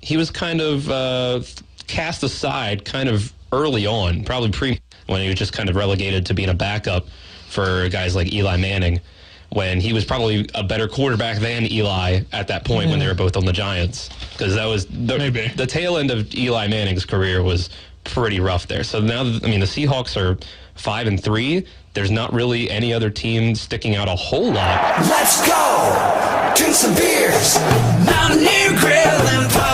he was kind of cast aside kind of early on, probably when he was just kind of relegated to being a backup for guys like Eli Manning, when he was probably a better quarterback than Eli at that point when they were both on the Giants. Because that was the tail end of Eli Manning's career was pretty rough there. So now, the Seahawks are 5-3. There's not really any other team sticking out a whole lot. Let's go! Drink some beers! Mountaineer Grill and Pub!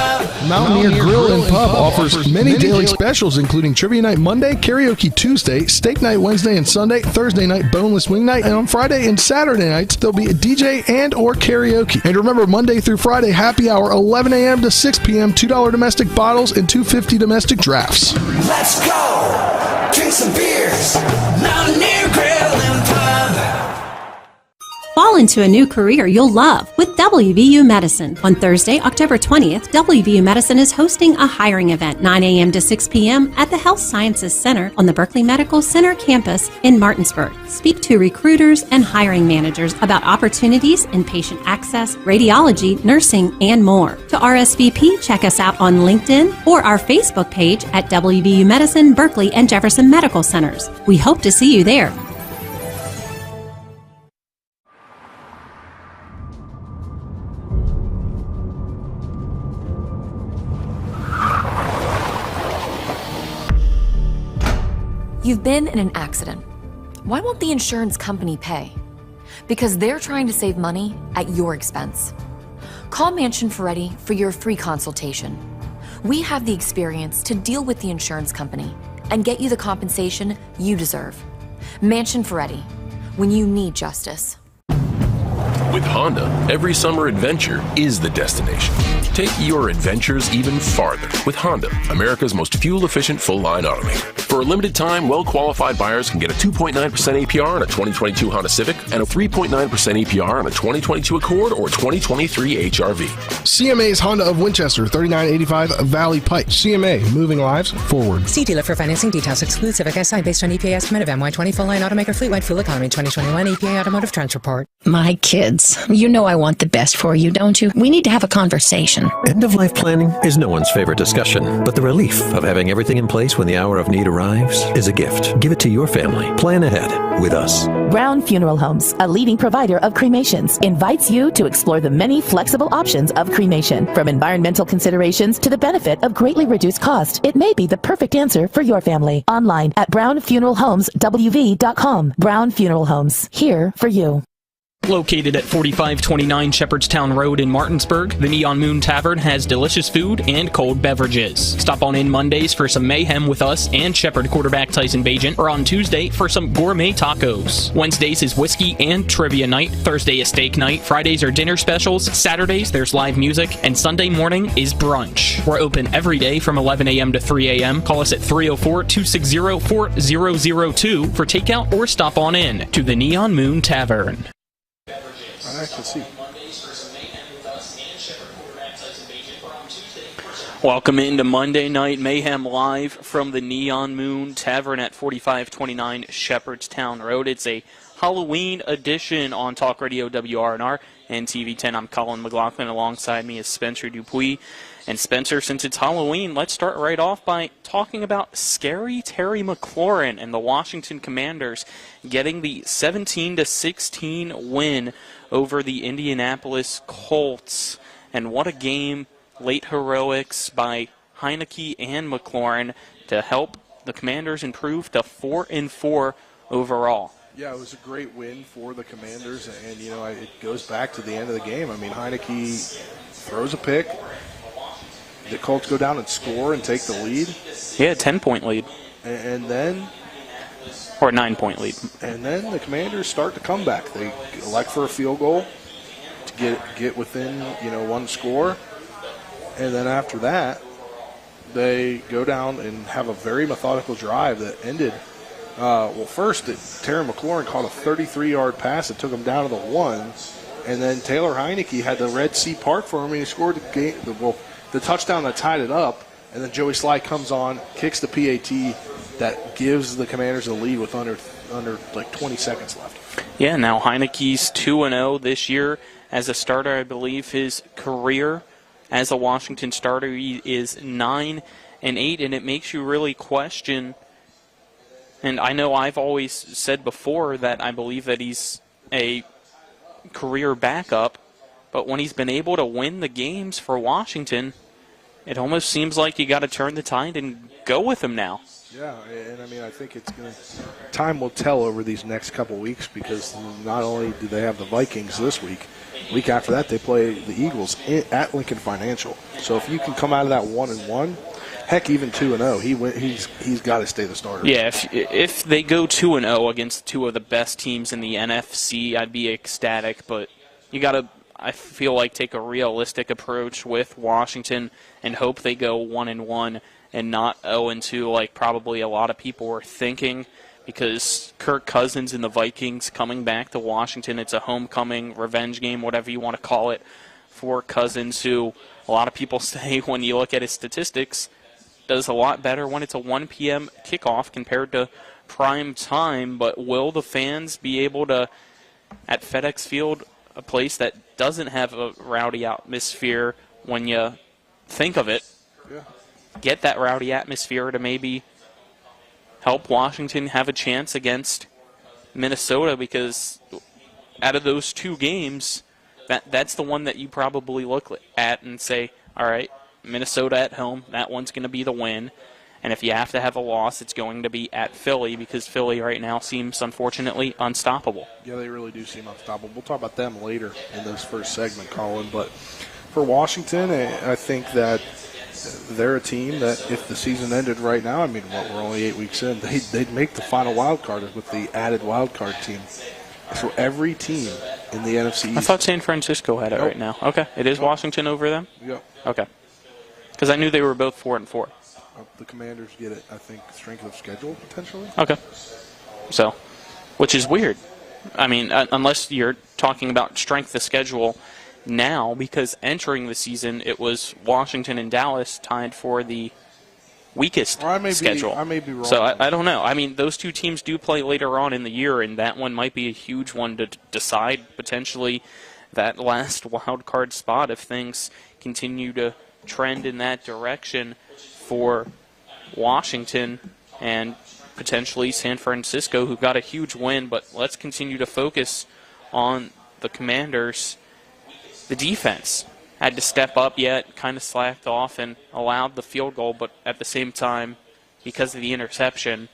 Mountaineer Grill and Pub offers many daily specials, including Trivia Night Monday, Karaoke Tuesday, Steak Night Wednesday and Sunday, Thursday night Boneless Wing Night, and on Friday and Saturday nights, there'll be a DJ and or karaoke. And remember, Monday through Friday, happy hour, 11 a.m. to 6 p.m., $2 domestic bottles and $2.50 domestic drafts. Let's go! Drink some beers! Mountaineer Grill and Pub! Fall into a new career you'll love with WVU Medicine. On Thursday, October 20th, WVU Medicine is hosting a hiring event, 9 a.m. to 6 p.m. at the Health Sciences Center on the Berkeley Medical Center campus in Martinsburg. Speak to recruiters and hiring managers about opportunities in patient access, radiology, nursing, and more. To RSVP, check us out on LinkedIn or our Facebook page at WVU Medicine, Berkeley, and Jefferson Medical Centers. We hope to see you there. You've been in an accident. Why won't the insurance company pay? Because they're trying to save money at your expense. Call Mansion Ferretti for your free consultation. We have the experience to deal with the insurance company and get you the compensation you deserve. Mansion Ferretti, when you need justice. With Honda, every summer adventure is the destination. Take your adventures even farther with Honda, America's most fuel-efficient full-line automaker. For a limited time, well-qualified buyers can get a 2.9% APR on a 2022 Honda Civic and a 3.9% APR on a 2022 Accord or 2023 HRV. CMA's Honda of Winchester, 3985 Valley Pike. CMA, moving lives forward. See dealer for financing details. Exclude Civic SI based on EPA estimate of MY20 full-line automaker fleet-wide fuel economy 2021 EPA Automotive Trends Report. My kids, you know I want the best for you, don't you? We need to have a conversation. End-of-life planning is no one's favorite discussion, but the relief of having everything in place when the hour of need arrives is a gift. Give it to your family. Plan ahead with us. Brown Funeral Homes, a leading provider of cremations, invites you to explore the many flexible options of cremation. From environmental considerations to the benefit of greatly reduced cost, it may be the perfect answer for your family. Online at brownfuneralhomeswv.com. Brown Funeral Homes, here for you. Located at 4529 Shepherdstown Road in Martinsburg, the Neon Moon Tavern has delicious food and cold beverages. Stop on in Mondays for some mayhem with us and Shepherd quarterback Tyson Bagent, or on Tuesday for some gourmet tacos. Wednesdays is whiskey and trivia night. Thursday is steak night. Fridays are dinner specials. Saturdays there's live music. And Sunday morning is brunch. We're open every day from 11 a.m. to 3 a.m. Call us at 304-260-4002 for takeout or stop on in to the Neon Moon Tavern. I can see. Welcome into Monday Night Mayhem live from the Neon Moon Tavern at 4529 Shepherdstown Road. It's a Halloween edition on Talk Radio WRNR and TV10. I'm Colin McLaughlin. Alongside me is Spencer Dupuis. And Spencer, since it's Halloween, let's start right off by talking about Scary Terry McLaurin and the Washington Commanders getting the 17-16 win over the Indianapolis Colts. And what a game. Late heroics by Heineke and McLaurin to help the Commanders improve to 4-4 overall. Yeah, it was a great win for the Commanders, and, you know, it goes back to the end of the game. I mean, Heineke throws a pick. The Colts go down and score and take the lead. Yeah, 10-point lead. And then... Or a 9-point lead. And then the Commanders start to come back. They elect for a field goal to get within, you know, one score. And then after that, they go down and have a very methodical drive that ended. First, Terry McLaurin caught a 33-yard pass that took him down to the 1. And then Taylor Heineke had the Red Sea part for him, and he scored the touchdown that tied it up. And then Joey Sly comes on, kicks the PAT that gives the Commanders the lead with under like 20 seconds left. Yeah, now Heineke's 2-0 this year as a starter. I believe his career as a Washington starter. He is 9-8, and it makes you really question. And I know I've always said before that I believe that he's a career backup, but when he's been able to win the games for Washington, it almost seems like you got to turn the tide and go with him now. Yeah, and I mean, I think it's going to – time will tell over these next couple weeks, because not only do they have the Vikings this week after that they play the Eagles at Lincoln Financial. So if you can come out of that 1-1, heck, even 2-0, he's got to stay the starter. Yeah, if they go 2-0 against two of the best teams in the NFC, I'd be ecstatic. But you got to, I feel like, take a realistic approach with Washington and hope they go 1-1 and not 0-2 like probably a lot of people were thinking. Because Kirk Cousins and the Vikings coming back to Washington, it's a homecoming, revenge game, whatever you want to call it, for Cousins, who a lot of people say, when you look at his statistics, does a lot better when it's a 1 p.m. kickoff compared to prime time. But will the fans be able to, at FedEx Field, a place that doesn't have a rowdy atmosphere when you think of it, get that rowdy atmosphere to maybe help Washington have a chance against Minnesota? Because out of those two games, that's the one that you probably look at and say, all right, Minnesota at home, that one's going to be the win. And if you have to have a loss, it's going to be at Philly, because Philly right now seems, unfortunately, unstoppable. Yeah, they really do seem unstoppable. We'll talk about them later in this first segment, Colin. But for Washington, I think that they're a team that, if the season ended right now, I mean, we're only 8 weeks in, they'd make the final wild card with the added wild card team. So every team in the NFC East. I thought San Francisco had it right now. Okay, it is Washington over them? Yep. Okay. Because I knew they were both 4-4. The Commanders get it, I think, strength of schedule, potentially. Okay. So, which is weird. I mean, unless you're talking about strength of schedule now, because entering the season, it was Washington and Dallas tied for the weakest schedule. I may be wrong. So I don't know. I mean, those two teams do play later on in the year, and that one might be a huge one to decide potentially that last wild card spot if things continue to trend in that direction for Washington and potentially San Francisco, who got a huge win. But let's continue to focus on the Commanders. The defense had to step up, yet kind of slacked off and allowed the field goal, but at the same time, because of the interception,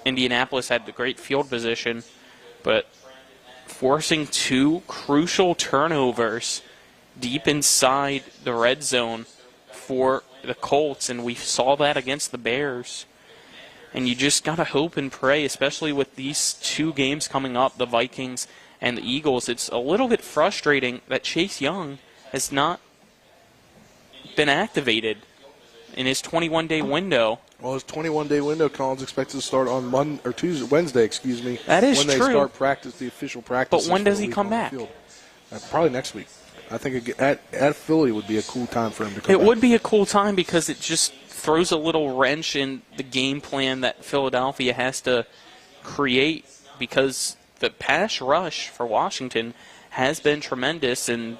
Indianapolis had the great field position, but forcing two crucial turnovers deep inside the red zone for the Colts, and we saw that against the Bears. And you just got to hope and pray, especially with these two games coming up, the Vikings and the Eagles. It's a little bit frustrating that Chase Young has not been activated in his 21-day window. Well, his 21-day window, Colin's expected to start on Wednesday. That is when true. They start the official practice. But when does he come back? Probably next week. I think at Philly would be a cool time for him to come back. It would be a cool time, because it just throws a little wrench in the game plan that Philadelphia has to create, because the pass rush for Washington has been tremendous, and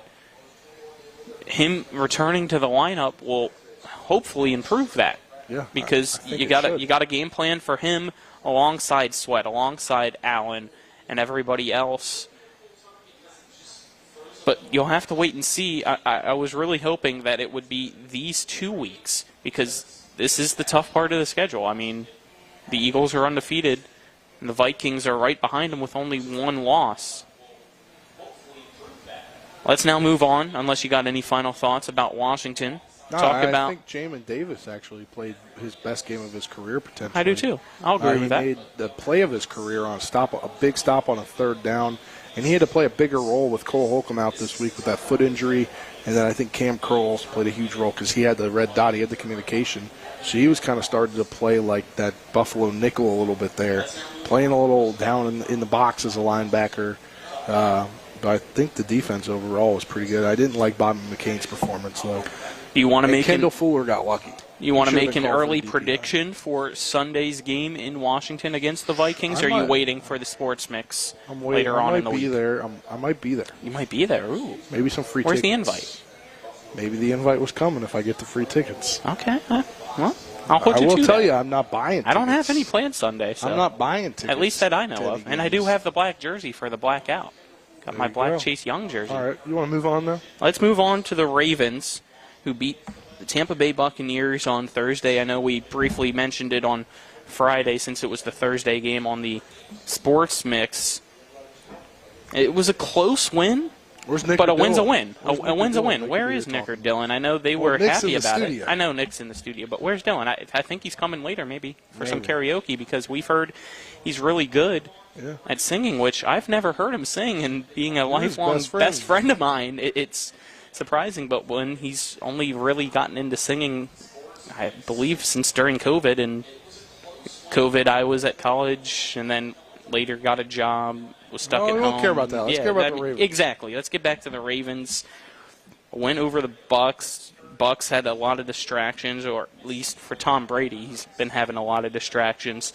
him returning to the lineup will hopefully improve that. Yeah, because you got a game plan for him alongside Sweat, alongside Allen, and everybody else. But you'll have to wait and see. I was really hoping that it would be these 2 weeks, because this is the tough part of the schedule. I mean, the Eagles are undefeated, and the Vikings are right behind them with only one loss. Let's now move on, unless you got any final thoughts about Washington. No, I think Jamin Davis actually played his best game of his career, potentially. I do too. I'll agree with that. He made the play of his career on a big stop on a third down, and he had to play a bigger role with Cole Holcomb out this week with that foot injury, and then I think Cam Curl also played a huge role because he had the red dot, he had the communication. So he was kind of starting to play like that Buffalo nickel a little bit there, playing a little down in the box as a linebacker. But I think the defense overall was pretty good. I didn't like Bobby McCain's performance, though. You want to make Kendall Fuller got lucky. You want to make an early prediction for Sunday's game in Washington against the Vikings, or are you waiting for the sports mix later on in the week? I might be there. You might be there. Ooh. Maybe some free Where's tickets. the invite? maybe the invite was coming if I get the free tickets. Okay. Well, I'll hold you to that. I will tell you, I'm not buying tickets. I don't have any plans Sunday. So. I'm not buying tickets. At least that I know of. And I do have the black jersey for the blackout. Got my black Chase Young jersey. All right. You want to move on, though? Let's move on to the Ravens, who beat the Tampa Bay Buccaneers on Thursday. I know we briefly mentioned it on Friday since it was the Thursday game on the Sports Mix. It was a close win, but a win's a win. A win's a win. Where is Nick or Dylan? I know they were happy about it. I know Nick's in the studio, but where's Dylan? I think he's coming later maybe for some karaoke because we've heard he's really good at singing, which I've never heard him sing, and being a lifelong best friend of mine, it's surprising. But when he's only really gotten into singing, I believe, since during COVID, and COVID I was at college and then later got a job, was stuck at home. We don't care about that. Let's care about the Ravens. Exactly. Let's get back to the Ravens. Went over the Bucks. Bucks had a lot of distractions, or at least for Tom Brady, he's been having a lot of distractions.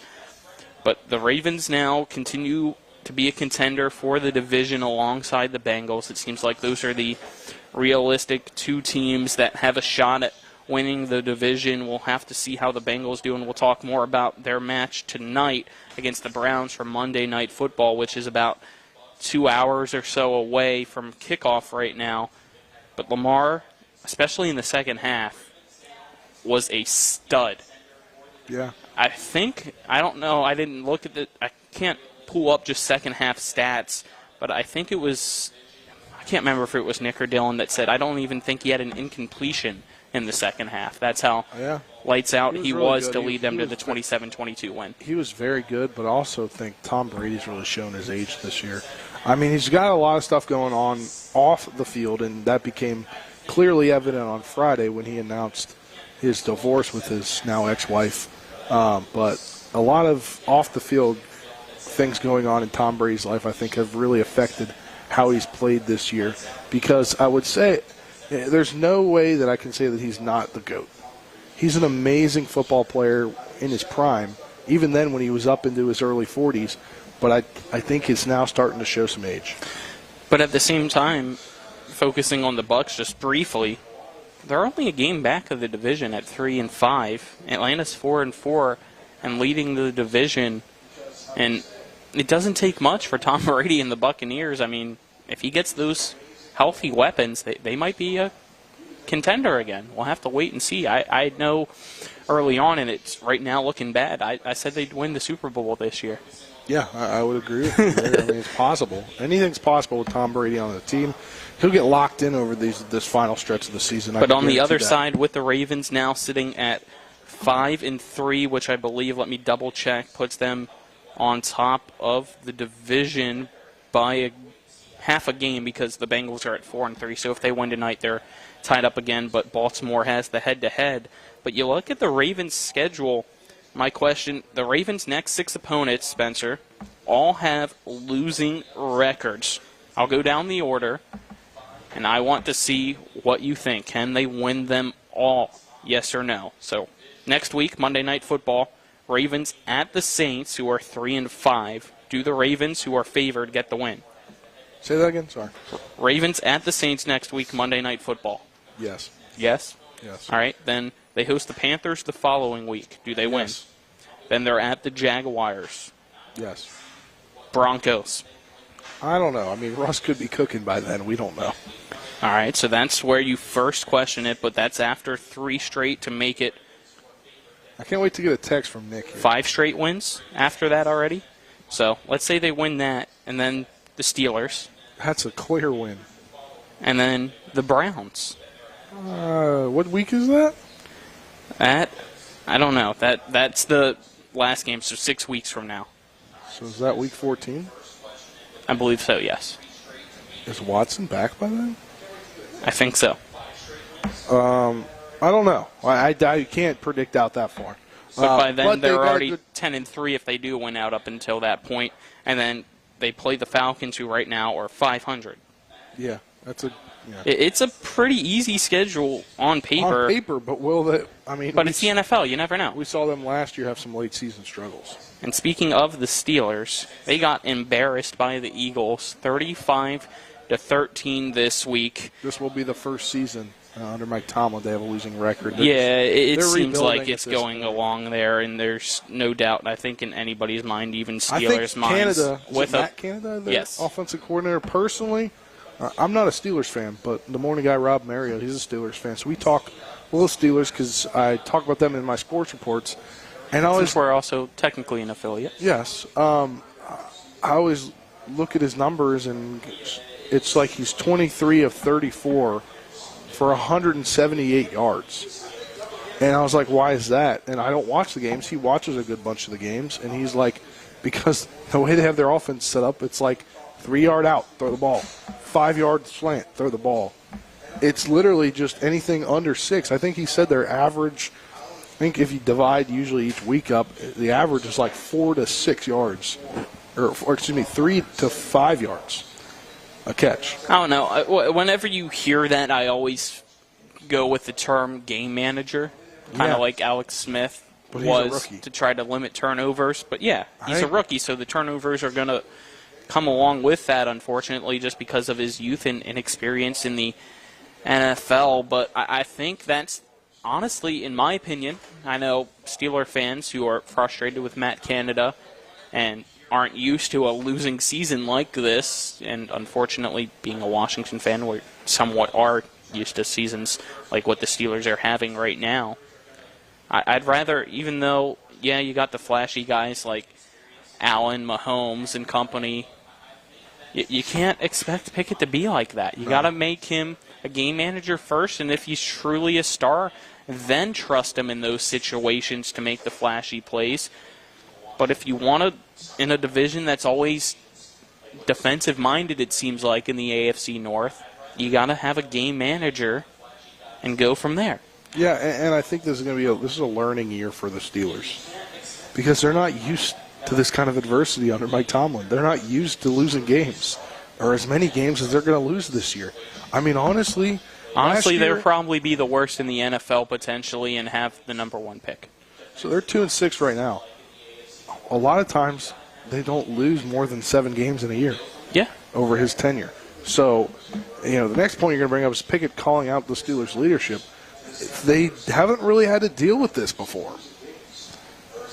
But the Ravens now continue to be a contender for the division alongside the Bengals. It seems like those are the realistic two teams that have a shot at winning the division. We'll have to see how the Bengals do, and we'll talk more about their match tonight against the Browns for Monday Night Football, which is about 2 hours or so away from kickoff right now. But Lamar, especially in the second half, was a stud. Yeah. I don't know, I didn't look at I can't pull up just second half stats, but I think it was, I can't remember if it was Nick or Dylan that said, I don't even think he had an incompletion in the second half. That's how lights out he was to lead them to the 27-22 win. He was very good, but I also think Tom Brady's really shown his age this year. I mean, he's got a lot of stuff going on off the field, and that became clearly evident on Friday when he announced his divorce with his now ex-wife. But a lot of off-the-field things going on in Tom Brady's life, I think, have really affected how he's played this year. Because I would say there's no way that I can say that he's not the GOAT. He's an amazing football player in his prime, even then when he was up into his early 40s. But I think he's now starting to show some age. But at the same time, focusing on the Bucs just briefly, they're only a game back of the division at 3-5. Atlanta's 4-4 and leading the division. And it doesn't take much for Tom Brady and the Buccaneers. I mean, if he gets those healthy weapons, they might be a contender again. We'll have to wait and see. I know early on, and it's right now looking bad, I said they'd win the Super Bowl this year. Yeah, I would agree with you there. I mean, it's possible. Anything's possible with Tom Brady on the team. He'll get locked in over this final stretch of the season. But on the other side, with the Ravens now sitting at 5-3, which I believe, let me double check, puts them on top of the division by half a game because the Bengals are at 4-3. So if they win tonight, they're tied up again. But Baltimore has the head-to-head. But you look at the Ravens' schedule. My question, the Ravens' next 6 opponents, Spencer, all have losing records. I'll go down the order, and I want to see what you think. Can they win them all? Yes or no? So next week, Monday Night Football, Ravens at the Saints, who are 3-5. Do the Ravens, who are favored, get the win? Say that again? Sorry. Ravens at the Saints next week, Monday Night Football. Yes. Yes? Yes. All right, then they host the Panthers the following week. Do they win? Then they're at the Jaguars. Yes. Broncos. I don't know. I mean, Russ could be cooking by then. We don't know. All right, so that's where you first question it, but that's after 3 straight to make it. I can't wait to get a text from Nick here. 5 straight wins after that already. So let's say they win that, and then the Steelers. That's a clear win. And then the Browns. What week is that? I don't know. That's the last game, so 6 weeks from now. So is that week 14? I believe so, yes. Is Watson back by then? I think so. I don't know. I can't predict out that far. But by then, they're already 10-3 if they do win out up until that point. And then they play the Falcons, who right now are 500. Yeah, that's a... Yeah. It's a pretty easy schedule on paper. On paper, but will they... I mean, but it's the NFL. You never know. We saw them last year have some late-season struggles. And speaking of the Steelers, they got embarrassed by the Eagles, 35-13 this week. This will be the first season Under Mike Tomlin, they have a losing record. It seems like rebuilding it's at this going point. along there, and there's no doubt, I think, in anybody's mind, even I think Steelers' minds. Canada, with Matt Canada, their Yes. offensive coordinator, personally, I'm not a Steelers fan, but the morning guy, Rob Marriott, he's a Steelers fan. So we talk a little Steelers because I talk about them in my sports reports. And Since we're also technically an affiliate. Yes. I always look at his numbers, and it's like he's 23 of 34 for 178 yards. And I was like, why is that? And I don't watch the games. He watches a good bunch of the games. And he's like, because the way they have their offense set up, it's like 3-yard out, throw the ball. 5-yard slant, throw the ball. It's literally just anything under 6. I think he said their average, I think if you divide usually each week up, the average is like 4 to 6 yards. Or excuse me, 3 to 5 yards a catch. I don't know. Whenever you hear that, I always go with the term game manager, kind of like Alex Smith was to try to limit turnovers. But yeah, he's a rookie, so the turnovers are going to come along with that, unfortunately, just because of his youth and inexperience in the NFL. But I think that's, honestly, in my opinion, I know Steeler fans who are frustrated with Matt Canada and aren't used to a losing season like this, and unfortunately, being a Washington fan, we somewhat are used to seasons like what the Steelers are having right now. I'd rather, even though, yeah, you got the flashy guys like Allen, Mahomes, and company, you can't expect Pickett to be like that. You got to make him a game manager first, and if he's truly a star, then trust him in those situations to make the flashy plays. But if you want to, in a division that's always defensive-minded, it seems like, in the AFC North, you got to have a game manager and go from there. Yeah, and I think this is going to be this is a learning year for the Steelers because they're not used to this kind of adversity under Mike Tomlin. They're not used to losing games or as many games as they're going to lose this year. I mean, honestly, they'll probably be the worst in the NFL potentially and have the number 1 pick. So they're 2-6 right now. A lot of times they don't lose more than 7 games in a year. Yeah. Over his tenure. So, the next point you're going to bring up is Pickett calling out the Steelers' leadership. They haven't really had to deal with this before.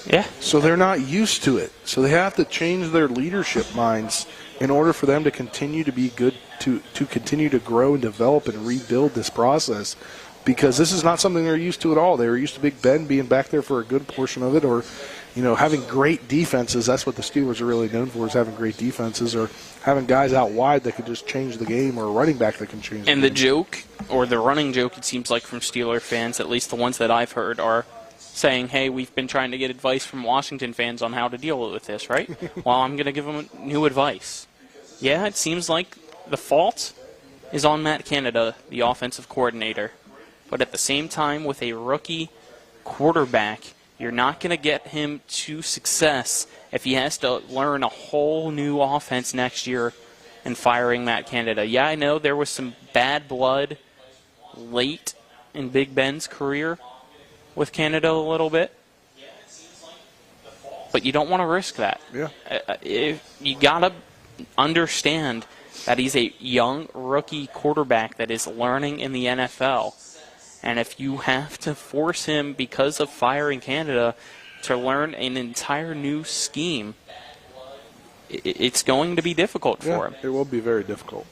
Yeah. So they're not used to it. So they have to change their leadership minds in order for them to continue to be good, to continue to grow and develop and rebuild this process. Because this is not something they're used to at all. They were used to Big Ben being back there for a good portion of it, or having great defenses. That's what the Steelers are really known for, is having great defenses, or having guys out wide that can just change the game, or a running back that can change the game. And the joke, or the running joke, it seems like from Steeler fans, at least the ones that I've heard, are saying, hey, we've been trying to get advice from Washington fans on how to deal with this, right? Well, I'm going to give them new advice. Yeah, it seems like the fault is on Matt Canada, the offensive coordinator. But at the same time, with a rookie quarterback, you're not going to get him to success if he has to learn a whole new offense next year and firing Matt Canada. Yeah, I know there was some bad blood late in Big Ben's career with Canada a little bit, but you don't want to risk that. Yeah. You got to understand that he's a young rookie quarterback that is learning in the NFL. And if you have to force him, because of firing Canada, to learn an entire new scheme, it's going to be difficult for him. It will be very difficult.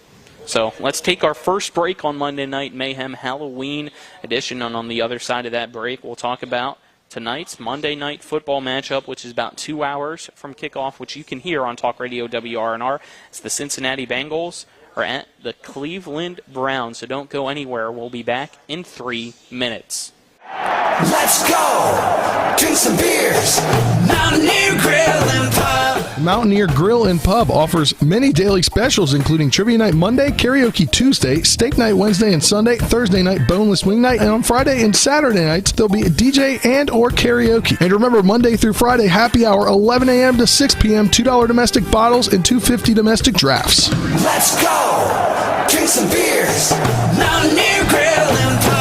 So let's take our first break on Monday Night Mayhem Halloween edition. And on the other side of that break, we'll talk about tonight's Monday Night Football matchup, which is about 2 hours from kickoff, which you can hear on Talk Radio WRNR. It's the Cincinnati Bengals are at the Cleveland Browns, so don't go anywhere. We'll be back in 3 minutes. Let's go! Drink some beers! Mountaineer Grill and Pub! Mountaineer Grill and Pub offers many daily specials, including Trivia Night Monday, Karaoke Tuesday, Steak Night Wednesday and Sunday, Thursday night Boneless Wing Night, and on Friday and Saturday nights, there'll be a DJ and or karaoke. And remember, Monday through Friday, happy hour, 11 a.m. to 6 p.m., $2 domestic bottles and $2.50 domestic drafts. Let's go! Drink some beers! Mountaineer Grill and Pub!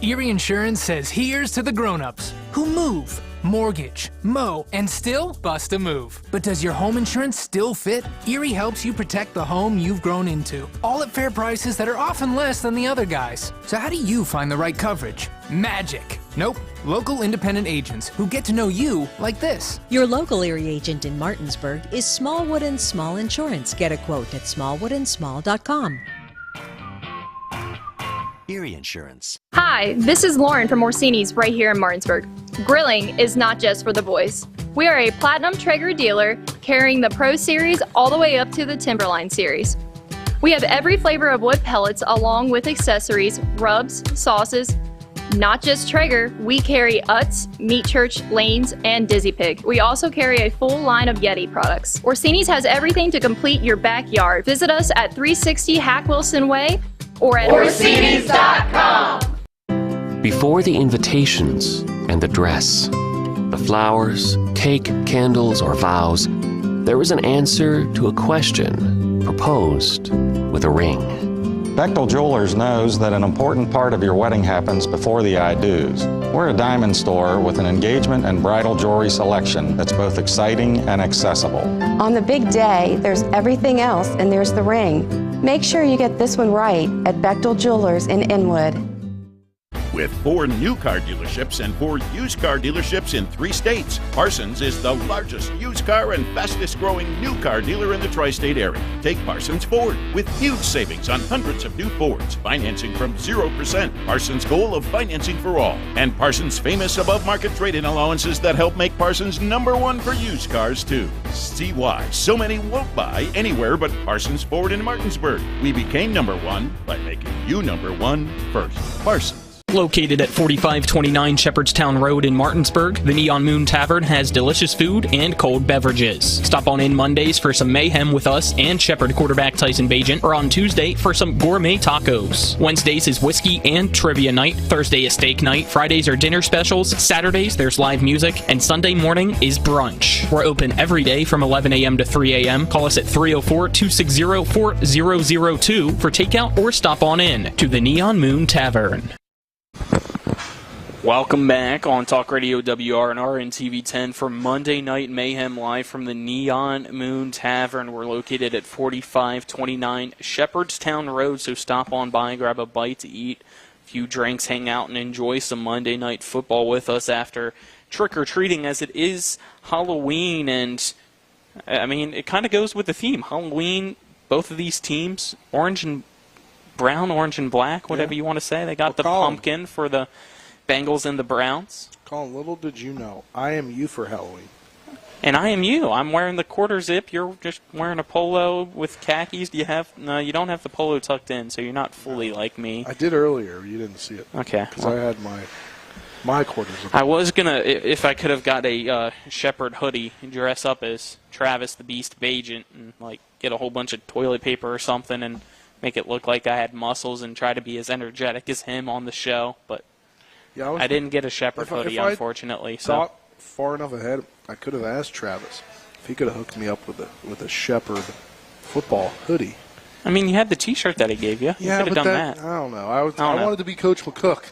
Erie Insurance says here's to the grown-ups who move, mortgage, mow, and still bust a move. But does your home insurance still fit? Erie helps you protect the home you've grown into, all at fair prices that are often less than the other guys. So how do you find the right coverage? Magic. Nope. Local independent agents who get to know you like this. Your local Erie agent in Martinsburg is Smallwood & Small Insurance. Get a quote at smallwoodandsmall.com. Erie Insurance. Hi, this is Lauren from Orsini's right here in Martinsburg. Grilling is not just for the boys. We are a Platinum Traeger dealer carrying the Pro Series all the way up to the Timberline Series. We have every flavor of wood pellets along with accessories, rubs, sauces. Not just Traeger, we carry Utz, Meat Church, Lanes, and Dizzy Pig. We also carry a full line of Yeti products. Orsini's has everything to complete your backyard. Visit us at 360 Hack Wilson Way or at Orsinis.com. Before the invitations and the dress, the flowers, cake, candles, or vows, there was an answer to a question proposed with a ring. Bechtel Jewelers knows that an important part of your wedding happens before the I-dos. We're a diamond store with an engagement and bridal jewelry selection that's both exciting and accessible. On the big day, there's everything else and there's the ring. Make sure you get this one right at Bechtel Jewelers in Inwood. With 4 new car dealerships and 4 used car dealerships in 3 states, Parsons is the largest used car and fastest growing new car dealer in the tri-state area. Take Parsons Ford with huge savings on hundreds of new Fords, financing from 0%, Parsons' goal of financing for all, and Parsons' famous above-market trade-in allowances that help make Parsons #1 for used cars too. See why so many won't buy anywhere but Parsons Ford in Martinsburg. We became #1 by making you #1 first. Parsons. Located at 4529 Shepherdstown Road in Martinsburg, the Neon Moon Tavern has delicious food and cold beverages. Stop on in Mondays for some mayhem with us and Shepherd quarterback Tyson Bagent, or on Tuesday for some gourmet tacos. Wednesdays is whiskey and trivia night. Thursday is steak night. Fridays are dinner specials. Saturdays there's live music. And Sunday morning is brunch. We're open every day from 11 a.m. to 3 a.m. Call us at 304-260-4002 for takeout or stop on in to the Neon Moon Tavern. Welcome back on Talk Radio WRNR and TV10 for Monday Night Mayhem live from the Neon Moon Tavern. We're located at 4529 Shepherdstown Road, so stop on by, grab a bite to eat, a few drinks, hang out, and enjoy some Monday Night Football with us after trick-or-treating, as it is Halloween. And, I mean, it kind of goes with the theme. Halloween, both of these teams, orange and brown, orange and black, whatever you want to say. They got the pumpkin for the Bengals and the Browns. Colin, little did you know, I am you for Halloween. And I am you. I'm wearing the quarter zip. You're just wearing a polo with khakis. Do you have? No, you don't have the polo tucked in, so you're not fully like me. I did earlier. You didn't see it. Okay. Because I had my quarter zip. I was going to, if I could have got a Shepherd hoodie and dress up as Travis the Beast Bagent and like get a whole bunch of toilet paper or something and make it look like I had muscles and try to be as energetic as him on the show, but yeah, I didn't get a Shepherd hoodie, unfortunately. Thought far enough ahead, I could have asked Travis if he could have hooked me up with a Shepherd football hoodie. I mean, you had the T-shirt that he gave you. You could have done that. I don't know. I wanted to be Coach McCook.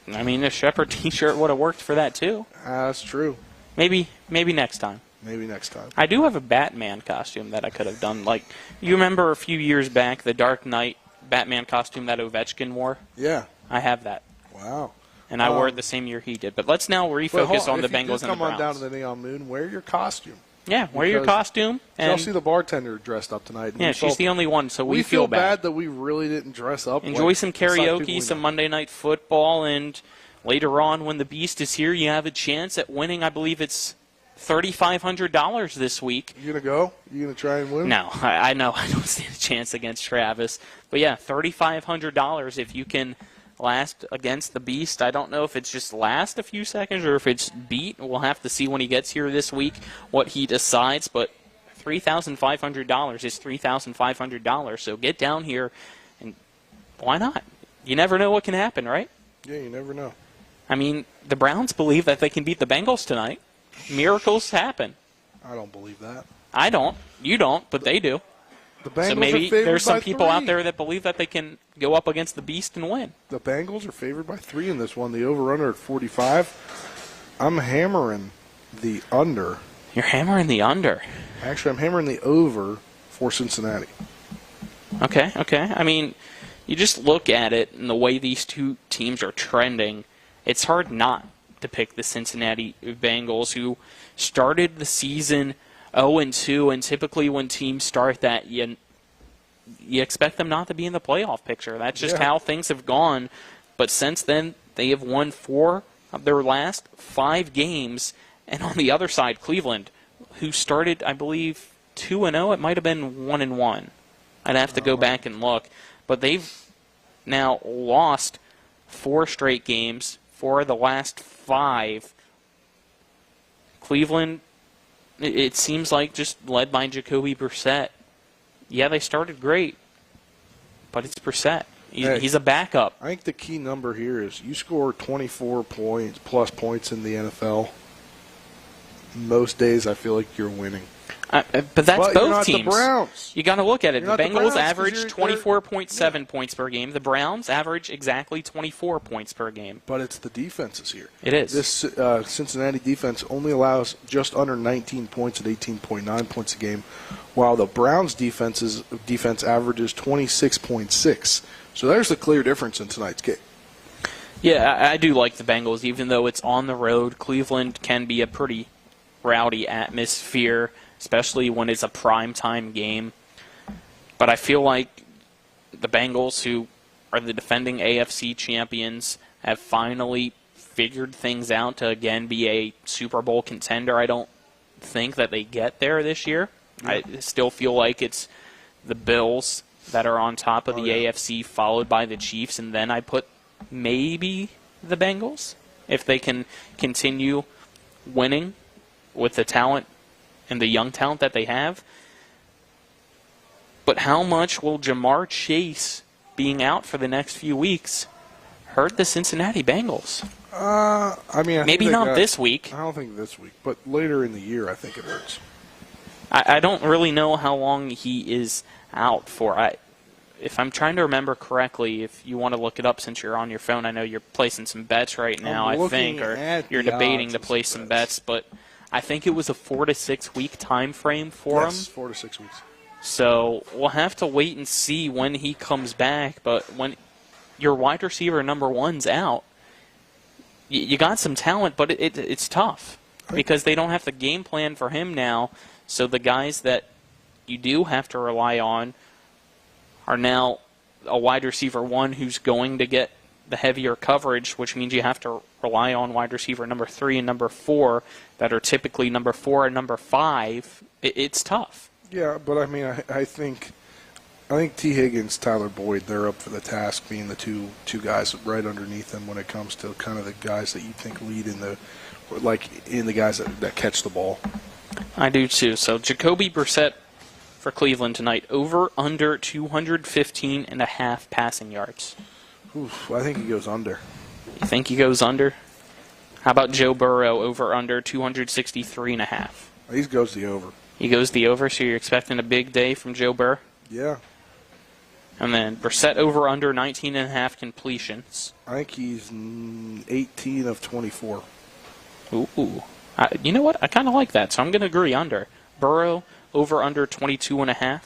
I mean, a Shepherd T-shirt would have worked for that too. That's true. Maybe next time. Maybe next time. I do have a Batman costume that I could have done. Like, you remember a few years back, the Dark Knight Batman costume that Ovechkin wore? Yeah. I have that. Wow. And I wore it the same year he did. But let's now refocus on the Bengals and the Browns. Come on down to the Neon Moon, wear your costume. Yeah, wear your costume. And y'all see the bartender dressed up tonight. Yeah, she's the only one, so we feel bad that we really didn't dress up. Enjoy some karaoke, some Monday Night Football, and later on when the Beast is here, you have a chance at winning, I believe it's $3,500 this week. You going to go? You going to try and win? No, I know I don't stand a chance against Travis. But yeah, $3,500 if you can last against the Beast. I don't know if it's just last a few seconds or if it's beat. We'll have to see when he gets here this week what he decides. But $3,500 is $3,500. So get down here, and why not? You never know what can happen, right? Yeah, you never know. I mean, the Browns believe that they can beat the Bengals tonight. Miracles happen. I don't believe that. I don't. You don't, but they do. The Bengals so maybe are favored there's some by people 3. out there that believe that they can go up against the beast and win. The Bengals are favored by 3 in this one. The over-under at 45. I'm hammering the under. You're hammering the under. Actually, I'm hammering the over for Cincinnati. Okay. I mean, you just look at it and the way these two teams are trending, it's hard not to pick the Cincinnati Bengals, who started the season 0-2, and typically when teams start that, you expect them not to be in the playoff picture. That's just how things have gone. But since then, they have won 4 of their last 5 games. And on the other side, Cleveland, who started, I believe, 2-0. It might have been 1-1. I'd have to go back and look. But they've now lost 4 straight games, 4 of the last 5. Cleveland, it seems like, just led by Jacoby Brissett. Yeah, they started great, but it's Brissett. He's a backup. I think the key number here is you score 24 plus points in the NFL. Most days, I feel like you're winning. But that's both teams. The Browns. You got to look at it. You're The not the Bengals Browns, average 24.7 points per game. The Browns average exactly 24 points per game. But it's the defenses here. It is. This Cincinnati defense only allows just under 19 points at 18.9 points a game, while the Browns defense averages 26.6. So there's a clear difference in tonight's game. Yeah, I do like the Bengals, even though it's on the road. Cleveland can be a pretty rowdy atmosphere, especially when it's a primetime game. But I feel like the Bengals, who are the defending AFC champions, have finally figured things out to, again, be a Super Bowl contender. I don't think that they get there this year. I still feel like it's the Bills that are on top of the AFC, followed by the Chiefs, and then I put maybe the Bengals, if they can continue winning with the talent and the young talent that they have. But how much will Jamar Chase being out for the next few weeks hurt the Cincinnati Bengals? I mean, maybe not this week. I don't think this week, but later in the year, I think it hurts. I don't really know how long he is out for. If I'm trying to remember correctly, if you want to look it up since you're on your phone, I know you're placing some bets right now, I think, or you're debating to place some bets, but I think it was a 4 to 6 week time frame for him. Yes, 4 to 6 weeks. So we'll have to wait and see when he comes back. But when your wide receiver number 1's out, you got some talent, but it's tough because they don't have the game plan for him now. So the guys that you do have to rely on are now a wide receiver 1 who's going to get the heavier coverage, which means you have to rely on wide receiver number 3 and number 4 that are typically number 4 and number 5. It's tough. Yeah, but I mean, I think T. Higgins, Tyler Boyd, they're up for the task, being the two guys right underneath them when it comes to kind of the guys that you think lead in the guys that catch the ball. I do too. So Jacoby Brissett for Cleveland tonight, over under 215.5 passing yards. Oof, I think he goes under. You think he goes under? How about Joe Burrow, over under 263.5? He goes the over. He goes the over, so you're expecting a big day from Joe Burrow? Yeah. And then Brissett over under 19.5 completions. I think he's 18 of 24. Ooh. You know what? I kind of like that, so I'm going to agree under. Burrow over under 22.5.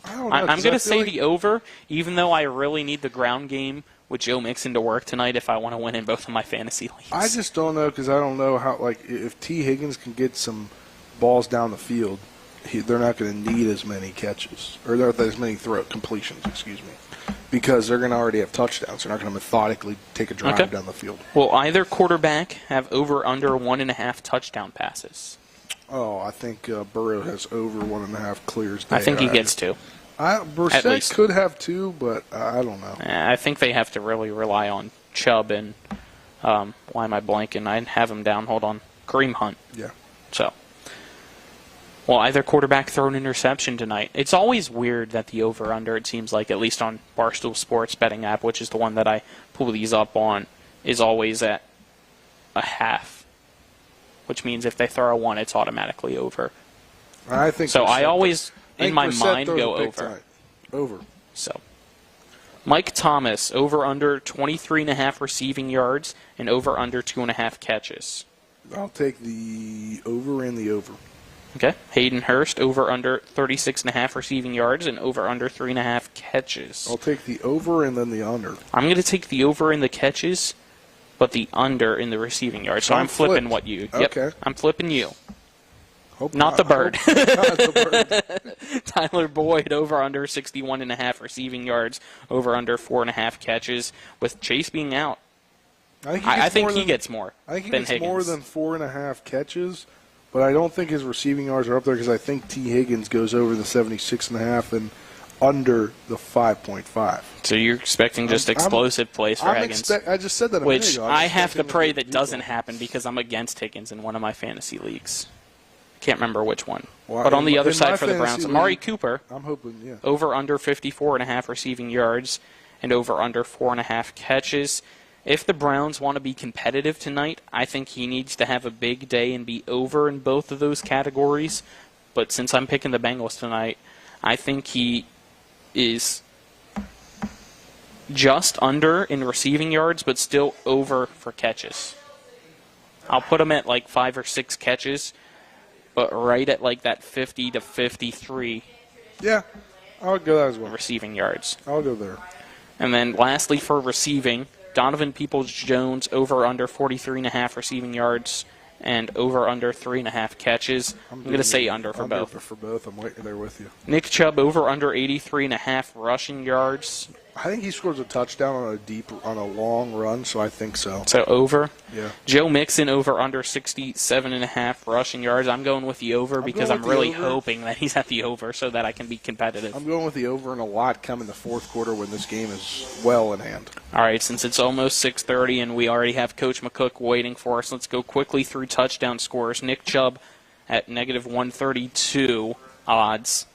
I'm going to say the over, even though I really need the ground game with Joe Mixon to work tonight if I want to win in both of my fantasy leagues. I just don't know, because I don't know how, if T. Higgins can get some balls down the field, they're not going to need as many catches, or as many completions, because they're going to already have touchdowns. They're not going to methodically take a drive down the field. Will either quarterback have over under 1.5 touchdown passes? Oh, I think Burrow has over 1.5 clears day. I think he gets 2. Brissett could have 2, but I don't know. I think they have to really rely on Chubb and, why am I blanking? I have him down. Hold on. Kareem Hunt. Yeah. So, well, either quarterback throw an interception tonight. It's always weird that the over-under, it seems like, at least on Barstool Sports betting app, which is the one that I pull these up on, is always at a half, which means if they throw a 1, it's automatically over. I think so. I always in my mind, go over. Time. Over. So, Mike Thomas, over under 23.5 receiving yards and over under 2.5 catches. I'll take the over and the over. Okay. Hayden Hurst, over under 36.5 receiving yards and over under 3.5 catches. I'll take the over and then the under. I'm going to take the over in the catches, but the under in the receiving yards. So I'm flipping what you. Yep, okay. I'm flipping you. Hope not the bird. Not the bird. Tyler Boyd, over under 61.5 receiving yards, over under 4.5 catches, with Chase being out. I think he gets more. I think he than gets Higgins. more than 4.5 catches, but I don't think his receiving yards are up there because I think T. Higgins goes over the 76.5 and under the 5.5. So you're expecting just explosive plays for Higgins. I just said that a which minute ago. I have to pray that doesn't happen because I'm against Higgins in one of my fantasy leagues. Can't remember which one. Well, but on the other in my side for the Browns, fantasy Amari league, Cooper, I'm hoping, yeah. over under 54.5 receiving yards and over under 4.5 catches. If the Browns want to be competitive tonight, I think he needs to have a big day and be over in both of those categories. But since I'm picking the Bengals tonight, I think he is just under in receiving yards, but still over for catches. I'll put him at like 5 or 6 catches, but right at like that 50 to 53. Yeah, I'll go that as well. Receiving yards. I'll go there. And then lastly for receiving, Donovan Peoples-Jones, over under 43.5 receiving yards and over under 3.5 catches. I'm going to say under for both. For both, I'm right there with you. Nick Chubb, over under 83.5 rushing yards. I think he scores a touchdown on a long run, so I think so. So over. Yeah. Joe Mixon, over under 67.5 rushing yards. I'm going with the over because I'm really hoping that he's at the over so that I can be competitive. I'm going with the over and a lot come in the fourth quarter when this game is well in hand. All right, since it's almost 6:30 and we already have Coach McCook waiting for us, let's go quickly through touchdown scores. Nick Chubb at negative 132 odds.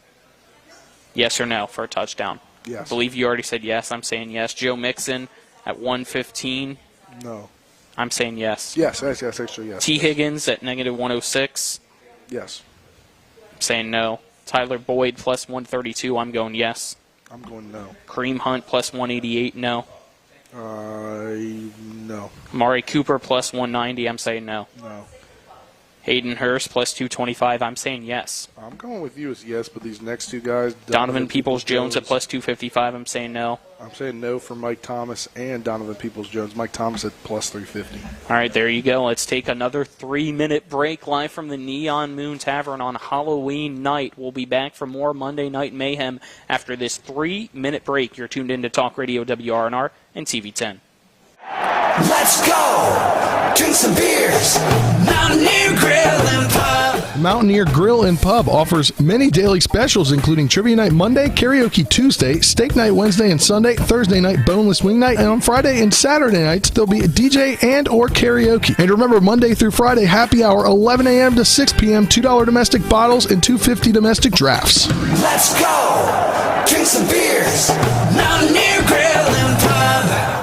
Yes or no for a touchdown? Yes. I believe you already said yes. I'm saying yes. Joe Mixon at 115. No. I'm saying yes. Yes, actually yes. T. Higgins at negative 106. Yes. I'm saying no. Tyler Boyd plus 132. I'm going yes. I'm going no. Kareem Hunt plus 188. No. No. Amari Cooper plus 190. I'm saying no. No. Hayden Hurst plus 225. I'm saying yes. I'm going with you as yes, but these next two guys. Donovan Peoples-Jones at plus 255. I'm saying no. I'm saying no for Mike Thomas and Donovan Peoples-Jones. Mike Thomas at plus 350. All right, there you go. Let's take another 3-minute break live from the Neon Moon Tavern on Halloween night. We'll be back for more Monday Night Mayhem after this 3-minute break. You're tuned in to Talk Radio WRNR and TV10. Let's go! Drink some beers! Mountaineer Grill and Pub! Mountaineer Grill and Pub offers many daily specials, including Trivia Night Monday, Karaoke Tuesday, Steak Night Wednesday and Sunday, Thursday night Boneless Wing Night, and on Friday and Saturday nights, there'll be a DJ and or karaoke. And remember, Monday through Friday, happy hour, 11 a.m. to 6 p.m., $2 domestic bottles and $2.50 domestic drafts. Let's go! Drink some beers! Mountaineer Grill and Pub!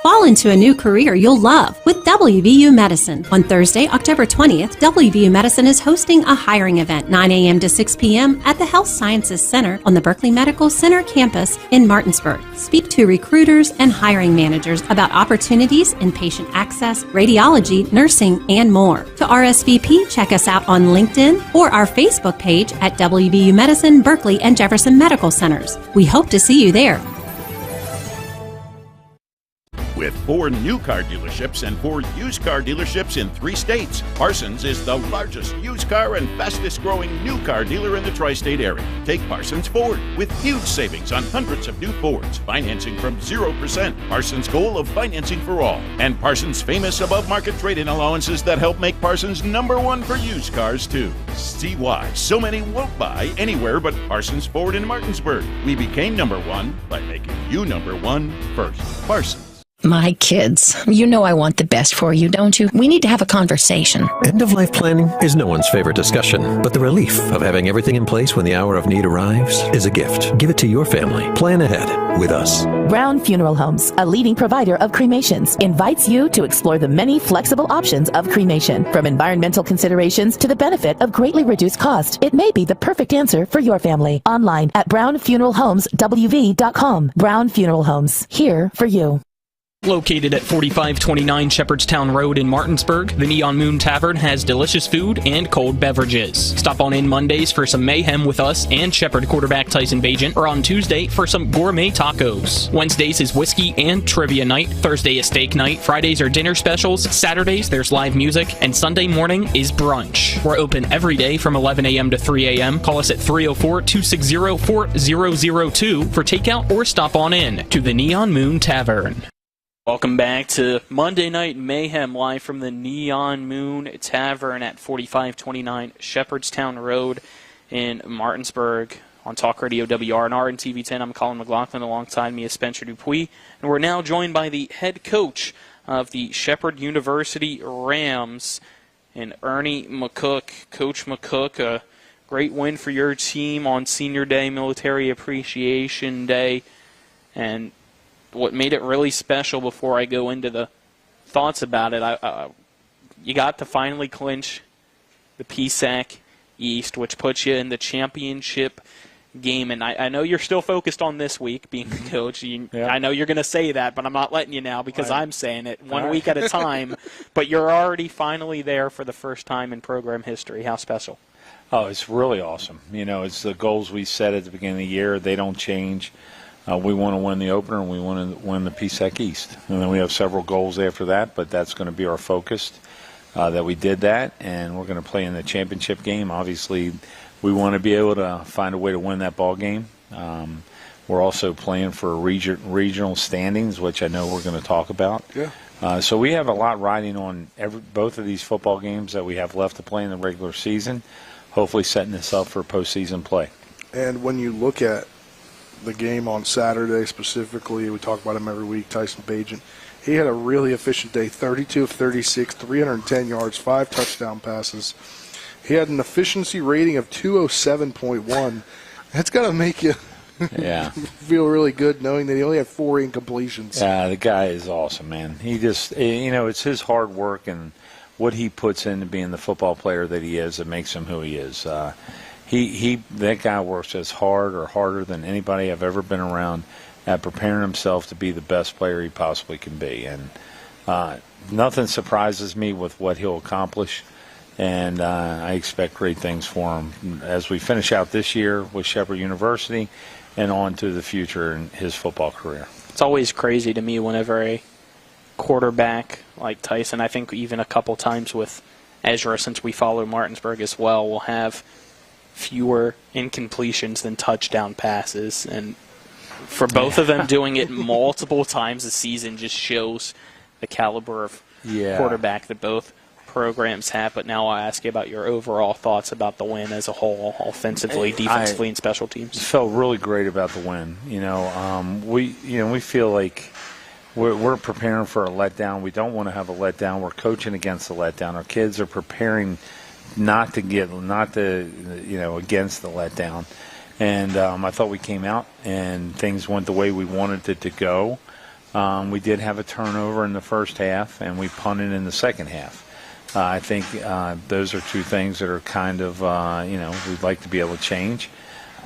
Fall into a new career you'll love with WVU Medicine. On Thursday, October 20th, WVU Medicine is hosting a hiring event, 9 a.m. to 6 p.m. at the Health Sciences Center on the Berkeley Medical Center campus in Martinsburg. Speak to recruiters and hiring managers about opportunities in patient access, radiology, nursing, and more. To RSVP, check us out on LinkedIn or our Facebook page at WVU Medicine, Berkeley, and Jefferson Medical Centers. We hope to see you there. With 4 new car dealerships and 4 used car dealerships in 3 states, Parsons is the largest used car and fastest growing new car dealer in the tri-state area. Take Parsons Ford with huge savings on hundreds of new Fords, financing from 0%, Parsons' goal of financing for all, and Parsons' famous above-market trade-in allowances that help make Parsons #1 for used cars too. See why so many won't buy anywhere but Parsons Ford in Martinsburg. We became #1 by making you #1 first. Parsons. My kids. You know I want the best for you, don't you? We need to have a conversation. End-of-life planning is no one's favorite discussion, but the relief of having everything in place when the hour of need arrives is a gift. Give it to your family. Plan ahead with us. Brown Funeral Homes, a leading provider of cremations, invites you to explore the many flexible options of cremation. From environmental considerations to the benefit of greatly reduced cost, it may be the perfect answer for your family. Online at brownfuneralhomeswv.com. Brown Funeral Homes, here for you. Located at 4529 Shepherdstown Road in Martinsburg, the Neon Moon Tavern has delicious food and cold beverages. Stop on in Mondays for some mayhem with us and Shepherd quarterback Tyson Bagent, or on Tuesday for some gourmet tacos. Wednesdays is whiskey and trivia night. Thursday is steak night. Fridays are dinner specials. Saturdays there's live music. And Sunday morning is brunch. We're open every day from 11 a.m. to 3 a.m. Call us at 304-260-4002 for takeout or stop on in to the Neon Moon Tavern. Welcome back to Monday Night Mayhem, live from the Neon Moon Tavern at 4529 Shepherdstown Road in Martinsburg on Talk Radio WRNR and TV10. I'm Colin McLaughlin. Alongside me is Spencer Dupuis, and we're now joined by the head coach of the Shepherd University Rams, and Ernie McCook. Coach McCook, a great win for your team on Senior Day, Military Appreciation Day, and what made it really special, before I go into the thoughts about it, you got to finally clinch the PSAC East, which puts you in the championship game. And I know you're still focused on this week, being the coach. I know you're going to say that, but I'm not letting you now because I'm saying it one week at a time. But you're already finally there for the first time in program history. How special? Oh, it's really awesome. You know, it's the goals we set at the beginning of the year. They don't change. We want to win the opener, and we want to win the PSAC East. And then we have several goals after that, but that's going to be our focus, that we did that, and we're going to play in the championship game. Obviously, we want to be able to find a way to win that ball game. We're also playing for regional standings, which I know we're going to talk about. Yeah. So we have a lot riding on both of these football games that we have left to play in the regular season, hopefully setting us up for postseason play. And when you look at the game on Saturday specifically, we talk about him every week, Tyson Bagent. He had a really efficient day, 32 of 36, 310 yards, 5 touchdown passes. He had an efficiency rating of 207.1. That's got to make you feel really good knowing that he only had 4 incompletions. Yeah, the guy is awesome, man. He just, it's his hard work and what he puts into being the football player that he is that makes him who he is. That guy works as hard or harder than anybody I've ever been around at preparing himself to be the best player he possibly can be. And nothing surprises me with what he'll accomplish, and I expect great things for him as we finish out this year with Shepherd University and on to the future in his football career. It's always crazy to me whenever a quarterback like Tyson, I think even a couple times with Ezra, since we follow Martinsburg as well, will have fewer incompletions than touchdown passes, and for both of them doing it multiple times a season just shows the caliber of quarterback that both programs have. But now I'll ask you about your overall thoughts about the win as a whole, offensively, defensively, and special teams. Felt really great about the win. We feel like we're preparing for a letdown. We don't want to have a letdown. We're coaching against the letdown. Our kids are preparing not against the letdown. And I thought we came out and things went the way we wanted it to go. We did have a turnover in the first half, and we punted in the second half. I think those are two things that are kind of, we'd like to be able to change.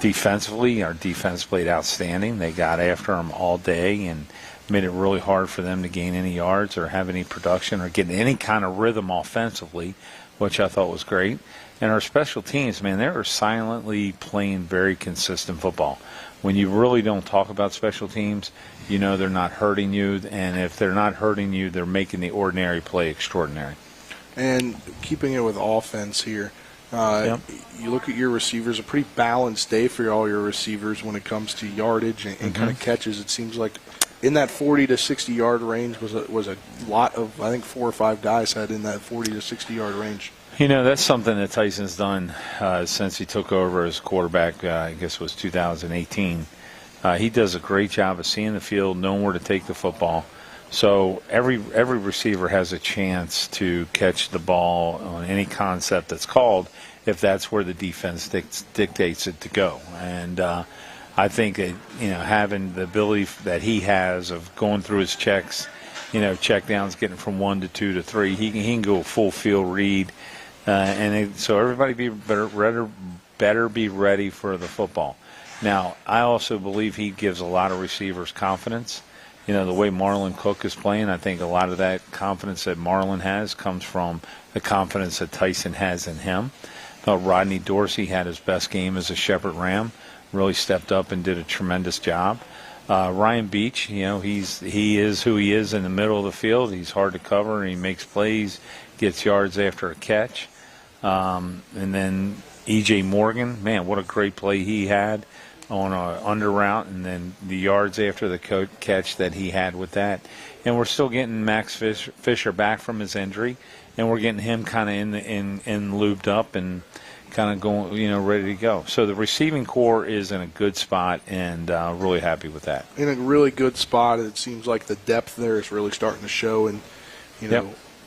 Defensively, our defense played outstanding. They got after them all day and made it really hard for them to gain any yards or have any production or get any kind of rhythm offensively, which I thought was great. And our special teams, man, they were silently playing very consistent football. when you really don't talk about special teams, you know they're not hurting you, and if they're not hurting you, they're making the ordinary play extraordinary. And keeping it with offense here, you look at your receivers, a pretty balanced day for all your receivers when it comes to yardage and kind of catches. It seems like in that 40 to 60 yard range was a lot of, I think 4 or 5 guys had in that 40 to 60 yard range. You know, that's something that Tyson's done since he took over as quarterback, I guess it was 2018. He does a great job of seeing the field, knowing where to take the football. So every receiver has a chance to catch the ball on any concept that's called if that's where the defense dictates it to go. And I think that, having the ability that he has of going through his checks, check downs, getting from 1 to 2 to 3, he can go full field read. So everybody better be ready for the football. Now, I also believe he gives a lot of receivers confidence. The way Marlon Cook is playing, I think a lot of that confidence that Marlon has comes from the confidence that Tyson has in him. Rodney Dorsey had his best game as a Shepherd Ram, really stepped up and did a tremendous job. Ryan Beach, he is who he is in the middle of the field. He's hard to cover, and he makes plays, gets yards after a catch. And then E.J. Morgan, man, what a great play he had on an under route, and then the yards after the catch that he had with that. And we're still getting Max Fisher back from his injury, and we're getting him kind of in lubed up and kind of going, ready to go. So the receiving core is in a good spot, and really happy with that. In a really good spot. It seems like the depth there is really starting to show, and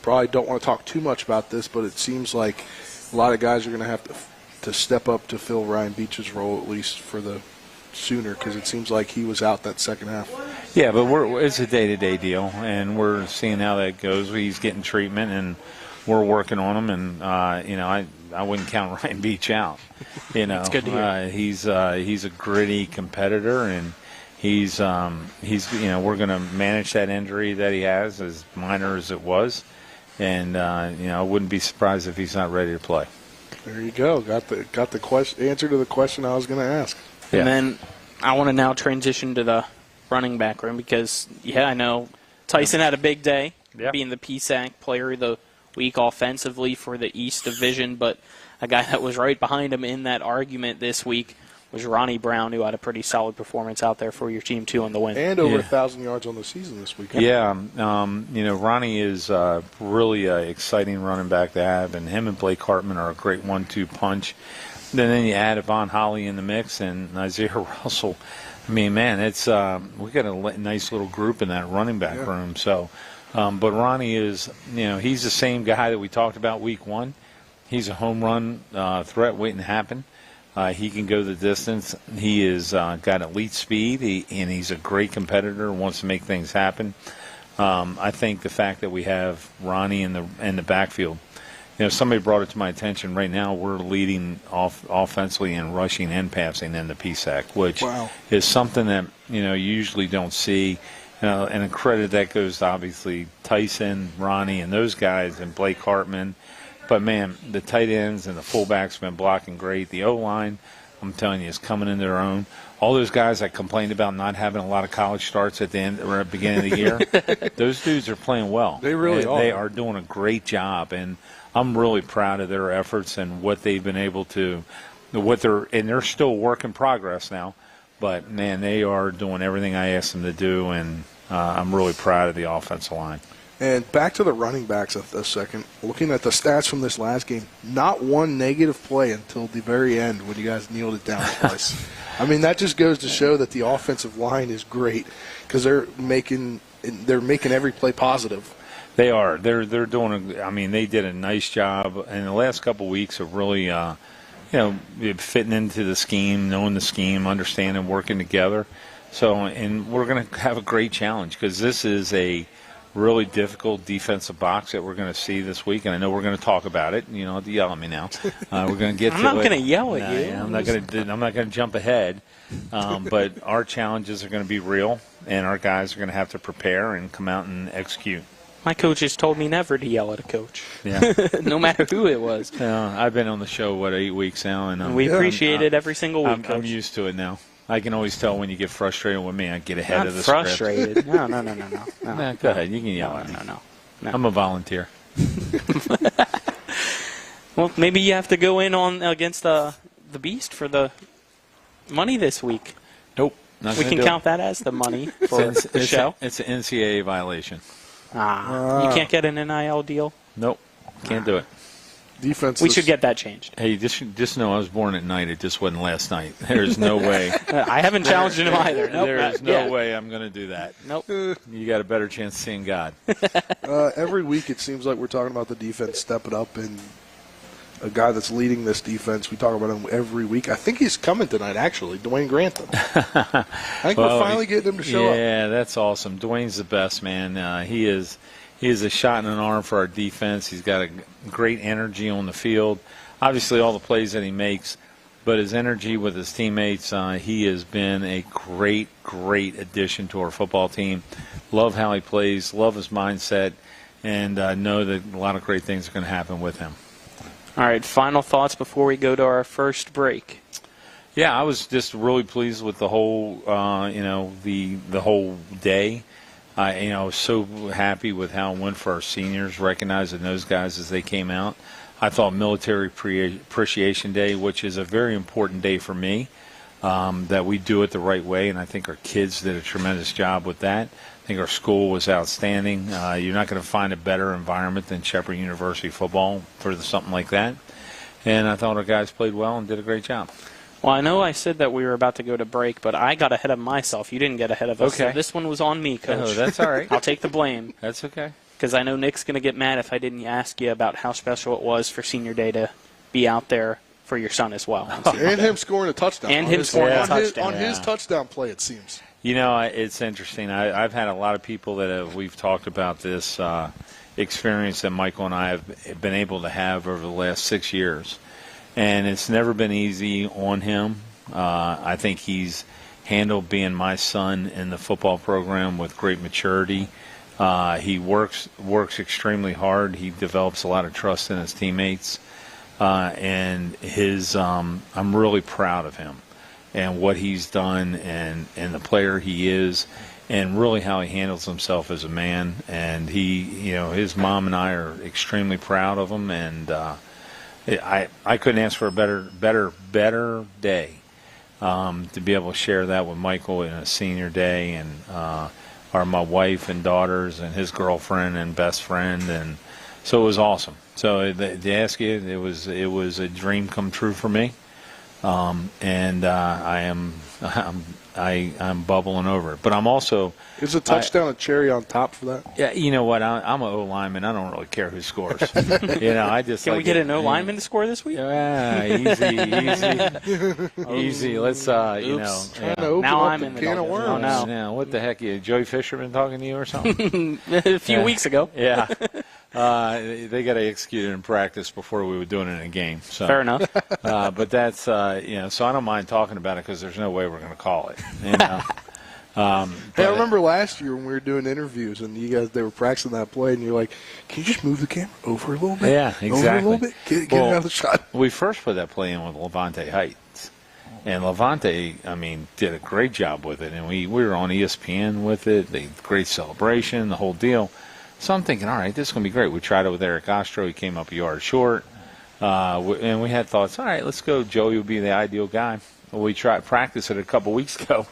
probably don't want to talk too much about this, but it seems like a lot of guys are going to have to step up to fill Ryan Beach's role, at least for the sooner, because it seems like he was out that second half. Yeah, but it's a day-to-day deal, and we're seeing how that goes. He's getting treatment, and we're working on him. And I wouldn't count Ryan Beach out. It's good to hear. He's a gritty competitor, and he's we're going to manage that injury that he has, as minor as it was, and I wouldn't be surprised if he's not ready to play. There you go. Got the answer to the question I was going to ask. Yeah. And then I want to now transition to the running back room because, I know Tyson had a big day, being the PSAC player of the week offensively for the East Division, but a guy that was right behind him in that argument this week was Ronnie Brown, who had a pretty solid performance out there for your team, too, on the win. And over 1,000 yards on the season this weekend. Yeah, Ronnie is really an exciting running back to have, and him and Blake Hartman are a great 1-2 punch. Then you add Yvonne Holly in the mix and Isaiah Russell. I mean, man, it's we got a nice little group in that running back room. So, but Ronnie is, he's the same guy that we talked about week 1. He's a home run threat waiting to happen. He can go the distance. He is got elite speed, and he's a great competitor and wants to make things happen. I think the fact that we have Ronnie in the backfield, somebody brought it to my attention. Right now, we're leading offensively in rushing and passing in the PSAC, which is something that you usually don't see. And a credit that goes to obviously Tyson, Ronnie, and those guys, and Blake Hartman. But, man, the tight ends and the fullbacks have been blocking great. The O-line, I'm telling you, is coming into their own. All those guys that complained about not having a lot of college starts at the end or at the beginning of the year, those dudes are playing well. They really are. They are doing a great job, and I'm really proud of their efforts and what they've been able to and they're still a work in progress now. But, man, they are doing everything I asked them to do, and I'm really proud of the offensive line. And back to the running backs a second. Looking at the stats from this last game, not one negative play until the very end when you guys kneeled it down twice. I mean, that just goes to show that the offensive line is great because they're making every play positive. They are. They're doing. They did a nice job in the last couple of weeks of really, fitting into the scheme, knowing the scheme, understanding, working together. So, and we're going to have a great challenge because this is a really difficult defensive box that we're going to see this week, and I know we're going to talk about it. You don't have to yell at me now. We're going to get to it. I'm not going to yell at you. I'm not going to jump ahead. But our challenges are going to be real, and our guys are going to have to prepare and come out and execute. My coach has told me never to yell at a coach. Yeah. No matter who it was. I've been on the show, 8 weeks now, and we appreciate it every single week. I'm used to it now. I can always tell when you get frustrated with me. I get ahead of the frustrated. script. No. Nah, go ahead. You can yell at me. No. I'm a volunteer. Well, maybe you have to go in on against the Beast for the money this week. Nope. We can count that as the money for the show. It's an NCAA violation. You can't get an NIL deal? Nope. Can't do it. Defense. We should get that changed. Hey, just know I was born at night. It just wasn't last night. There's no way. I haven't challenged him either. Nope, there is no way I'm going to do that. Nope. You got a better chance of seeing God. Every week it seems like we're talking about the defense stepping up, and a guy that's leading this defense, we talk about him every week. I think he's coming tonight, actually, Dwayne Grantham. I think we're finally getting him to show up. Yeah, that's awesome. Dwayne's the best, man. He is a shot in an arm for our defense. He's got a great energy on the field. Obviously, all the plays that he makes, but his energy with his teammates, he has been a great, great addition to our football team. Love how he plays, love his mindset, and know that a lot of great things are going to happen with him. All right, final thoughts before we go to our first break. Yeah, I was just really pleased with the whole, the whole day. I was so happy with how it went for our seniors, recognizing those guys as they came out. I thought Military Appreciation Day, which is a very important day for me, that we do it the right way, and I think our kids did a tremendous job with that. I think our school was outstanding. You're not going to find a better environment than Shepherd University football for something like that. And I thought our guys played well and did a great job. Well, I know I said that we were about to go to break, but I got ahead of myself. You didn't get ahead of us. Okay. So this one was on me, Coach. Oh, that's all right. I'll take the blame. That's okay. Because I know Nick's going to get mad if I didn't ask you about how special it was for Senior Day to be out there for your son as well. And him scoring a touchdown. And him scoring a touchdown. On his touchdown play, it seems. You know, it's interesting. I've had a lot of people that we've talked about this experience that Michael and I have been able to have over the last 6 years. And it's never been easy on him. I think he's handled being my son in the football program with great maturity. He works extremely hard. He develops a lot of trust in his teammates. And I'm really proud of him and what he's done and the player he is and really how he handles himself as a man. And his mom and I are extremely proud of him. And I couldn't ask for a better day to be able to share that with Michael in a senior day and my wife and daughters and his girlfriend and best friend, and so it was awesome. So to ask you, it was a dream come true for me, and I'm bubbling over it. But I'm also is a touchdown a cherry on top for that? Yeah, you know what? I'm an O lineman. I don't really care who scores. I just can we get an O lineman to score this week? Yeah, easy. Let's now I'm in the can of worms. Oh, no. Now, what the heck? Joey Fisherman talking to you or something? A few weeks ago. Yeah. They got to execute it in practice before we were doing it in a game. So. Fair enough. But that's so I don't mind talking about it because there's no way we're going to call it. Hey, I remember last year when we were doing interviews and they were practicing that play, and you're like, "Can you just move the camera over a little bit? Yeah, exactly. Over a little bit. Get another shot." We first put that play in with Levante Heights, and Levante, did a great job with it, and we were on ESPN with it. The great celebration, the whole deal. So I'm thinking, all right, this is going to be great. We tried it with Eric Ostro. He came up a yard short. And we had thoughts, all right, let's go. Joey would be the ideal guy. Well, we tried practice it a couple weeks ago,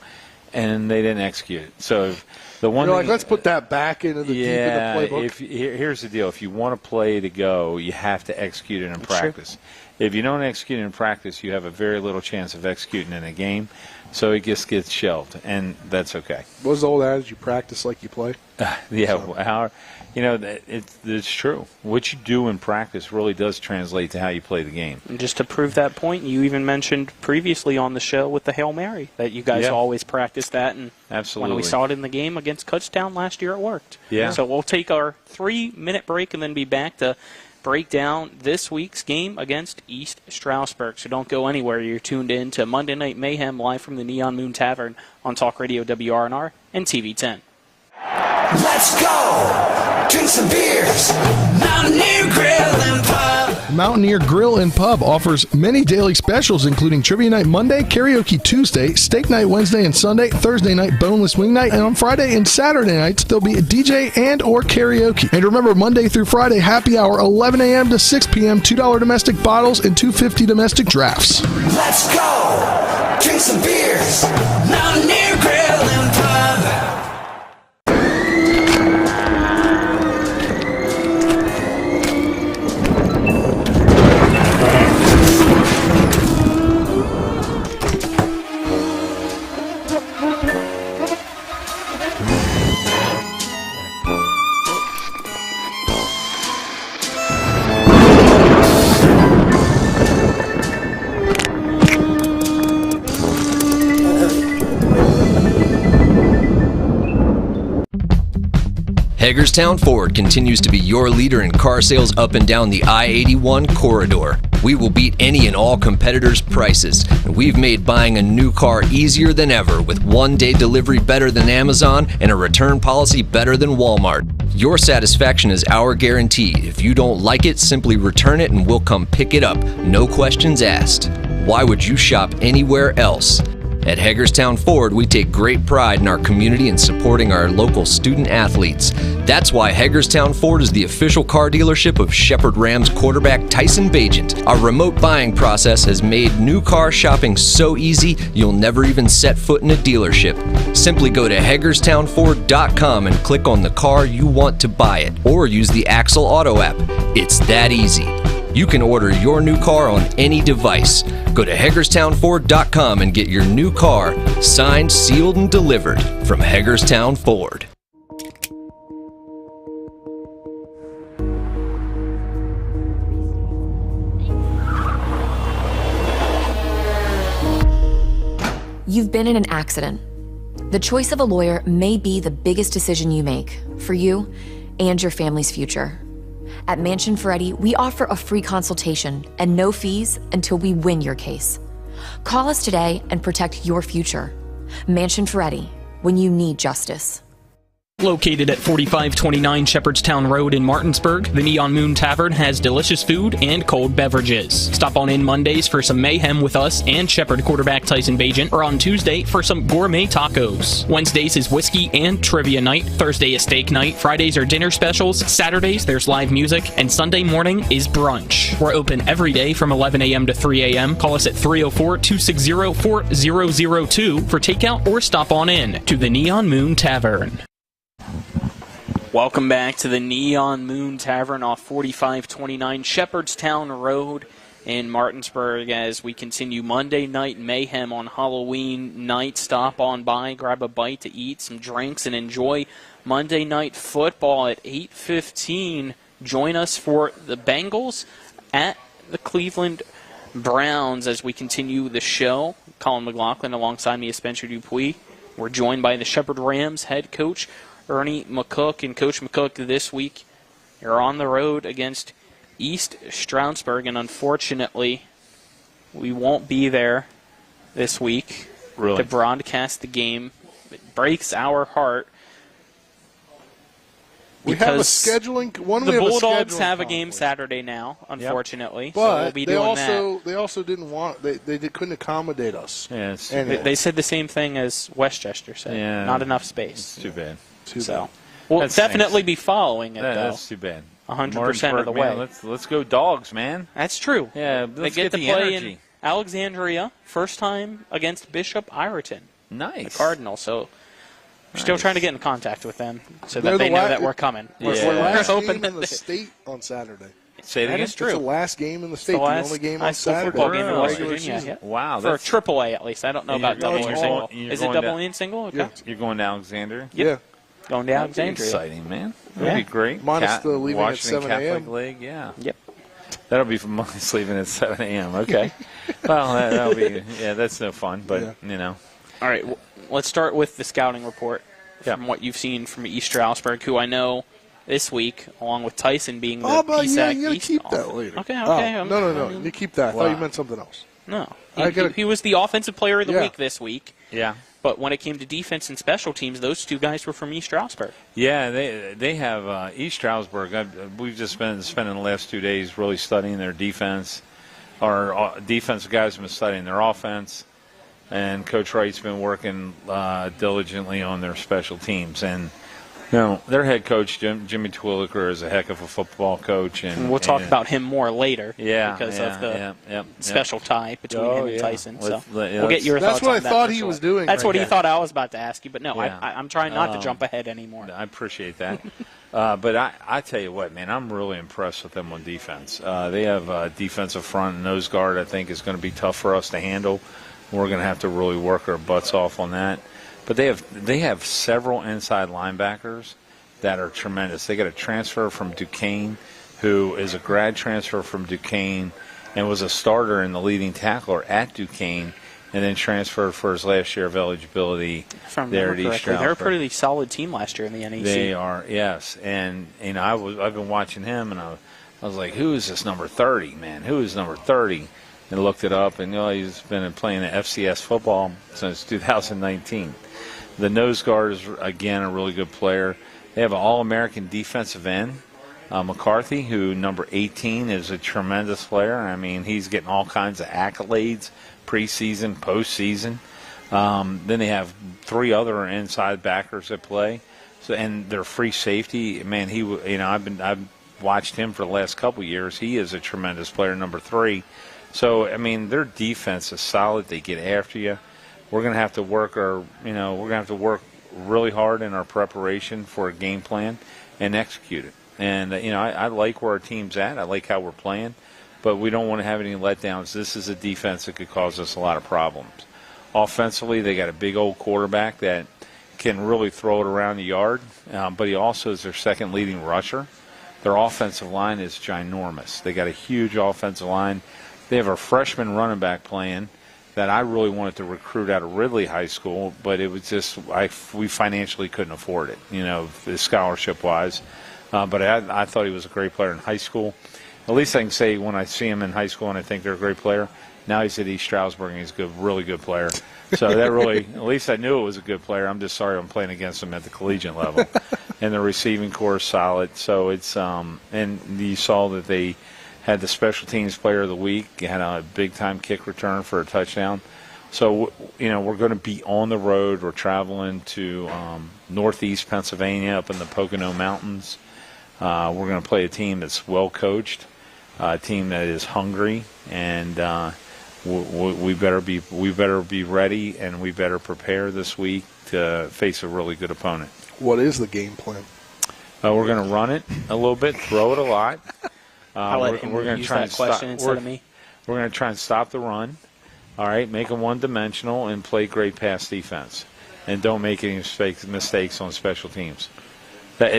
and they didn't execute it. So the one You're like, let's put that back into the deep in the playbook. Here's the deal. If you want a play to go, you have to execute it in practice. If you don't execute it in practice, you have a very little chance of executing in a game. So it just gets shelved, and that's okay. What was the old adage? You practice like you play? It's true. What you do in practice really does translate to how you play the game. And just to prove that point, you even mentioned previously on the show with the Hail Mary that you guys always practice that. And absolutely, when we saw it in the game against Kutztown last year, it worked. Yeah. So we'll take our 3-minute break and then be back to break down this week's game against East Stroudsburg. So don't go anywhere. You're tuned in to Monday Night Mayhem live from the Neon Moon Tavern on Talk Radio WRNR and TV 10. Let's go! Drink some beers! Mountaineer Grill and Pub! Mountaineer Grill and Pub offers many daily specials, including Trivia Night Monday, Karaoke Tuesday, Steak Night Wednesday and Sunday, Thursday night Boneless Wing Night, and on Friday and Saturday nights, there'll be a DJ and or karaoke. And remember, Monday through Friday, happy hour, 11 a.m. to 6 p.m., $2 domestic bottles and $2.50 domestic drafts. Let's go! Drink some beers! Mountaineer Grill and Pub! Hagerstown Ford continues to be your leader in car sales up and down the I-81 corridor. We will beat any and all competitors' prices, and we've made buying a new car easier than ever with one-day delivery better than Amazon and a return policy better than Walmart. Your satisfaction is our guarantee. If you don't like it, simply return it and we'll come pick it up. No questions asked. Why would you shop anywhere else? At Hagerstown Ford, we take great pride in our community and supporting our local student athletes. That's why Hagerstown Ford is the official car dealership of Shepherd Rams quarterback Tyson Bagent. Our remote buying process has made new car shopping so easy, you'll never even set foot in a dealership. Simply go to HagerstownFord.com and click on the car you want to buy it, or use the Axle Auto app. It's that easy. You can order your new car on any device. Go to HagerstownFord.com and get your new car signed, sealed, and delivered from Hagerstown Ford. You've been in an accident. The choice of a lawyer may be the biggest decision you make for you and your family's future. At Mansion Ferretti, we offer a free consultation and no fees until we win your case. Call us today and protect your future. Mansion Ferretti, when you need justice. Located at 4529 Shepherdstown Road in Martinsburg, the Neon Moon Tavern has delicious food and cold beverages. Stop on in Mondays for some mayhem with us and Shepherd quarterback Tyson Bagent, or on Tuesday for some gourmet tacos. Wednesdays is whiskey and trivia night. Thursday is steak night. Fridays are dinner specials. Saturdays there's live music. And Sunday morning is brunch. We're open every day from 11 a.m. to 3 a.m. Call us at 304-260-4002 for takeout or stop on in to the Neon Moon Tavern. Welcome back to the Neon Moon Tavern off 4529 Shepherdstown Road in Martinsburg as we continue Monday Night Mayhem on Halloween night. Stop on by, grab a bite to eat, some drinks, and enjoy Monday Night Football at 8:15. Join us for the Bengals at the Cleveland Browns as we continue the show. Colin McLaughlin alongside me is Spencer Dupuis. We're joined by the Shepherd Rams head coach, Ernie McCook. And Coach McCook, this week you're on the road against East Stroudsburg, and unfortunately we won't be there this week to broadcast the game. It breaks our heart. We have a scheduling. The Bulldogs have a game Saturday now, unfortunately. Yep. But so we'll be doing that. They also didn't want. They couldn't accommodate us. Yes. They said the same thing as Westchester said. Yeah. Not enough space. It's too bad. We'll definitely be following it, though. That's too bad. 100% of the way. Man, let's go Dogs, man. That's true. Yeah, they get to play in Alexandria, first time against Bishop Ireton. Nice. The Cardinals. So we're still trying to get in contact with them so that they know that we're coming. We're last game in the state on Saturday. Say that is It's true. the last game in the state. The only game on Saturday. Football game in West Virginia. Yeah. Wow. For a triple A, at least. I don't know about double or single. Is it double A and single? Okay. Yeah. You're going to Alexander? Yep. Yeah. Going to Alexandria. Exciting, man. That'd be great. Minus the leaving at Washington 7 a.m. Catholic League, yeah. Yep. That'll be from minus leaving at 7 a.m. Okay. Well, that'll be, that's no fun, but, you know. All right, let's start with the scouting report from what you've seen from East Stroudsburg, who I know this week, along with Tyson being the PSAC you gotta East keep that officer. later. Okay. No. You keep that. I thought you meant something else. No. He was the offensive player of the week this week. Yeah. But when it came to defense and special teams, those two guys were from East Stroudsburg. Yeah, they have East Stroudsburg. We've just been spending the last 2 days really studying their defense. Our defensive guys have been studying their offense, and Coach Wright's been working diligently on their special teams. And their head coach, Jimmy Twilliger, is a heck of a football coach. And we'll talk about him more later because of the special tie between him and Tyson. So we'll get your thoughts on that. That's what I thought he was doing. That's right what he there. thought I was about to ask you. But no, I'm trying not to jump ahead anymore. I appreciate that. But I tell you what, man, I'm really impressed with them on defense. They have a defensive front and nose guard I think is going to be tough for us to handle. We're going to have to really work our butts off on that. But they have several inside linebackers that are tremendous. They got a transfer from Duquesne, who is a grad transfer from Duquesne and was a starter and the leading tackler at Duquesne, and then transferred for his last year of eligibility there at East Stroudsburg. They're a pretty solid team last year in the NEC. They are, yes. And I've been watching him, and I was like, who is this number 30, man? Who is number 30? And looked it up, and he's been playing the FCS football since 2019. The nose guard is, again, a really good player. They have an All-American defensive end, McCarthy, who, number 18, is a tremendous player. I mean, he's getting all kinds of accolades, preseason, postseason. Then they have 3 other inside backers that play. So, and their free safety, man, I've watched him for the last couple of years. He is a tremendous player, number 3. So, I mean, their defense is solid. They get after you. We're going to have to work really hard in our preparation for a game plan and execute it. And, I like where our team's at. I like how we're playing. But we don't want to have any letdowns. This is a defense that could cause us a lot of problems. Offensively, they got a big old quarterback that can really throw it around the yard. But he also is their second leading rusher. Their offensive line is ginormous. They got a huge offensive line. They have a freshman running back playing that I really wanted to recruit out of Ridley High School, but it was just we financially couldn't afford it, scholarship-wise. But I thought he was a great player in high school. At least I can say when I see him in high school and I think they're a great player, now he's at East Stroudsburg and he's a really good player. So that really, at least I knew it was a good player. I'm just sorry I'm playing against him at the collegiate level. And the receiving core is solid. So it's and you saw that they had the special teams player of the week, had a big-time kick return for a touchdown. So, we're going to be on the road. We're traveling to northeast Pennsylvania up in the Pocono Mountains. We're going to play a team that's well-coached, a team that is hungry, and we better be ready, and we better prepare this week to face a really good opponent. What is the game plan? We're going to run it a little bit, throw it a lot. We're going to try and stop. Instead of me. We're going to try and stop the run. All right, make them one-dimensional and play great pass defense, and don't make any mistakes on special teams. That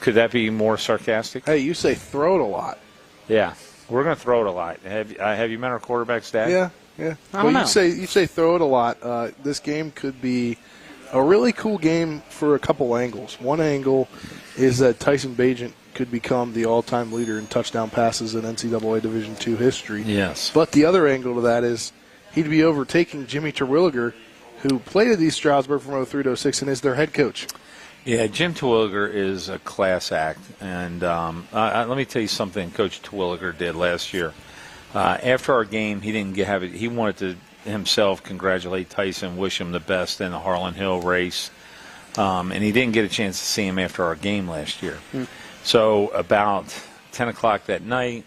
could that be more sarcastic? Hey, you say throw it a lot. Yeah, we're going to throw it a lot. Have you met our quarterback stat? Yeah. I don't know. You say throw it a lot. This game could be a really cool game for a couple angles. One angle is that Tyson Bagent could become the all-time leader in touchdown passes in NCAA Division II history. Yes. But the other angle to that is he'd be overtaking Jimmy Terwilliger, who played at East Stroudsburg from 03 to 06 and is their head coach. Yeah, Jim Terwilliger is a class act. And let me tell you something Coach Terwilliger did last year. After our game, he didn't have it. He wanted to himself congratulate Tyson, wish him the best in the Harlan Hill race. And he didn't get a chance to see him after our game last year. So about 10 o'clock that night,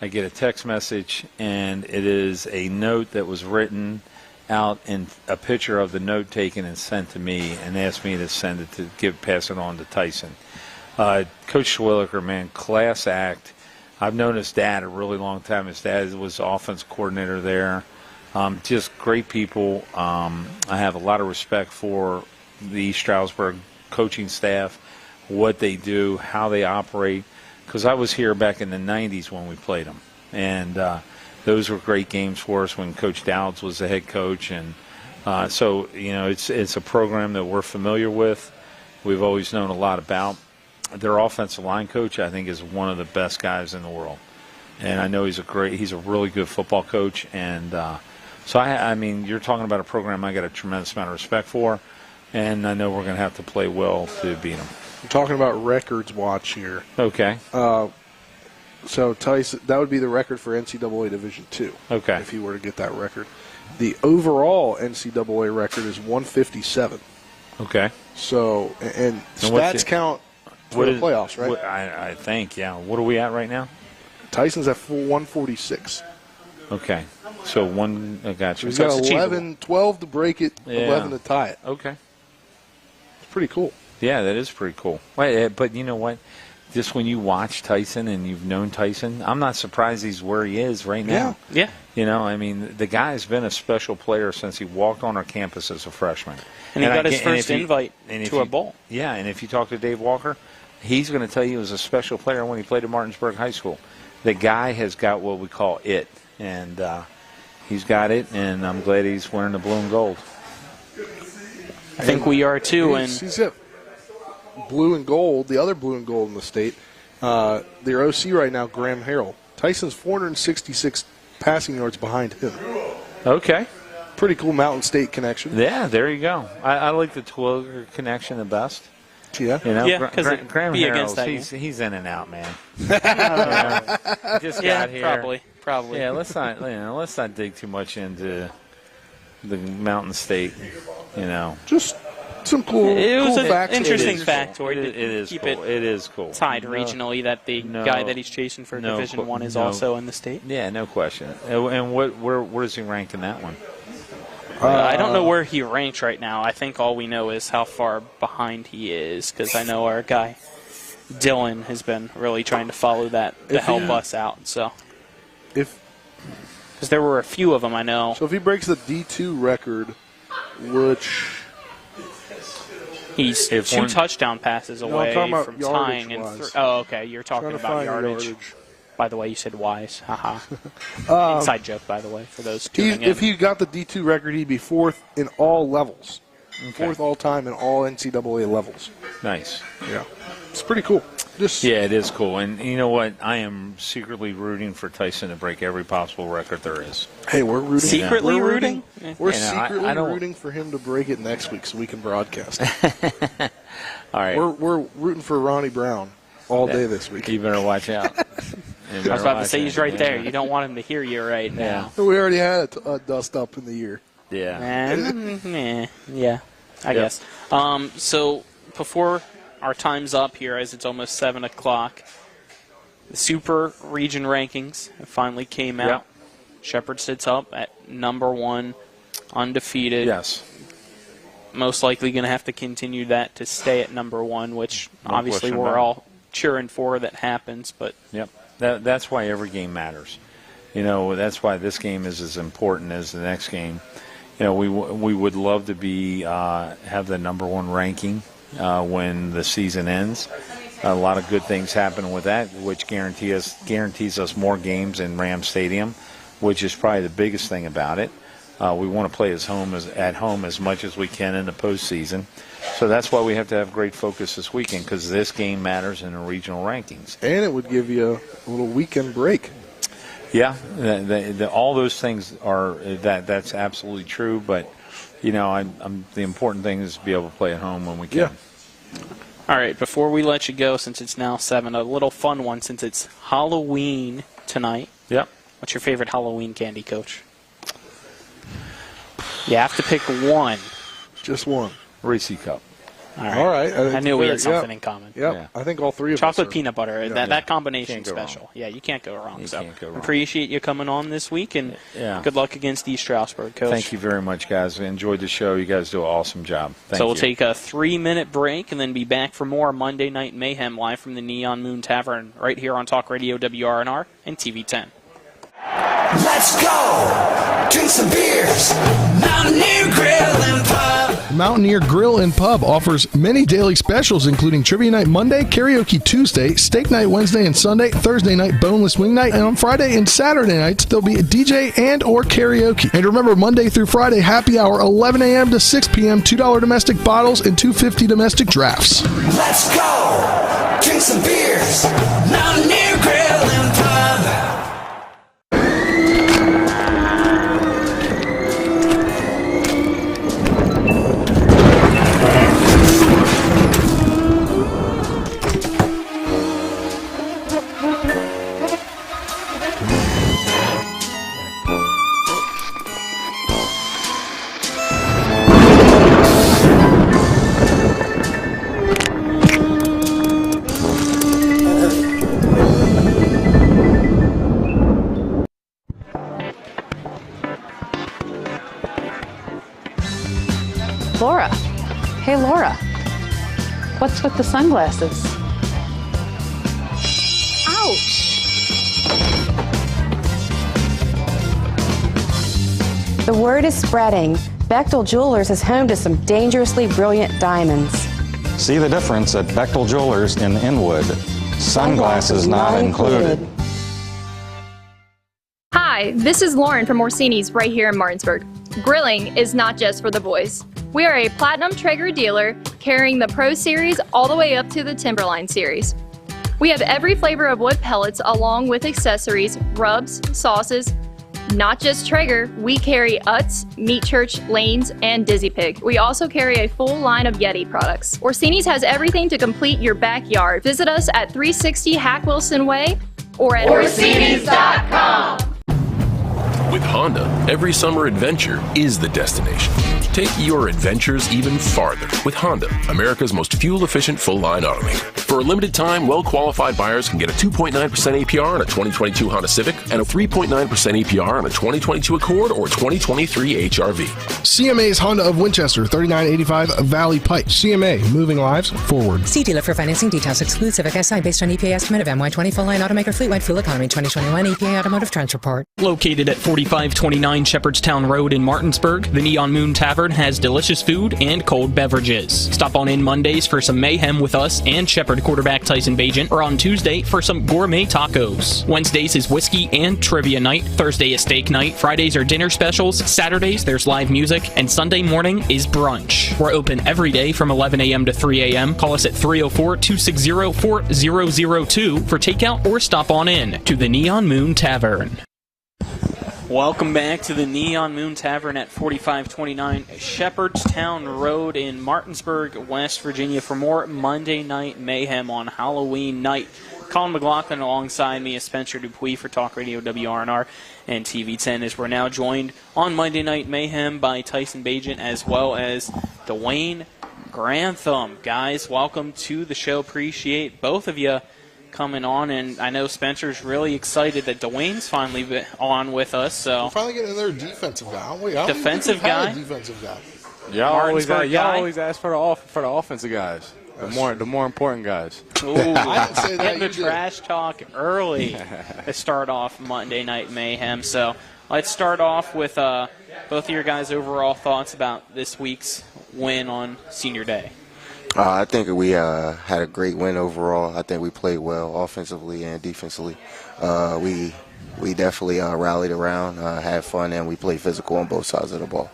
I get a text message, and it is a note that was written out and a picture of the note taken and sent to me and asked me to send it to pass it on to Tyson. Coach Terwilliger, man, class act. I've known his dad a really long time. His dad was offense coordinator there. Just great people. I have a lot of respect for the East Stroudsburg coaching staff, what they do, how they operate, because I was here back in the 90s when we played them. And those were great games for us when Coach Dowds was the head coach. And so, it's a program that we're familiar with. We've always known a lot about. Their offensive line coach, I think, is one of the best guys in the world. And I know he's a really good football coach. And So, I mean, you're talking about a program I got a tremendous amount of respect for, and I know we're going to have to play well to beat them. I'm talking about records watch here. Okay. So Tyson, that would be the record for NCAA Division II. Okay. If you were to get that record. The overall NCAA record is 157. Okay. So, and stats count for the playoffs, right? I think, yeah. What are we at right now? Tyson's at 146. Okay. So I got you. He's got 12 to break it, 11 to tie it. Okay. It's pretty cool. Yeah, that is pretty cool. But you know what? Just when you watch Tyson and you've known Tyson, I'm not surprised he's where he is right now. Yeah. You know, I mean, the guy's been a special player since he walked on our campus as a freshman. And he got his first invite to a bowl. Yeah, and if you talk to Dave Walker, he's going to tell you he was a special player when he played at Martinsburg High School. The guy has got what we call it, and he's got it, and I'm glad he's wearing the blue and gold. I think we are too. He's got blue and gold, the other blue and gold in the state. Their OC right now, Graham Harrell. Tyson's 466 passing yards behind him. Okay. Pretty cool Mountain State connection. Yeah, there you go. I like the Twilliger connection the best. Yeah. You know, because Graham Harrell, he's in and out, man. Just got here. Probably. Yeah, let's not dig too much into the Mountain State. You know, just some cool. It was an facts. interesting factoid. It is keep cool. It is cool. Tied regionally that the guy that he's chasing for Division I is also in the state. Yeah, no question. And where is he ranked in that one? I don't know where he ranks right now. I think all we know is how far behind he is, because I know our guy Dylan has been really trying to follow that to help us out. So, because there were a few of them, I know. So if he breaks the D2 record, which he's two touchdown passes away from tying and okay, you're talking about yardage. By the way, you said wise. Haha. Inside joke, by the way, for those tuning in. If he got the D2 record, he'd be fourth in all levels. Okay. Fourth all-time in all NCAA levels. Nice. Yeah. It's pretty cool. Yeah, it is cool. And you know what? I am secretly rooting for Tyson to break every possible record there is. Hey, we're rooting. Secretly rooting? We're secretly rooting for him to break it next week so we can broadcast it. All right. We're rooting for Ronnie Brown all day this week. You better watch out. I was about to say he's right there. You don't want him to hear you right now. We already had a dust up in the year. Yeah. Yeah, I guess. So before our time's up here, as it's almost 7 o'clock, the Super Region rankings finally came out. Yep. Shepherd sits up at number 1, undefeated. Yes. Most likely going to have to continue that to stay at number 1, which No obviously question we're about it. all cheering for that happens. But Yep. That's why every game matters. You know, that's why this game is as important as the next game. You know, we would love to be have the number 1 ranking when the season ends. A lot of good things happen with that, which guarantees us more games in Ram Stadium, which is probably the biggest thing about it. We want to play at home as much as we can in the postseason. So that's why we have to have great focus this weekend, because this game matters in the regional rankings. And it would give you a little weekend break. Yeah, all those things are that's absolutely true. But you know, the important thing is to be able to play at home when we can. Yeah. all right, before we let you go, since it's now 7, a little fun one since it's Halloween tonight. Yep. What's your favorite Halloween candy, Coach? You have to pick one. Just one. Reese Cup. All right. I knew we had something in common. Yep. Yeah. I think all three of us Chocolate are. peanut butter. Yeah. That combination's Can't go special. wrong. Yeah, you can't go wrong. You So can't go wrong. appreciate you coming on this week, and good luck against East Stroudsburg, Coach. Thank you very much, guys. I enjoyed the show. You guys do an awesome job. Thank So you. we'll take a 3-minute break and then be back for more Monday Night Mayhem live from the Neon Moon Tavern right here on Talk Radio WRNR and TV 10. Let's go! Drink some beers! Mountaineer Grill and Pub! Mountaineer Grill and Pub offers many daily specials, including Trivia Night Monday, Karaoke Tuesday, Steak Night Wednesday and Sunday, Thursday night Boneless Wing Night, and on Friday and Saturday nights, there'll be a DJ and or karaoke. And remember, Monday through Friday, happy hour, 11 a.m. to 6 p.m., $2 domestic bottles and $2.50 domestic drafts. Let's go! Drink some beers! Mountaineer Grill and Pub! What's with the sunglasses? Ouch! The word is spreading. Bechtel Jewelers is home to some dangerously brilliant diamonds. See the difference at Bechtel Jewelers in Inwood. Sunglasses not included. Hi, this is Lauren from Orsini's right here in Martinsburg. Grilling is not just for the boys. We are a Platinum Traeger dealer carrying the Pro Series all the way up to the Timberline Series. We have every flavor of wood pellets along with accessories, rubs, sauces. Not just Traeger, we carry Utz, Meat Church, Lanes, and Dizzy Pig. We also carry a full line of Yeti products. Orsini's has everything to complete your backyard. Visit us at 360 Hack Wilson Way or at Orsinis.com. With Honda, every summer adventure is the destination. Take your adventures even farther with Honda, America's most fuel-efficient full-line automaker. For a limited time, well-qualified buyers can get a 2.9% APR on a 2022 Honda Civic and a 3.9% APR on a 2022 Accord or 2023 HRV. CMA's Honda of Winchester, 3985 Valley Pike. CMA, moving lives forward. See dealer for financing details. Exclusive SI based on EPA estimate of MY20 full-line automaker fleet-wide fuel economy 2021 EPA Automotive Trends Report. Located at 4529 Shepherdstown Road in Martinsburg, the Neon Moon Tavern has delicious food and cold beverages. Stop on in Mondays for some mayhem with us and Shepherd quarterback Tyson Bagent, or on Tuesday for some gourmet tacos. Wednesdays is whiskey and trivia night. Thursday is steak night. Fridays are dinner specials. Saturdays there's live music, and Sunday morning is brunch. We're open every day from 11 a.m. to 3 a.m. Call us at 304-260-4002 for takeout or stop on in to the Neon Moon Tavern. Welcome back to the Neon Moon Tavern at 4529 Shepherdstown Road in Martinsburg, West Virginia for more Monday Night Mayhem on Halloween night. Colin McLaughlin alongside me is Spencer Dupuis for Talk Radio WRNR and TV10 as we're now joined on Monday Night Mayhem by Tyson Bagent as well as Dwayne Grantham. Guys, welcome to the show. Appreciate both of you coming on, and I know Spencer's really excited that Dwayne's finally on with us. So we're finally getting another defensive guy, aren't we? Defensive guy? Defensive guy. Y'all always ask for the offensive guys, the more important guys. Ooh, I didn't say that. Getting the trash talk early to start off Monday Night Mayhem. So let's start off with both of your guys' overall thoughts about this week's win on Senior Day. I think we had a great win overall. I think we played well offensively and defensively. We definitely rallied around, had fun, and we played physical on both sides of the ball.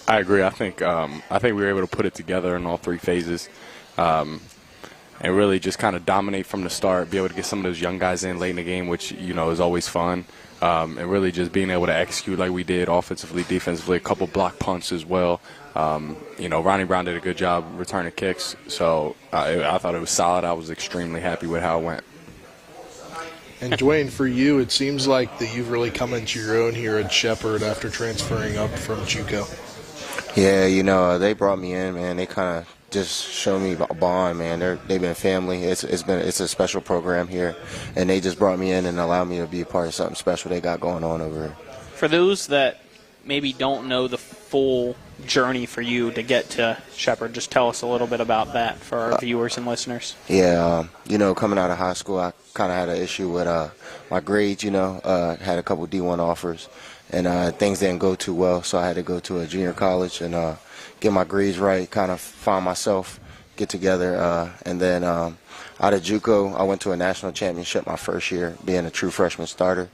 I agree. I think we were able to put it together in all three phases, and really just kind of dominate from the start. Be able to get some of those young guys in late in the game, which is always fun. And really just being able to execute like we did offensively, defensively, a couple block punts as well. Ronnie Brown did a good job returning kicks, so I thought it was solid. I was extremely happy with how it went. And Dwayne, for you, it seems like that you've really come into your own here at Shepherd after transferring up from JUCO. Yeah, they brought me in, man. They kind of just showed me a bond, man. They've been family. It's a special program here, and they just brought me in and allowed me to be a part of something special they got going on over here. For those that maybe don't know the full journey for you to get to Shepherd, just tell us a little bit about that for our viewers and listeners. Yeah, coming out of high school, I kind of had an issue with my grades, had a couple D1 offers, and things didn't go too well, so I had to go to a junior college and get my grades right, kind of find myself, get together, and then out of JUCO, I went to a national championship my first year, being a true freshman starter.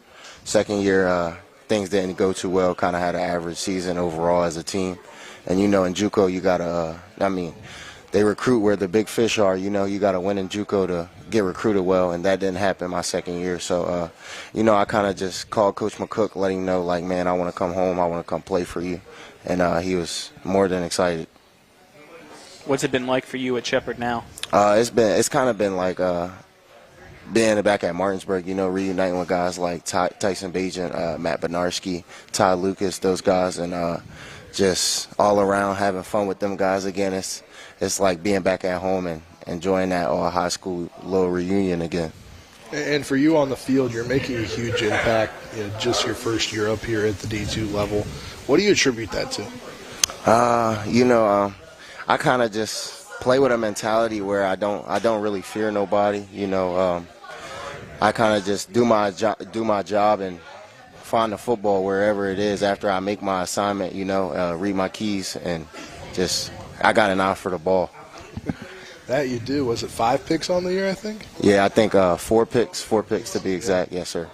Second year, things didn't go too well, kind of had an average season overall as a team. And, in JUCO, you got to, they recruit where the big fish are. You got to win in JUCO to get recruited well, and that didn't happen my second year. So, I kind of just called Coach McCook, letting him know, like, man, I want to come home. I want to come play for you. And he was more than excited. What's it been like for you at Shepherd now? It's kind of been like being back at Martinsburg, reuniting with guys like Tyson Bagent, Matt Benarski, Ty Lucas, those guys, and just all around having fun with them guys again. It's like being back at home and enjoying that high school little reunion again. And for you on the field, you're making a huge impact just your first year up here at the D2 level. What do you attribute that to? I kind of just play with a mentality where I don't really fear nobody. You know, I kind of just do my job and find the football wherever it is after I make my assignment. You know, read my keys and just I got an eye for the ball. That you do. Was it 5 picks on the year, I think? Yeah, I think 4 picks to be exact. Yes, sir.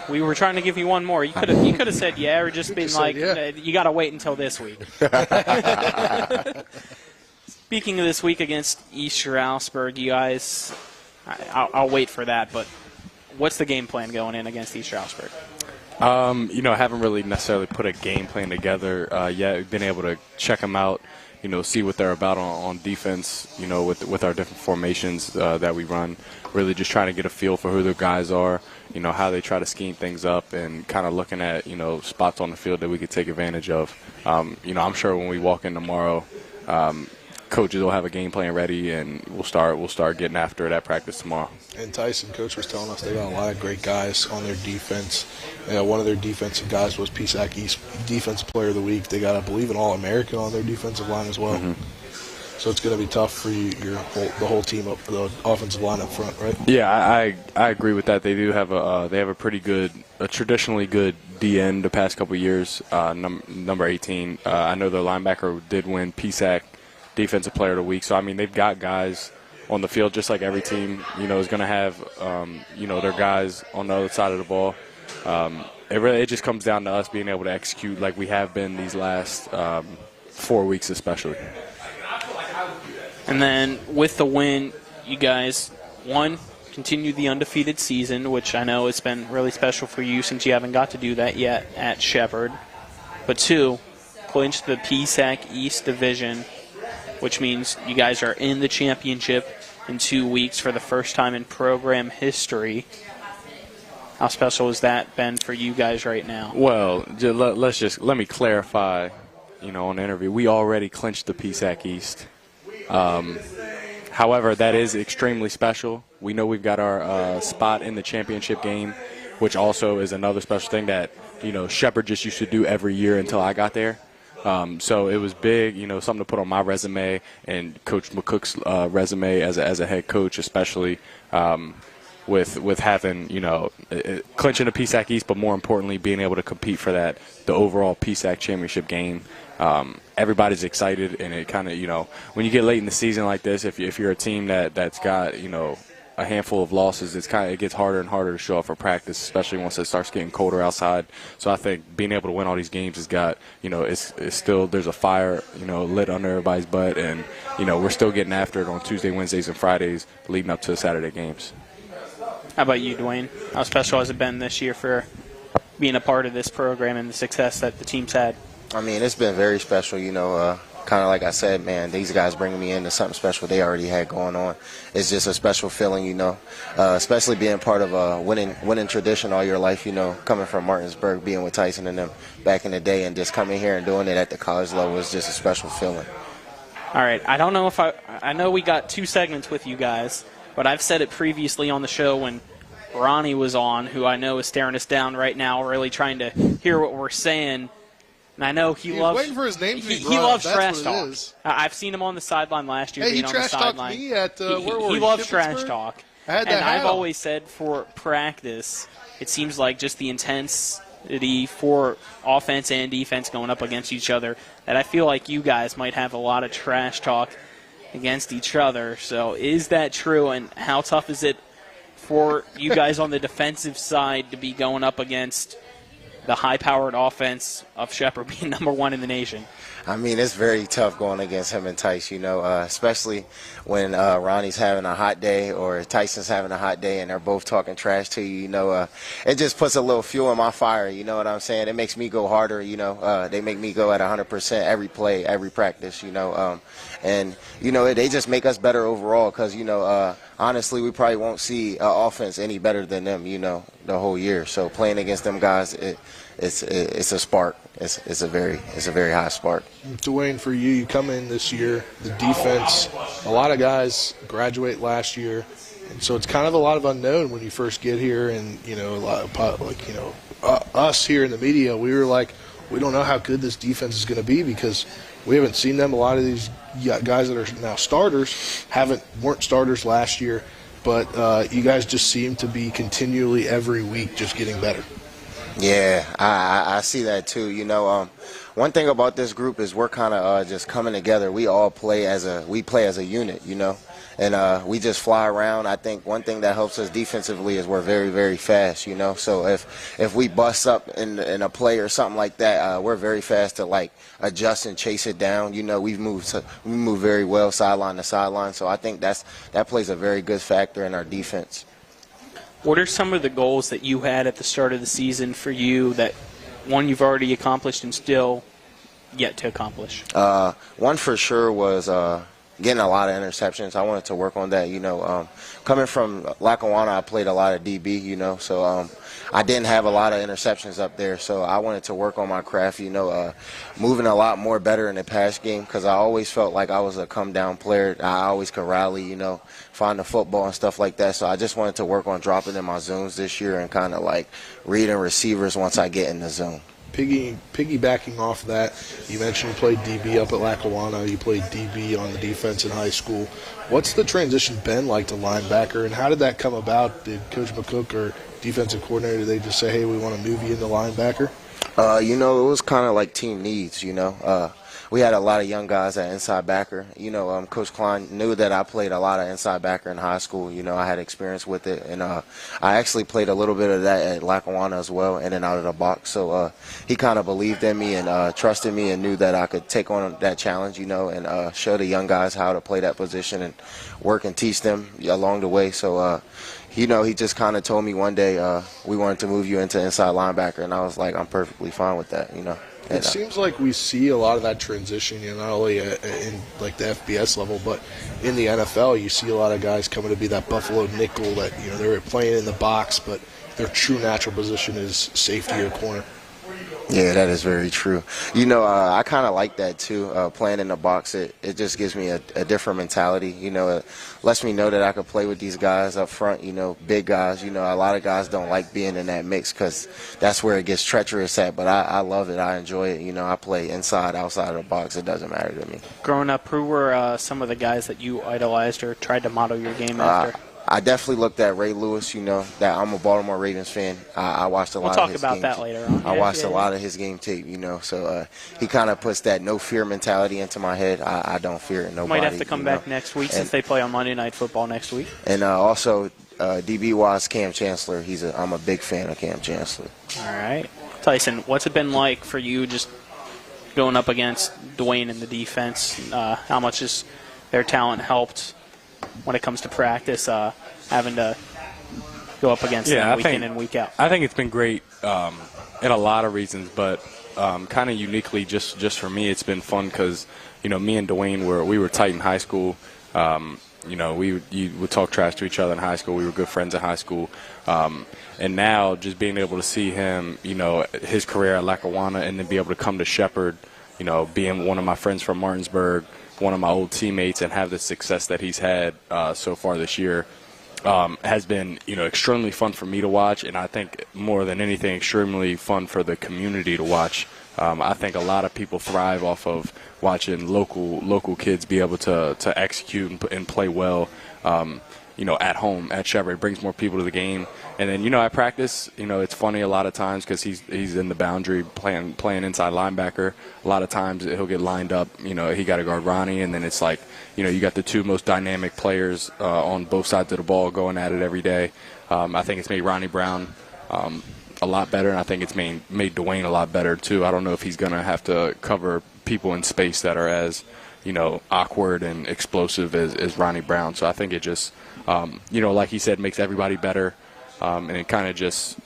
We were trying to give you one more. You could have said yeah, or just been like, you got to wait until this week. Speaking of this week against East Stroudsburg, you guys, I'll wait for that. But what's the game plan going in against East Stroudsburg? You know, I haven't really necessarily put a game plan together yet. We've been able to check them out. You know, see what they're about on defense, you know, with our different formations that we run. Really just trying to get a feel for who the guys are, you know, how they try to scheme things up and kind of looking at, you know, spots on the field that we could take advantage of. You know, I'm sure when we walk in tomorrow, coaches will have a game plan ready and we'll start getting after it at practice tomorrow. And Tyson, coach was telling us they got a lot of great guys on their defense. One of their defensive guys was PSAC East Defensive Player of the Week. They got, I believe, an All-American on their defensive line as well. Mm-hmm. So it's going to be tough for you, the whole team up, the offensive line up front, right? Yeah, I agree with that. They do have a pretty good, a traditionally good DN the past couple of years. Number 18. I know their linebacker did win PSAC Defensive Player of the Week. So I mean, they've got guys on the field just like every team. You know, is going to have you know, their guys on the other side of the ball. It just comes down to us being able to execute like we have been these last 4 weeks especially. And then with the win, you guys, one, continue the undefeated season, which I know has been really special for you since you haven't got to do that yet at Shepherd. But two, clinch the PSAC East Division, which means you guys are in the championship in 2 weeks for the first time in program history. How special has that been for you guys right now? Well, let me clarify, you know, on the interview. We already clinched the PSAC East. However, that is extremely special. We know we've got our spot in the championship game, which also is another special thing that, you know, Shepherd just used to do every year until I got there. So it was big, you know, something to put on my resume and Coach McCook's resume as a head coach, especially with having, you know, clinching the PSAC East, but more importantly, being able to compete for the overall PSAC championship game. Everybody's excited, and it kind of, you know, when you get late in the season like this, if you're a team that's got, you know, a handful of losses, it gets harder and harder to show up for practice, especially once it starts getting colder outside. So I think being able to win all these games has got, you know, it's still, there's a fire, you know, lit under everybody's butt, and, you know, we're still getting after it on Tuesday, Wednesdays, and Fridays leading up to the Saturday games. How about you, Dwayne? How special has it been this year for being a part of this program and the success that the team's had? I mean, it's been very special, you know, kind of like I said, man, these guys bringing me into something special they already had going on. It's just a special feeling, you know, especially being part of a winning tradition all your life, you know, coming from Martinsburg, being with Tyson and them back in the day, and just coming here and doing it at the college level is just a special feeling. All right, I don't know if I know we got 2 segments with you guys, but I've said it previously on the show when Ronnie was on, who I know is staring us down right now, really trying to hear what we're saying. And I know he loves waiting for his name to be he brought loves up. trash That's what talk. it is. I've seen him on the sideline last year. Hey, being he on the trash talked sideline. me at he loves trash talk. I had that and I've hat on. always said for practice, it seems like just the intensity for offense and defense going up against each other, that I feel like you guys might have a lot of trash talk against each other. So is that true, and how tough is it for you guys on the defensive side to be going up against the high-powered offense of Shepherd being number 1 in the nation? I mean, it's very tough going against him and Tice, you know, especially when Ronnie's having a hot day or Tyson's having a hot day and they're both talking trash to you, you know. It just puts a little fuel in my fire, you know what I'm saying? It makes me go harder, you know. They make me go at 100% every play, every practice, you know. And, you know, they just make us better overall because, you know, honestly, we probably won't see offense any better than them, you know, the whole year. So playing against them guys, it's a spark. It's a very high spark. Dwayne, for you come in this year, the defense, a lot of guys graduate last year, and so it's kind of a lot of unknown when you first get here. And, you know, a lot of, like, you know, us here in the media, we were like, we don't know how good this defense is going to be because we haven't seen them. A lot of these guys that are now starters weren't starters last year, but you guys just seem to be continually every week just getting better. Yeah, I see that too. You know, one thing about this group is we're kind of just coming together. We all play as a unit, you know, and we just fly around. I think one thing that helps us defensively is we're very, very fast, you know. So if we bust up in a play or something like that, we're very fast to like adjust and chase it down. You know, we move very well sideline to sideline. So I think that plays a very good factor in our defense. What are some of the goals that you had at the start of the season for you that, one, you've already accomplished and still yet to accomplish? One for sure was getting a lot of interceptions. I wanted to work on that. You know, coming from Lackawanna, I played a lot of DB, you know, so I didn't have a lot of interceptions up there. So I wanted to work on my craft, you know, moving a lot more better in the pass game because I always felt like I was a come-down player. I always could rally, you know, find the football and stuff like that. So I just wanted to work on dropping in my zones this year and kind of like reading receivers once I get in the zone. Piggybacking off that, you mentioned you played DB up at Lackawanna. You played DB on the defense in high school. What's the transition been like to linebacker, and how did that come about? Did Coach McCook or defensive coordinator, did they just say, hey, we want to move you into linebacker? You know, it was kind of like team needs, you know. We had a lot of young guys at inside backer. You know, Coach Klein knew that I played a lot of inside backer in high school. You know, I had experience with it. And I actually played a little bit of that at Lackawanna as well, in and out of the box. So he kind of believed in me and trusted me and knew that I could take on that challenge, you know, and show the young guys how to play that position and work and teach them along the way. So, you know, he just kind of told me one day we wanted to move you into inside linebacker, and I was like, I'm perfectly fine with that, you know. It seems like we see a lot of that transition, you know, not only in like the FBS level, but in the NFL, you see a lot of guys coming to be that Buffalo nickel that, you know, they're playing in the box, but their true natural position is safety or corner. Yeah, that is very true. You know, I kind of like that too, playing in the box. It just gives me a different mentality. You know, it lets me know that I could play with these guys up front, you know, big guys. You know, a lot of guys don't like being in that mix because that's where it gets treacherous at, but I love it. I enjoy it. You know, I play inside, outside of the box. It doesn't matter to me. Growing up, who were some of the guys that you idolized or tried to model your game after? I definitely looked at Ray Lewis, you know, that I'm a Baltimore Ravens fan. I watched a lot of his game. We'll talk about that later on. I watched a lot of his game tape, you know, so he kind of puts that no fear mentality into my head. I don't fear nobody. Might have to come back next week since they play on Monday Night Football next week. And also DB-wise, Cam Chancellor. I'm a big fan of Cam Chancellor. All right. Tyson, what's it been like for you just going up against Dwayne in the defense? How much has their talent helped when it comes to practice, having to go up against them week in and week out? I think it's been great in a lot of reasons, but kind of uniquely just for me, it's been fun because, you know, me and Dwayne, we were tight in high school. You know, we would talk trash to each other in high school. We were good friends in high school. And now just being able to see him, you know, his career at Lackawanna and then be able to come to Shepherd, you know, being one of my friends from Martinsburg, one of my old teammates, and have the success that he's had so far this year has been, you know, extremely fun for me to watch, and I think more than anything, extremely fun for the community to watch. I think a lot of people thrive off of watching local kids be able to execute and play well. You know, at home at Shepherd, it brings more people to the game. And then, you know, at practice, you know, it's funny a lot of times because he's in the boundary playing inside linebacker. A lot of times he'll get lined up. You know, he got to guard Ronnie, and then it's like, you know, you got the two most dynamic players on both sides of the ball going at it every day. I think it's made Ronnie Brown a lot better, and I think it's made Dwayne a lot better too. I don't know if he's going to have to cover people in space that are as, you know, awkward and explosive as Ronnie Brown. So I think it just, you know, like he said, makes everybody better, and it kind of just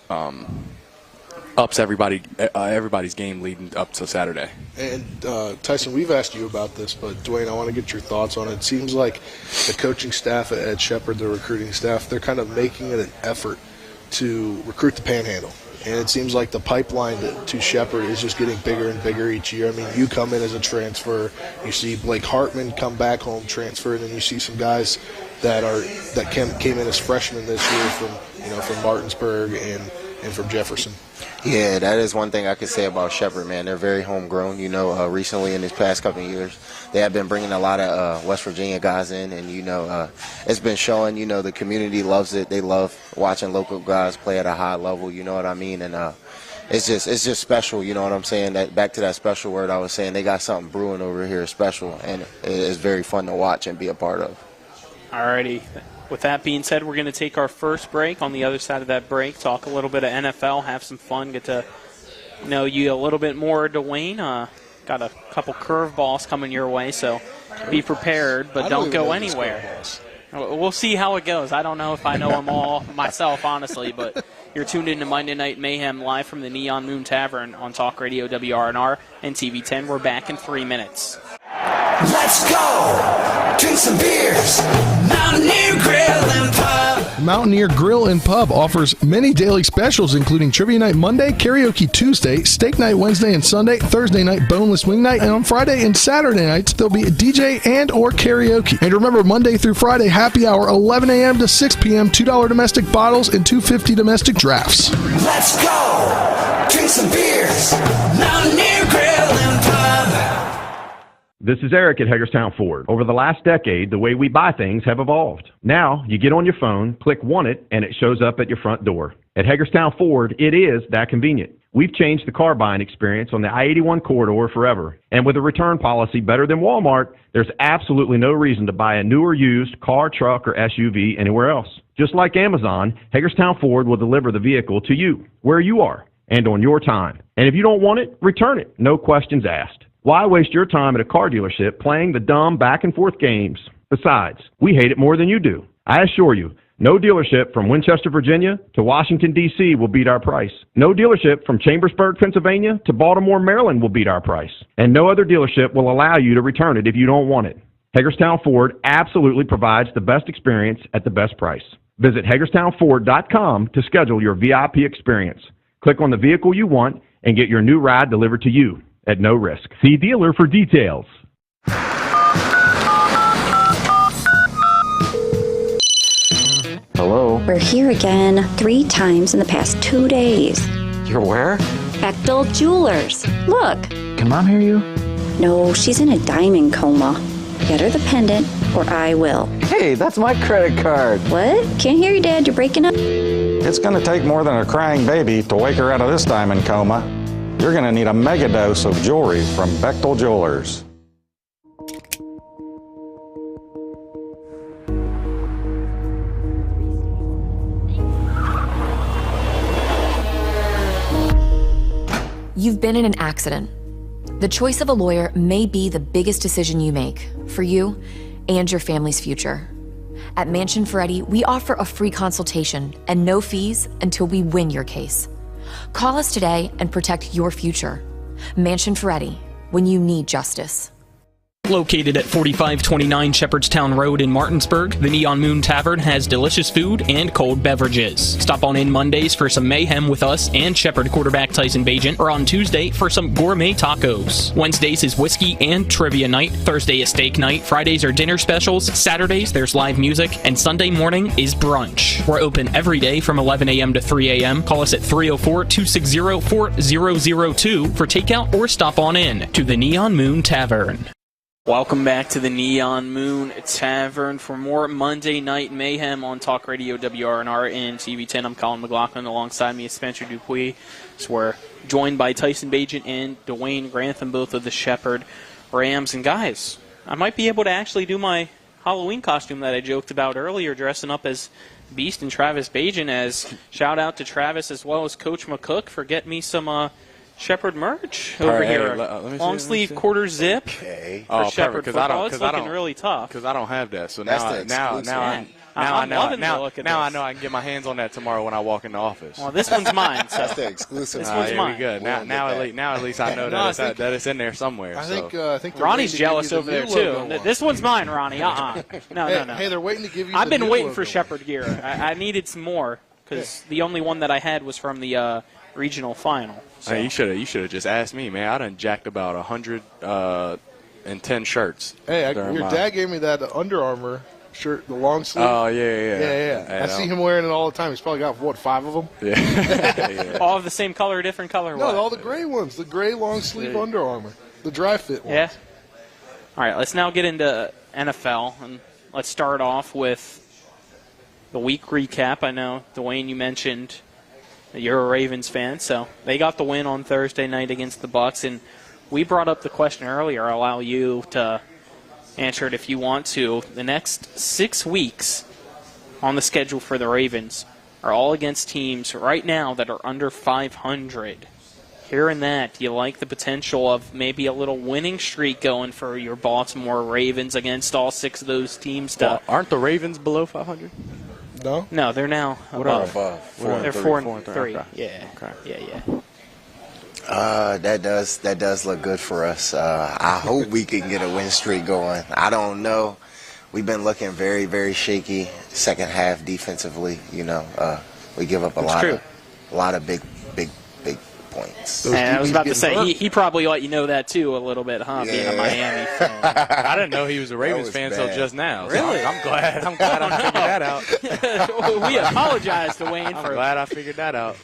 ups everybody's game leading up to Saturday. And Tyson, we've asked you about this, but Dwayne, I want to get your thoughts on it. It seems like the coaching staff at Shepherd, the recruiting staff, they're kind of making it an effort to recruit the Panhandle. And it seems like the pipeline to Shepherd is just getting bigger and bigger each year. I mean, you come in as a transfer, you see Blake Hartman come back home transfer, and then you see some guys that came in as freshmen this year from Martinsburg and from Jefferson. Yeah, that is one thing I could say about Shepherd, man. They're very homegrown. You know, recently in these past couple of years, they have been bringing a lot of West Virginia guys in, and, you know, it's been showing, you know, the community loves it. They love watching local guys play at a high level, you know what I mean? And it's just special, you know what I'm saying? That back to that special word I was saying, they got something brewing over here special, and it's very fun to watch and be a part of. Alrighty. With that being said, we're going to take our first break. On the other side of that break, talk a little bit of NFL, have some fun, get to know you a little bit more, Dwayne. Got a couple curveballs coming your way, so be prepared, but don't go anywhere. We'll see how it goes. I don't know if I know them all myself, honestly, but you're tuned into Monday Night Mayhem live from the Neon Moon Tavern on Talk Radio WRNR and TV 10. We're back in 3 minutes. Let's go! Drink some beers! Mountaineer Grill and Pub! Mountaineer Grill and Pub offers many daily specials, including Trivia Night Monday, Karaoke Tuesday, Steak Night Wednesday and Sunday, Thursday night Boneless Wing Night, and on Friday and Saturday nights, there'll be a DJ and or karaoke. And remember, Monday through Friday, happy hour, 11 a.m. to 6 p.m., $2 domestic bottles and $2.50 domestic drafts. Let's go! Drink some beers! Mountaineer Grill and Pub! This is Eric at Hagerstown Ford. Over the last decade, the way we buy things have evolved. Now, you get on your phone, click Want It, and it shows up at your front door. At Hagerstown Ford, it is that convenient. We've changed the car buying experience on the I-81 corridor forever. And with a return policy better than Walmart, there's absolutely no reason to buy a new or used car, truck, or SUV anywhere else. Just like Amazon, Hagerstown Ford will deliver the vehicle to you, where you are, and on your time. And if you don't want it, return it. No questions asked. Why waste your time at a car dealership playing the dumb back-and-forth games? Besides, we hate it more than you do. I assure you, no dealership from Winchester, Virginia to Washington, D.C. will beat our price. No dealership from Chambersburg, Pennsylvania to Baltimore, Maryland will beat our price. And no other dealership will allow you to return it if you don't want it. Hagerstown Ford absolutely provides the best experience at the best price. Visit HagerstownFord.com to schedule your VIP experience. Click on the vehicle you want and get your new ride delivered to you at no risk. See dealer for details. Hello? We're here again 3 times in the past 2 days. You're where? Bechtel Jewelers. Look. Can Mom hear you? No, she's in a diamond coma. Get her the pendant, or I will. Hey, that's my credit card. What? Can't hear you, Dad. You're breaking up. It's going to take more than a crying baby to wake her out of this diamond coma. You're going to need a mega dose of jewelry from Bechtel Jewelers. You've been in an accident. The choice of a lawyer may be the biggest decision you make for you and your family's future. At Mansion Ferretti, we offer a free consultation and no fees until we win your case. Call us today and protect your future. Mansion Ferretti, when you need justice. Located at 4529 Shepherdstown Road in Martinsburg, the Neon Moon Tavern has delicious food and cold beverages. Stop on in Mondays for some mayhem with us and Shepherd quarterback Tyson Bagent, or on Tuesday for some gourmet tacos. Wednesdays is whiskey and trivia night. Thursday is steak night. Fridays are dinner specials. Saturdays there's live music. And Sunday morning is brunch. We're open every day from 11 a.m. to 3 a.m. Call us at 304-260-4002 for takeout or stop on in to the Neon Moon Tavern. Welcome back to the Neon Moon Tavern for more Monday Night Mayhem on Talk Radio WRNR and TV 10. I'm Colin McLaughlin. Alongside me is Spencer Dupuis. So we're joined by Tyson Bagent and Dwayne Grantham, both of the Shepherd Rams. And guys, I might be able to actually do my Halloween costume that I joked about earlier, dressing up as Beast and Travis Bagent. As shout out to Travis as well as Coach McCook for getting me some Shepherd merch over here. Long sleeve quarter zip for Shepherd football. It's looking really tough. Because I don't have that. So That's now I know I can get my hands on that tomorrow when I walk in the office. Well, this one's mine. So. That's the exclusive. This one's mine. Good. Now at least I know that it's in there somewhere. I think Ronnie's jealous over there too. This one's mine, Ronnie. No. Hey, they're waiting to give you. I've been waiting for Shepherd gear. I needed some more because the only one that I had was from the regional final. So. Hey, you should have just asked me, man. I done jacked about 110 shirts. Hey, your dad gave me that Under Armour shirt, the long sleeve. Oh, yeah. Yeah. I see him wearing it all the time. He's probably got, 5 of them? Yeah. All of the same color, different color? No, what? all the gray ones. The gray long sleeve Under Armour. The dry fit ones. Yeah. All right, let's now get into NFL, and let's start off with the week recap. I know, Dwayne, you mentioned that you're a Ravens fan, so they got the win on Thursday night against the Bucs, and we brought up the question earlier. I'll allow you to answer it if you want to. The next 6 weeks on the schedule for the Ravens are all against teams right now that are under 500. Hearing that, do you like the potential of maybe a little winning streak going for your Baltimore Ravens against all 6 of those teams? Well, aren't the Ravens below 500? No, they're now What are above. they? They're 4-3. Okay. Yeah. That does look good for us. I hope we can get a win streak going. I don't know. We've been looking very, very shaky second half defensively. We give up a lot of big points. And I was about to say, he probably let you know that too a little bit, huh? Yeah. Being a Miami fan. I didn't know he was a Ravens fan until just now. Really? So I'm glad I figured that out. We apologize to Wayne I'm for glad I figured that out.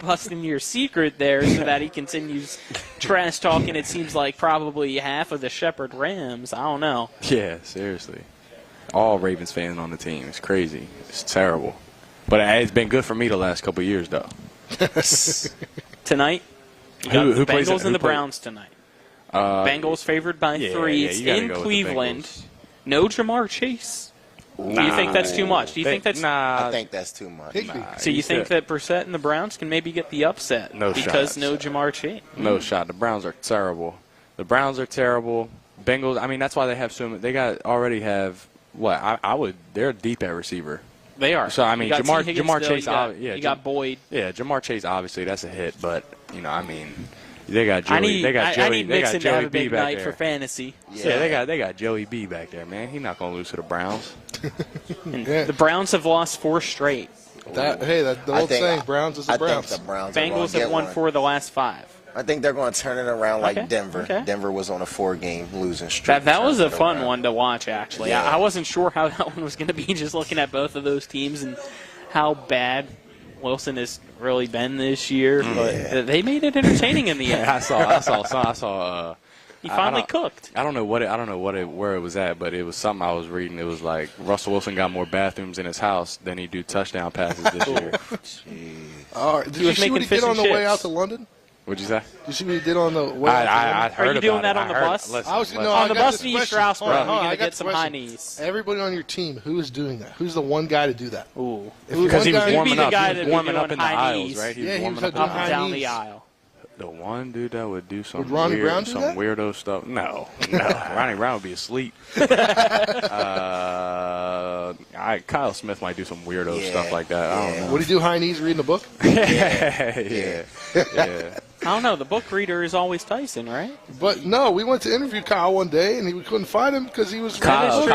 busting your secret there so that he continues trash talking. It seems like probably half of the Shepherd Rams. I don't know. Yeah, seriously. All Ravens fans on the team. It's crazy. It's terrible. But it's been good for me the last couple of years, though. Tonight, you got the plays Bengals and the Browns tonight. Bengals favored by 3. It's in Cleveland. No Jamar Chase. Do you think that's too much? Do you think that's? I think that's too much. So you think that Brissett and the Browns can maybe get the upset because no Jamar Chase? No shot. The Browns are terrible. Bengals. I mean, that's why they have so many. They already have what I would. They're deep at receiver. They are. So I mean, Jamar Chase. You got Boyd. Yeah, Jamar Chase. Obviously, that's a hit. But I mean, they got Joey. I need Mixon to have a B big back night there for fantasy. Yeah, they got Joey B back there, man. He's not gonna lose to the Browns. The Browns have lost 4 straight. The old saying, Browns is the Browns. Bengals have won 4 of the last 5. I think they're going to turn it around like Denver. Okay. Denver was on a 4-game losing streak. That was a fun one to watch, actually. Yeah. I wasn't sure how that one was going to be, just looking at both of those teams and how bad Wilson has really been this year. But they made it entertaining in the end. I saw. He finally cooked. I don't know where it was at, but it was something I was reading. It was like Russell Wilson got more bathrooms in his house than he do touchdown passes this year. Did you see what he did on the way out to London? What'd you say? Did you see what he did on the way out to London? I heard Are you doing about that on the bus? On the bus to East Stroudsburg, you're going to get some high knees. Everybody on your team, who is doing that? Who's the one guy to do that? Ooh. Because he was warming up. He was warming up in the aisles, right? He was warming up down the aisle. The one dude that would do some weirdo stuff. No. Ronnie Brown would be asleep. Kyle Smith might do some weirdo stuff like that. I don't know. Would he do high knees reading a book? Yeah. I don't know. The book reader is always Tyson, right? But no, we went to interview Kyle one day, and we couldn't find him because he was Kyle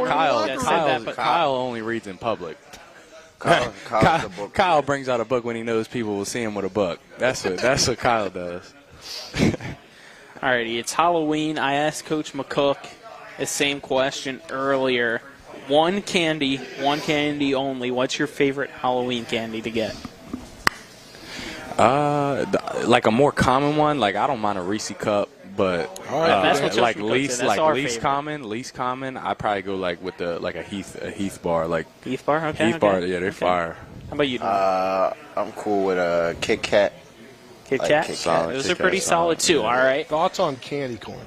Kyle only reads in public. Kyle brings out a book when he knows people will see him with a book. That's what Kyle does. Alrighty, it's Halloween. I asked Coach McCook the same question earlier. One candy only. What's your favorite Halloween candy to get? Like a more common one. Like I don't mind a Reese cup, but like least common. I probably go like with a Heath bar. Like Heath bar, okay. Heath bar, yeah, they're fire. How about you? I'm cool with a Kit Kat. Kit Kat. Those are pretty solid too. All right. Thoughts on candy corn?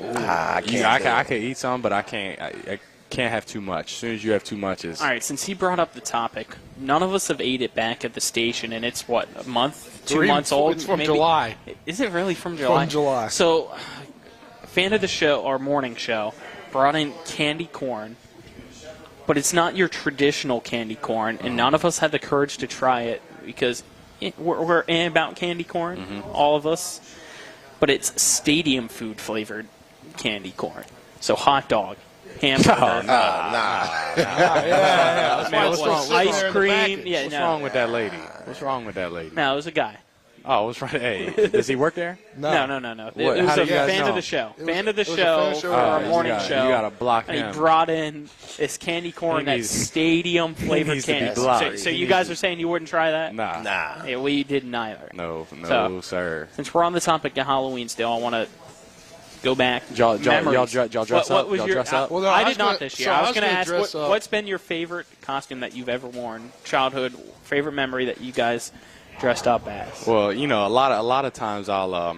I can eat some, but I can't have too much. As soon as you have too much, all right. Since he brought up the topic, none of us have ate it back at the station, and it's what, a month, 2 months old. It's from July. Is it really from July? From July. So, fan of the show, our morning show, brought in candy corn, but it's not your traditional candy corn, and none of us had the courage to try it because we're in about candy corn, all of us. But it's stadium food flavored candy corn. So hot dog, hamburger. Man, what's wrong? Ice cream. What's wrong with that lady? What's wrong with that lady? No, it was a guy. Oh, I was right. Hey, does he work there? No. What? It was How a do you guys fan know? of the show. Fan of the it was a show fan show. for our morning you show. gotta block and him. he brought in this candy corn, that stadium flavored needs to be candy. blocked. So He you needs guys to- are saying you wouldn't try that? Nah. Yeah, we didn't either. No, So, sir. Since we're on the topic of Halloween still, I want to go back. Y'all Memories. dress What up? was Y'all your? dress up? Well, no, I I was did not gonna- this year. so I I was was going to gonna ask dress up. what's been your favorite costume that you've ever worn, childhood favorite memory that you guys dressed up as? Well, a lot of times I'll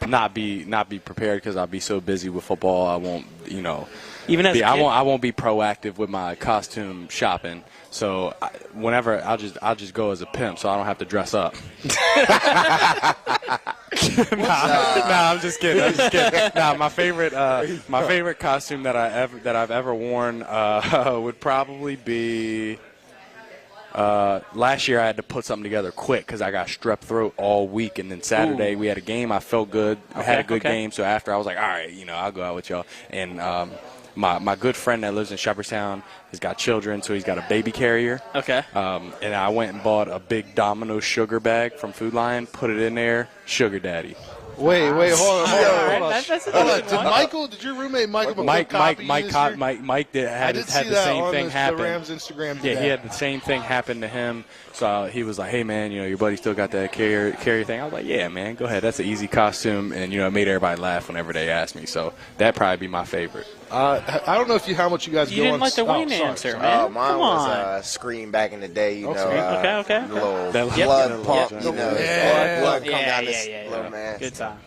not be prepared because I'll be so busy with football. I won't, Even as a kid? I won't be proactive with my costume shopping. So whenever I'll just go as a pimp, so I don't have to dress up. Nah, I'm just kidding. Nah, my favorite costume that I've ever worn would probably be. Last year I had to put something together quick because I got strep throat all week, and then Saturday we had a game. I felt good. I had a good game, so after I was like, all right, I'll go out with y'all. And my good friend that lives in Shepherdstown has got children, so he's got a baby carrier. Okay. And I went and bought a big Domino's sugar bag from Food Lion, put it in there, sugar daddy. Wait, hold on. That's Did your roommate Michael Mike had I the did same see that on thing the happen. Rams Instagram Yeah, today. he had the same thing happen to him. So he was like, "Hey man, your buddy still got that carrier thing." I was like, "Yeah, man, go ahead. That's an easy costume," and it made everybody laugh whenever they asked me. So that'd probably be my favorite. I don't know how much you guys You go didn't on. like the Wayne sorry. answer, man. Mine Come was on. Scream back in the day, Okay. little That- blood Yep. pump, Yep. blood come down Yeah. this little mask. Good time.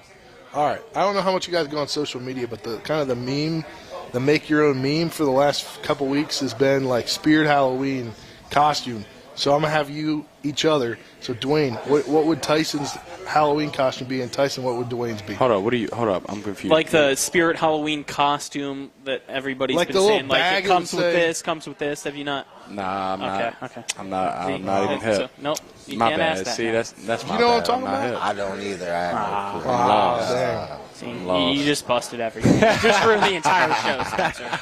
All right. I don't know how much you guys go on social media, but the meme, the make your own meme for the last couple weeks has been like Spirit Halloween costume. So I'm gonna have you each other. So Dwayne, what would Tyson's Halloween costume be, and Tyson, what would Dwayne's be? Hold up, I'm confused. Like the Spirit Halloween costume that everybody's Like been the little saying. Like bag it comes that with would say- this, comes with this. Have you not? Nah, I'm not. Okay. I'm not See, even hip. so, nope. You My can't bad. ask that See, now. that's my You know what I'm bad. talking I'm not about? hip. I don't either. I have no clue. Dang. See, lost. you just busted everything. Just ruined the entire show, Spencer.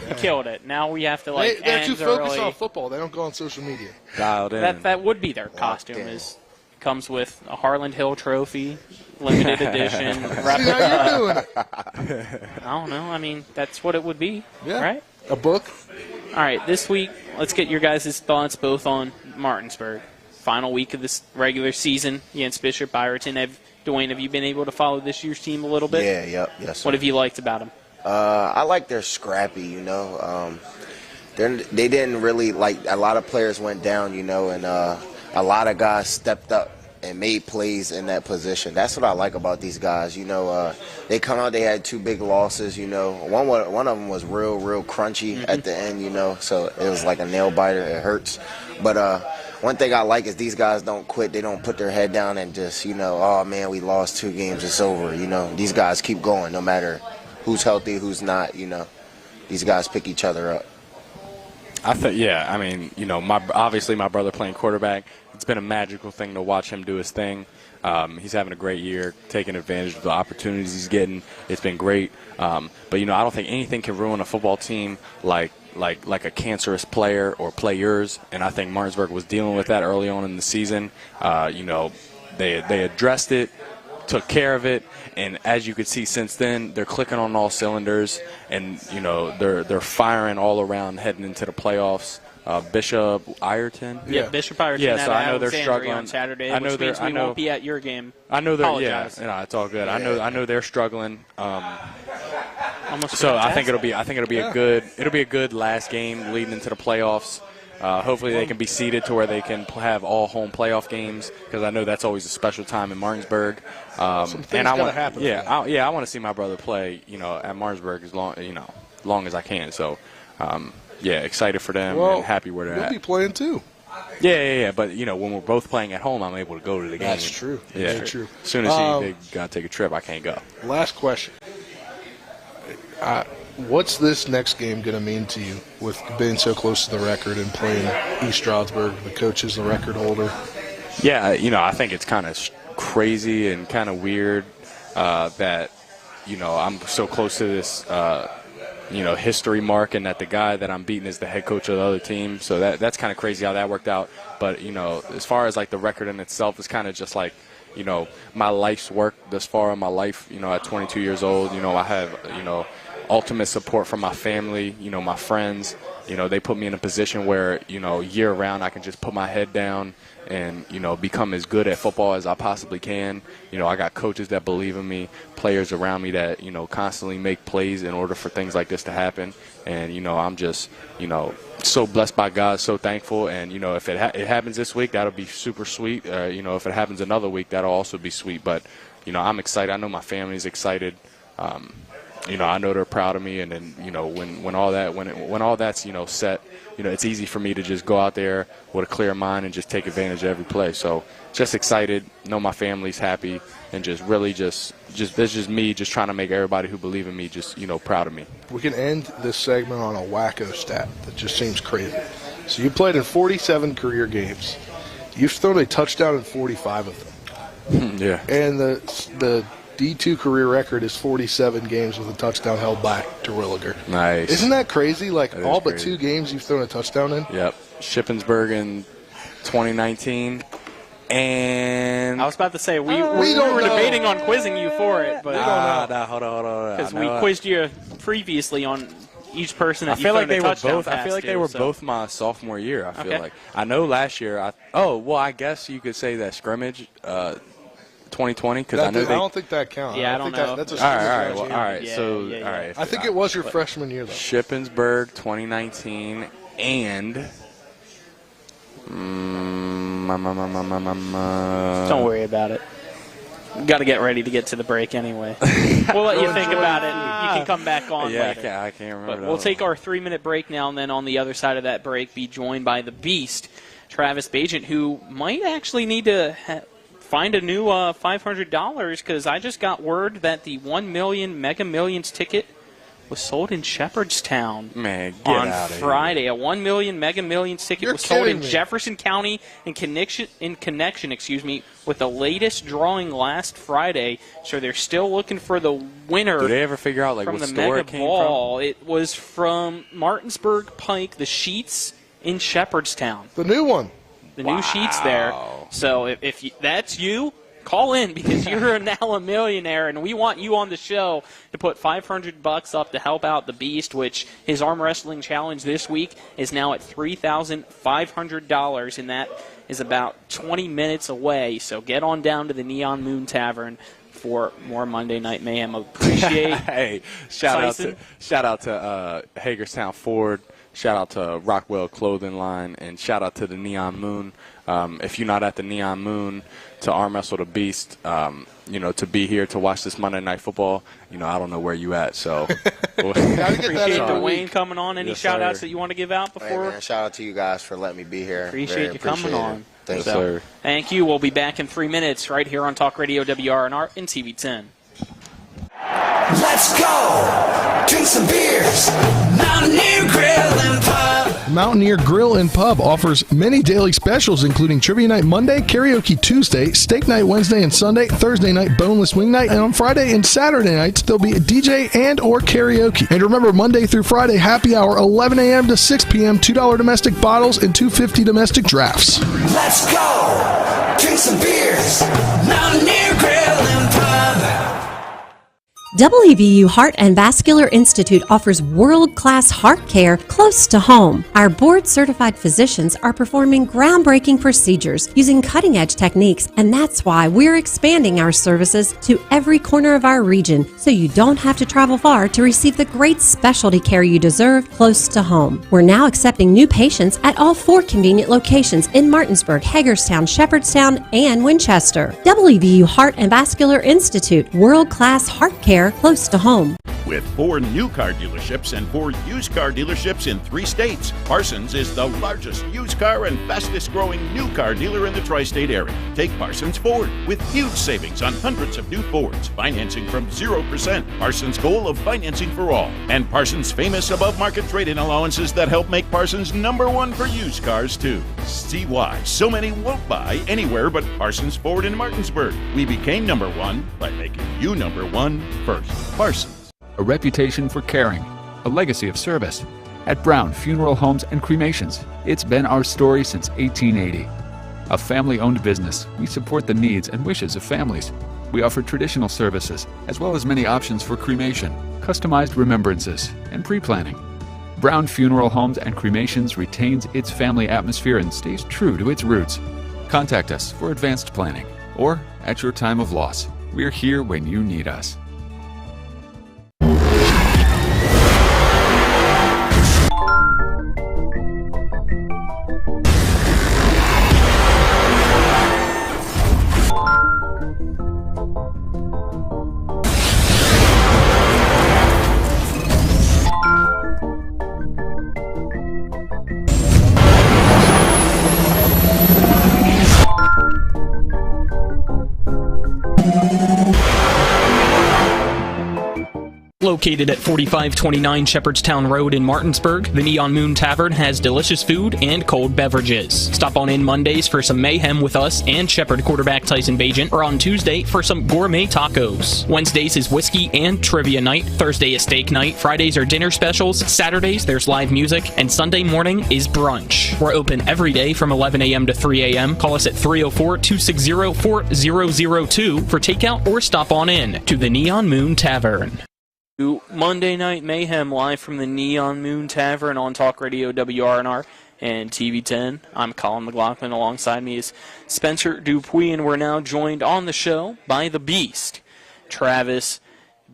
You killed it. Now we have to They're too end focused early. on football. They don't go on social media. Dialed in. That would be their costume. Is comes with a Harlan Hill trophy, limited edition See replica. how you're doing it. I don't know. I mean, that's what it would be, Yeah. right? A book. All right, this week, let's get your guys' thoughts both on Martinsburg. Final week of this regular season against Bishop Ireton. Dwayne, have you been able to follow this year's team a little bit? Yes, sir. What have you liked about them? I like they're scrappy, they didn't really, a lot of players went down, and a lot of guys stepped up and made plays in that position. That's what I like about these guys. They come out, they had two big losses, One of them was real crunchy at the end, so it was like a nail biter. It hurts. But one thing I like is these guys don't quit. They don't put their head down and just, oh, man, we lost 2 games. It's over, These guys keep going no matter who's healthy, who's not, These guys pick each other up. Obviously my brother playing quarterback, it's been a magical thing to watch him do his thing. He's having a great year, taking advantage of the opportunities he's getting. It's been great. But I don't think anything can ruin a football team like a cancerous player or players. And I think Martinsburg was dealing with that early on in the season. They addressed it, took care of it, and as you could see since then, they're clicking on all cylinders, and they're firing all around heading into the playoffs. Bishop Ireton. Yeah, Bishop Ireton. Yeah, so I know they're struggling on Saturday, I know which means we won't be at your game. I know they're. Apologize. Yeah, it's all good. I know they're struggling. Almost So I think fantastic. it'll be a good last game leading into the playoffs. Hopefully they can be seeded to where they can have all home playoff games, because I know that's always a special time in Martinsburg. Some things gotta happen. I want to see my brother play, at Martinsburg as long as I can. So, excited for them and happy where they're You'll at. be playing too. Yeah. But when we're both playing at home, I'm able to go to the game. That's true. Yeah, Very true. As soon as they gotta take a trip, I can't go. Last question. What's this next game going to mean to you with being so close to the record and playing East Stroudsburg? The coach is the record holder. Yeah, I think it's kind of crazy and kind of weird that, I'm so close to this history mark, and that the guy that I'm beating is the head coach of the other team. So that's kind of crazy how that worked out. But, as far as, like, the record in itself, it's kind of just like, my life's work thus far in my life, at 22 years old. I have, ultimate support from my family, my friends. They put me in a position where, year round I can just put my head down and, become as good at football as I possibly can. I got coaches that believe in me, players around me that, constantly make plays in order for things like this to happen. And, I'm just, so blessed by God, so thankful. And, if it happens this week, that'll be super sweet. If it happens another week, that'll also be sweet. But, I'm excited. I know my family's excited. I know they're proud of me, and then when all that's set, it's easy for me to just go out there with a clear mind and just take advantage of every play. So just excited, know my family's happy, and just really just that's just me just trying to make everybody who believe in me just proud of me. We can end this segment on a wacko stat that just seems crazy. So you played in 47 career games. You've thrown a touchdown in 45 of them. Yeah. And the D2 career record is 47 games with a touchdown held back to Terwilliger. Nice. Isn't that crazy? Like, that all but crazy. 2 games you've thrown a touchdown in? Yep. Shippensburg in 2019. And I was about to say, we don't were know. debating on quizzing you for it, but hold on. because we quizzed you previously on each person that I feel like they were touchdown both. I feel like they were both my sophomore year. I feel like I know last year. I guess you could say that scrimmage, 2020, because I know I don't think that counts. Yeah, I don't know. That's a all right. scrimmage All last right. year. So all right. I think it was your freshman year though. Shippensburg 2019 and. Don't worry about it. Got to get ready to get to the break anyway. We'll let you think about it. You can come back on later. I can't remember. But we'll take our 3-minute break now, and then on the other side of that break, be joined by the Beast, Travis Bagent, who might actually need to find a new $500 because I just got word that the 1 million Mega Millions ticket was sold in Shepherdstown on Friday. A 1 million Mega Millions ticket was sold in Jefferson County in connection, with the latest drawing last Friday. So they're still looking for the winner. Did they ever figure out from what the store Mega it came Ball? It was from Martinsburg Pike, the Sheets in Shepherdstown. The new one. The new Sheets there. So if that's you, call in because you're now a millionaire, and we want you on the show to put $500 up to help out the Beast, which his arm wrestling challenge this week is now at $3,500, and that is about 20 minutes away. So get on down to the Neon Moon Tavern for more Monday Night Mayhem. Appreciate. Hey, shout out to Hagerstown Ford. Shout out to Rockwell Clothing Line, and shout out to the Neon Moon. If you're not at the Neon Moon to arm wrestle the Beast, to be here to watch this Monday Night Football, I don't know where you at. So appreciate Dwayne coming on. Any shout outs that you want to give out before? Hey, man, shout out to you guys for letting me be here. Appreciate you coming on. Thanks, sir. Thank you. We'll be back in 3 minutes right here on Talk Radio WRNR and TV10. Let's go! Drink some beers! Mountaineer Grill and Pub! Mountaineer Grill and Pub offers many daily specials, including Trivia Night Monday, Karaoke Tuesday, Steak Night Wednesday and Sunday, Thursday night Boneless Wing Night, and on Friday and Saturday nights, there'll be a DJ and or karaoke. And remember, Monday through Friday, happy hour, 11 a.m. to 6 p.m., $2 domestic bottles and $2.50 domestic drafts. Let's go! Drink some beers! Mountaineer Grill and Pub! WVU Heart and Vascular Institute offers world-class heart care close to home. Our board-certified physicians are performing groundbreaking procedures using cutting-edge techniques, and that's why we're expanding our services to every corner of our region, so you don't have to travel far to receive the great specialty care you deserve close to home. We're now accepting new patients at all 4 convenient locations in Martinsburg, Hagerstown, Shepherdstown, and Winchester. WVU Heart and Vascular Institute, world-class heart care close to home. With 4 new car dealerships and 4 used car dealerships in 3 states, Parsons is the largest used car and fastest growing new car dealer in the tri-state area. Take Parsons Ford with huge savings on hundreds of new Fords, financing from 0%. Parsons' goal of financing for all, and Parsons' famous above-market trade-in allowances that help make Parsons #1 for used cars too. See why so many won't buy anywhere but Parsons Ford in Martinsburg. We became #1 by making you #1 first. Parsons. A reputation for caring, a legacy of service. At Brown Funeral Homes and Cremations, it's been our story since 1880. A family-owned business, we support the needs and wishes of families. We offer traditional services, as well as many options for cremation, customized remembrances, and pre-planning. Brown Funeral Homes and Cremations retains its family atmosphere and stays true to its roots. Contact us for advanced planning, or at your time of loss. We're here when you need us. Located at 4529 Shepherdstown Road in Martinsburg, the Neon Moon Tavern has delicious food and cold beverages. Stop on in Mondays for some mayhem with us and Shepherd quarterback Tyson Bagent, or on Tuesday for some gourmet tacos. Wednesdays is whiskey and trivia night. Thursday is steak night. Fridays are dinner specials. Saturdays there's live music. And Sunday morning is brunch. We're open every day from 11 a.m. to 3 a.m. Call us at 304-260-4002 for takeout or stop on in to the Neon Moon Tavern. Monday Night Mayhem live from the Neon Moon Tavern on Talk Radio WRNR and TV10. I'm Colin McLaughlin. Alongside me is Spencer Dupuis, and we're now joined on the show by the Beast, Travis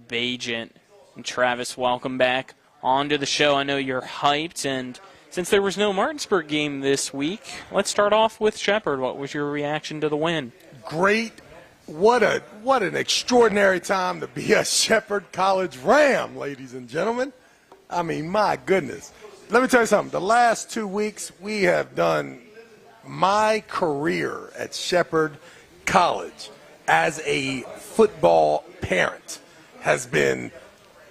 Bagent. And Travis, welcome back onto the show. I know you're hyped, and since there was no Martinsburg game this week, let's start off with Shepherd. What was your reaction to the win? Great. What an extraordinary time to be a Shepherd College Ram, ladies and gentlemen. I mean, my goodness. Let me tell you something. The last 2 weeks, we have done my career at Shepherd College as a football parent has been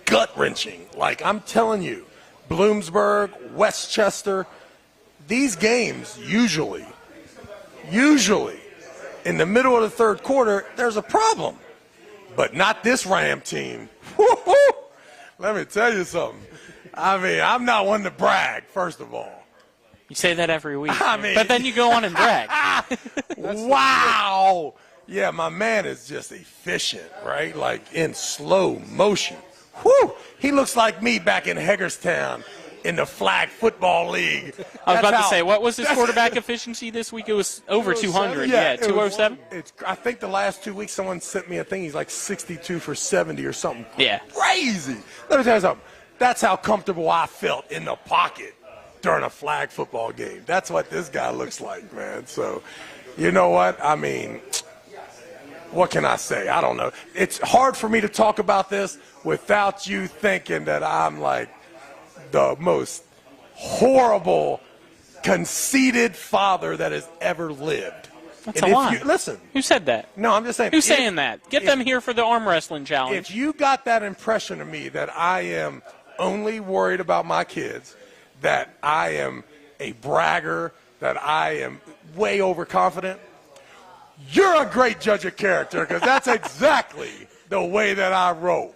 gut-wrenching. Like, I'm telling you, Bloomsburg, Westchester, these games usually, in the middle of the third quarter, there's a problem. But not this Ram team. Woo-hoo! Let me tell you something. I mean, I'm not one to brag, first of all. You say that every week. But then you go on and brag. Wow! Yeah, my man is just efficient, right? Like in slow motion. Whew! He looks like me back in Hagerstown in the flag football league. I was about to say, what was his quarterback efficiency this week? It was over 200. Yeah, 207. I think the last 2 weeks someone sent me a thing. He's like 62 for 70 or something. Yeah. Crazy. Let me tell you something. That's how comfortable I felt in the pocket during a flag football game. That's what this guy looks like, man. So, you know what? I mean, what can I say? I don't know. It's hard for me to talk about this without you thinking that I'm like the most horrible, conceited father that has ever lived. That's a lie. Listen. Who said that? No, I'm just saying. Who's saying that? Get them here for the arm wrestling challenge. If you got that impression of me that I am only worried about my kids, that I am a bragger, that I am way overconfident, you're a great judge of character, because that's exactly the way that I roll.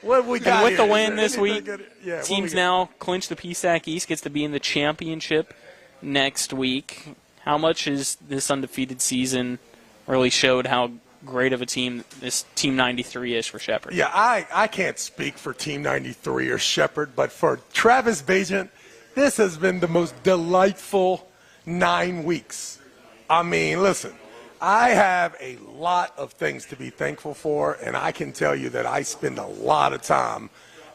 What we got and with here? the win this week, yeah, teams now clinch the PSAC East, gets to be in the championship next week. How much has this undefeated season really showed how great of a team this Team 93 is for Shepherd? Yeah, I can't speak for Team 93 or Shepherd, but for Travis Bagent, this has been the most delightful 9 weeks. I mean, listen, I have a lot of things to be thankful for, and I can tell you that I spend a lot of time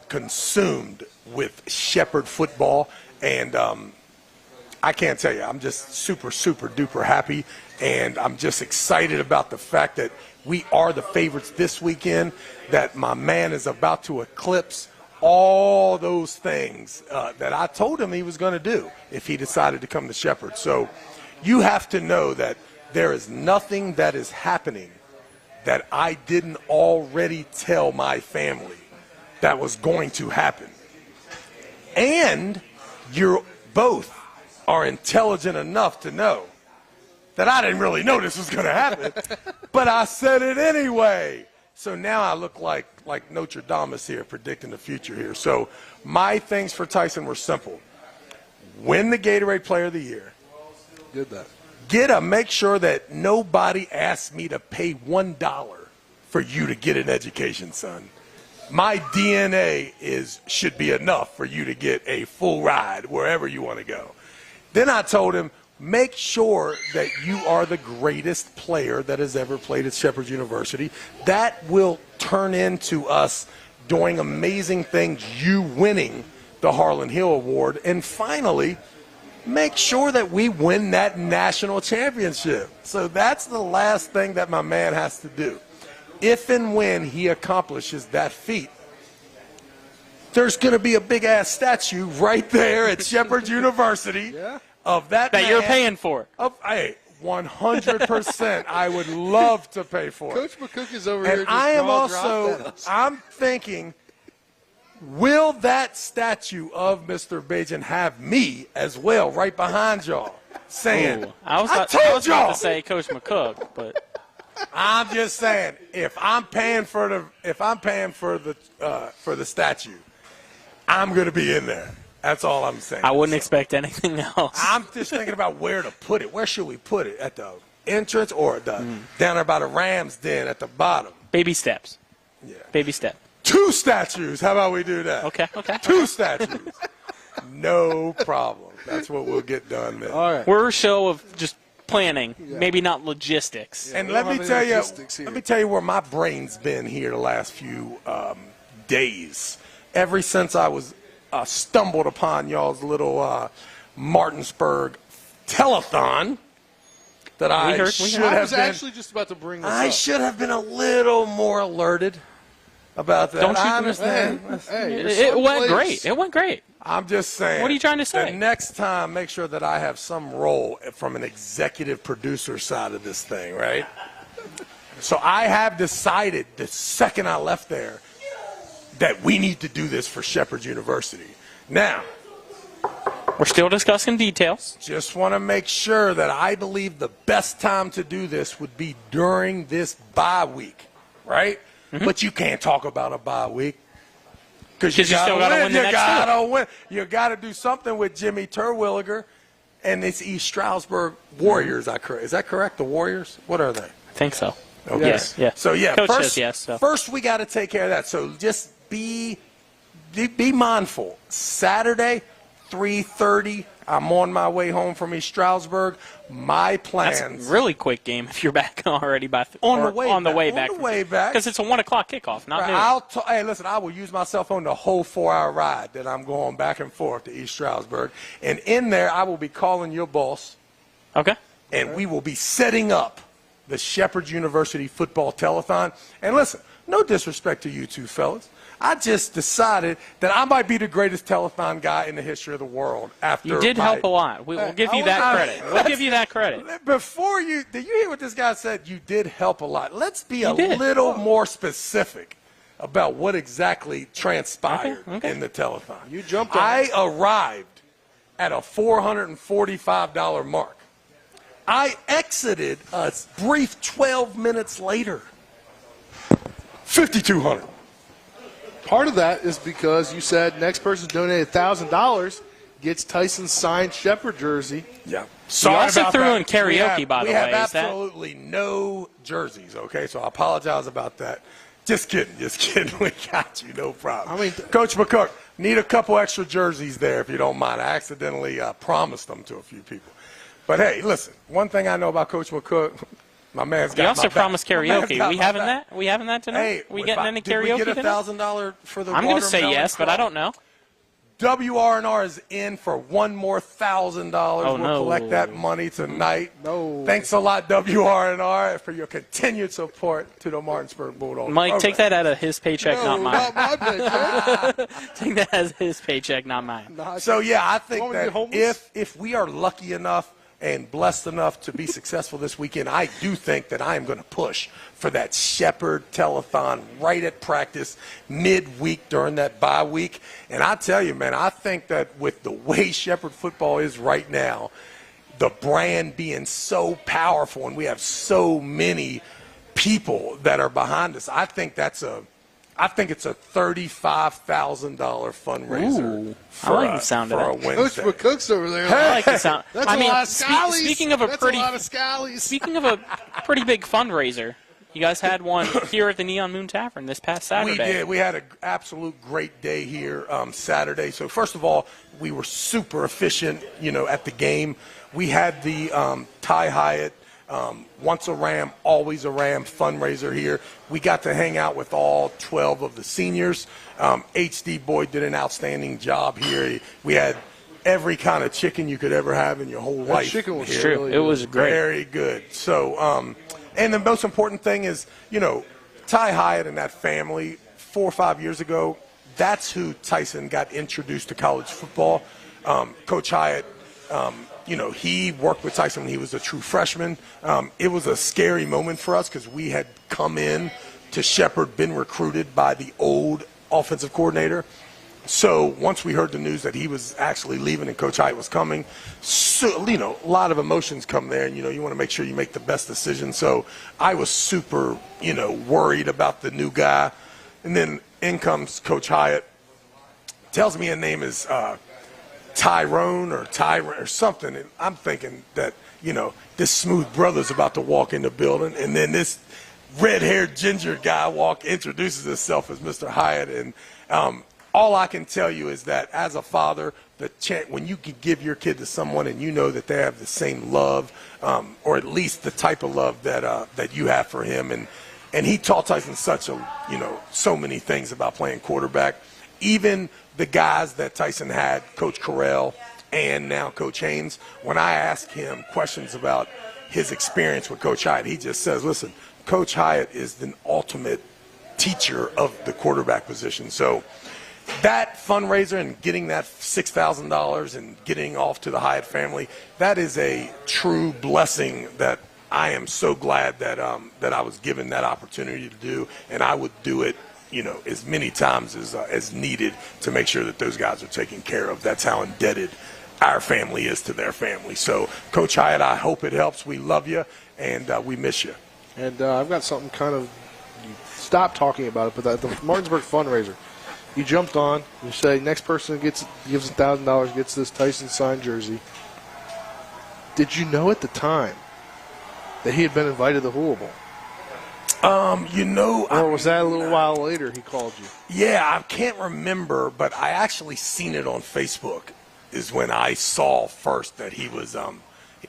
consumed with Shepherd football, and I can't tell you, I'm just super, super duper happy, and I'm just excited about the fact that we are the favorites this weekend, that my man is about to eclipse all those things that I told him he was going to do if he decided to come to Shepherd. So you have to know that there is nothing that is happening that I didn't already tell my family that was going to happen. And you both are intelligent enough to know that I didn't really know this was going to happen, but I said it anyway. So now I look like Notre Dame is here predicting the future here. So my things for Tyson were simple. Win the Gatorade Player of the Year. Did that. Make sure that nobody asks me to pay $1 for you to get an education, son. My DNA should be enough for you to get a full ride wherever you want to go. Then I told him, make sure that you are the greatest player that has ever played at Shepherd University. That will turn into us doing amazing things, you winning the Harlan Hill Award. And finally, make sure that we win that national championship. So that's the last thing that my man has to do. If and when he accomplishes that feat, there's going to be a big-ass statue right there at Shepherd University of that man. You're paying for. Hey, 100%. I would love to pay for it. Coach McCook is over here. And I am also, I'm thinking, will that statue of Mr. Bajan have me as well right behind y'all saying, Ooh, I was about to say Coach McCook, but I'm just saying, if I'm paying for the statue, I'm going to be in there. That's all I'm saying. I wouldn't expect anything else. I'm just thinking about where to put it. Where should we put it? At the entrance or down there by the Rams Den at the bottom? Baby steps. Yeah. Baby step. 2 statues. How about we do that? Okay. 2 statues. No problem. That's what we'll get done then. All right. We're a show of just planning, maybe not logistics. And let me tell you where my brain's been here the last few days. Ever since I was stumbled upon y'all's little Martinsburg telethon that I was actually just about to bring this up. I should have been a little more alerted about that. Don't you I understand. It went great. It went great. I'm just saying. What are you trying to say? The next time, make sure that I have some role from an executive producer side of this thing, right? So I have decided the second I left there that we need to do this for Shepherd University. Now, we're still discussing details. Just want to make sure that I believe the best time to do this would be during this bye week, right? But you can't talk about a bye week because you still got to win. You got to win. You got to do something with Jimmy Terwilliger and this East Stroudsburg Warriors. Is that correct? The Warriors? What are they? I think so. Okay. Yes. Yeah. So yeah, Coach first, says yes. So. First we got to take care of that. So just be mindful. Saturday, 3:30. I'm on my way home from East Stroudsburg. My plans. That's a really quick game if you're back already on the way back. Because it's a 1 o'clock kickoff, not noon. Hey, listen, I will use my cell phone the whole 4-hour ride that I'm going back and forth to East Stroudsburg. And in there, I will be calling your boss. Okay. And we will be setting up the Shepherd University football telethon. And listen, no disrespect to you two fellas. I just decided that I might be the greatest telethon guy in the history of the world. After you did help a lot. We'll give you that credit. We'll give you that credit. Before did you hear what this guy said? You did help a lot. Let's be a little more specific about what exactly transpired in the telethon. You jumped on I arrived at a $445 mark. I exited a brief 12 minutes later. $5,200. Part of that is because you said next person donated $1,000 gets Tyson's signed Shepherd jersey. Yeah. You also threw in karaoke, by the way. We have absolutely no jerseys, okay? So I apologize about that. Just kidding. We got you. No problem. I mean, Coach McCook, need a couple extra jerseys there if you don't mind. I accidentally promised them to a few people. But, hey, listen, one thing I know about Coach McCook, my man's got my back. You also promised karaoke. We having that? We having that tonight? Hey, we getting any karaoke tonight? Did we get $1,000 for the I'm going to say yes, but I don't know. WR&R is in for one more $1,000. We'll collect that money tonight. No. Thanks a lot, WR&R, for your continued support to the Martinsburg Bulldogs. Mike, take that out of his paycheck, not mine. Not my paycheck. Take that as his paycheck, not mine. So, yeah, I think that if we are lucky enough and blessed enough to be successful this weekend, I do think that I am going to push for that Shepherd telethon right at practice, midweek during that bye week. And I tell you, man, I think that with the way Shepherd football is right now, the brand being so powerful and we have so many people that are behind us. I think it's a $35,000 fundraiser. I like the sound of that. Wednesday. Coach McCook's over there. I like the sound. That's a lot of scallies. Speaking of a That's pretty, a lot of scallies. Speaking of a pretty big fundraiser, you guys had one here at the Neon Moon Tavern this past Saturday. We did. We had an absolute great day here Saturday. So first of all, we were super efficient, at the game. We had the Ty Hyatt Once a Ram, Always a Ram fundraiser here. We got to hang out with all 12 of the seniors. HD Boyd did an outstanding job here. We had every kind of chicken you could ever have in your whole life. Chicken was true. really it was great. Very good. So, and the most important thing is, Ty Hyatt and that family 4 or 5 years ago, that's who Tyson got introduced to college football. Coach Hyatt, he worked with Tyson when he was a true freshman. It was a scary moment for us because we had come in to Shepherd, been recruited by the old offensive coordinator. So once we heard the news that he was actually leaving and Coach Hyatt was coming, a lot of emotions come there, and, you want to make sure you make the best decision. So I was super, worried about the new guy. And then in comes Coach Hyatt, tells me his name is Tyrone or something. And I'm thinking that, this smooth brother's about to walk in the building. And then this red-haired ginger guy introduces himself as Mr. Hyatt. And all I can tell you is that as a father, when you could give your kid to someone and you know that they have the same love, or at least the type of love that you have for him, and he taught Tyson so many things about playing quarterback. Even the guys that Tyson had, Coach Carell and now Coach Haynes, when I ask him questions about his experience with Coach Hyatt, he just says, listen, Coach Hyatt is the ultimate teacher of the quarterback position. So that fundraiser and getting that $6,000 and getting off to the Hyatt family, that is a true blessing that I am so glad that I was given that opportunity to do, and I would do it, as many times as needed to make sure that those guys are taken care of. That's how indebted our family is to their family. So, Coach Hyatt, I hope it helps. We love you, and we miss you. And I've got something stop talking about it, but the Martinsburg fundraiser, you jumped on, you say next person gives $1,000 gets this Tyson signed jersey. Did you know at the time that he had been invited to the Hula Bowl? Or was that a little while later he called you? Yeah, I can't remember, but I actually seen it on Facebook is when I saw first that he was and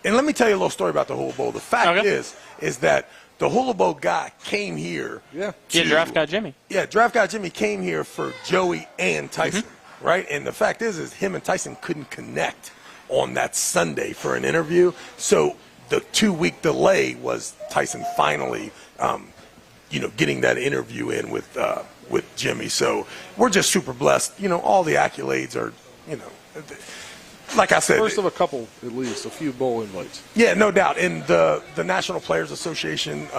let me tell you a little story about the Hula Bowl. The fact is that the Hula Bowl guy came here. Yeah, Draft Guy Jimmy. Yeah, Draft Guy Jimmy came here for Joey and Tyson, right? And the fact is him and Tyson couldn't connect on that Sunday for an interview. So the 2-week delay was Tyson finally, getting that interview in with Jimmy. So we're just super blessed. All the accolades are, like I said. First of a couple, at least, a few bowl invites. Yeah, no doubt. And the National Players Association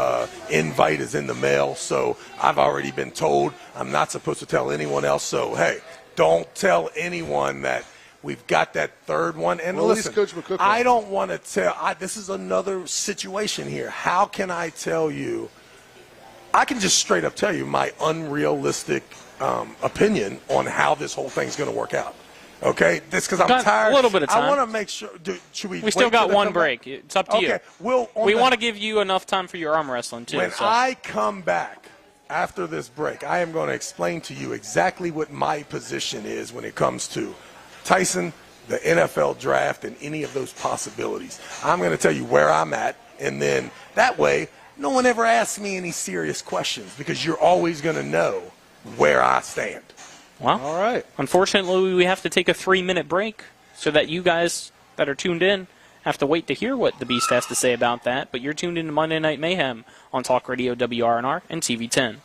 invite is in the mail. So I've already been told I'm not supposed to tell anyone else. So, hey, don't tell anyone that we've got that third one. And listen, Coach McCook, I don't want to tell. This is another situation here. How can I tell you? I can just straight up tell you my unrealistic opinion on how this whole thing's going to work out. Okay? This because I'm tired. A little bit of time. I want to make sure. Should we? We still got one break. It's up to you. Okay. We want to give you enough time for your arm wrestling too. When I come back after this break, I am going to explain to you exactly what my position is when it comes to Tyson, the NFL draft, and any of those possibilities. I'm going to tell you where I'm at, and then that way no one ever asks me any serious questions because you're always going to know where I stand. Well, all right. Unfortunately, we have to take a 3-minute break so that you guys that are tuned in have to wait to hear what the Beast has to say about that. But you're tuned into Monday Night Mayhem on Talk Radio WRNR and TV10.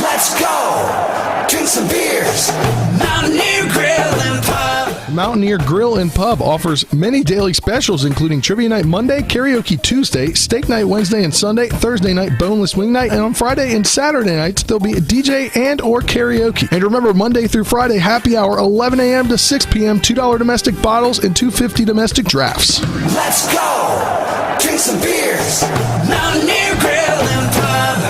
Let's go to some beers. Mountaineer Grill and Pub. Mountaineer Grill and Pub offers many daily specials, including Trivia Night Monday, Karaoke Tuesday, Steak Night Wednesday and Sunday, Thursday night Boneless Wing Night, and on Friday and Saturday nights, there'll be a DJ and or karaoke. And remember, Monday through Friday, happy hour, 11 a.m. to 6 p.m., $2 domestic bottles and $2.50 domestic drafts. Let's go drink some beers. Mountaineer Grill and Pub.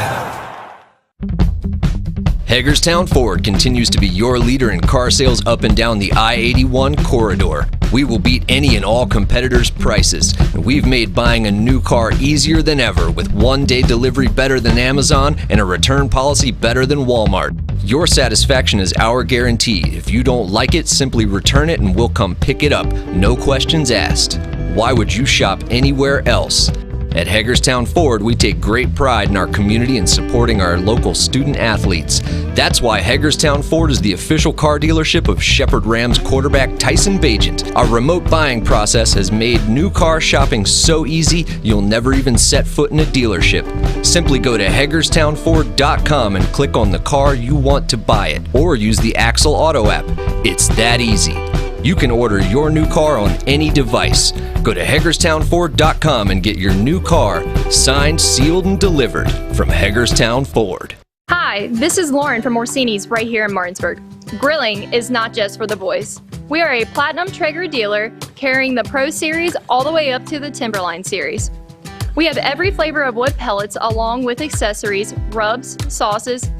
Hagerstown Ford continues to be your leader in car sales up and down the I-81 corridor. We will beat any and all competitors' prices, and we've made buying a new car easier than ever with one-day delivery better than Amazon and a return policy better than Walmart. Your satisfaction is our guarantee. If you don't like it, simply return it and we'll come pick it up. No questions asked. Why would you shop anywhere else? At Hagerstown Ford, we take great pride in our community and supporting our local student athletes. That's why Hagerstown Ford is the official car dealership of Shepherd Rams quarterback Tyson Bagent. Our remote buying process has made new car shopping so easy, you'll never even set foot in a dealership. Simply go to HagerstownFord.com and click on the car you want to buy it, or use the Axle Auto app. It's that easy. You can order your new car on any device. Go to HagerstownFord.com and get your new car signed, sealed, and delivered from Hagerstown Ford. Hi, this is Lauren from Orsini's right here in Martinsburg. Grilling is not just for the boys. We are a Platinum Traeger dealer carrying the Pro Series all the way up to the Timberline Series. We have every flavor of wood pellets along with accessories, rubs, sauces.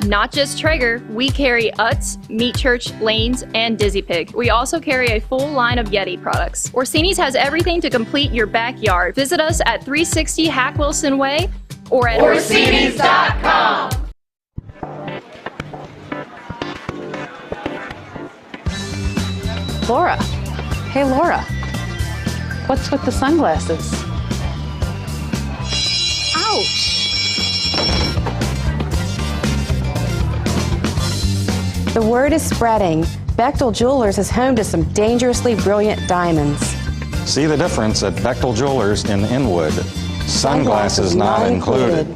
Not just Traeger, we carry Utz, Meat Church, Lanes, and Dizzy Pig. We also carry a full line of Yeti products. Orsini's has everything to complete your backyard. Visit us at 360 Hack Wilson Way or at Orsinis.com. Laura. Hey, Laura. What's with the sunglasses? Ouch. The word is spreading. Bechtel Jewelers is home to some dangerously brilliant diamonds. See the difference at Bechtel Jewelers in Inwood. Sunglasses not included.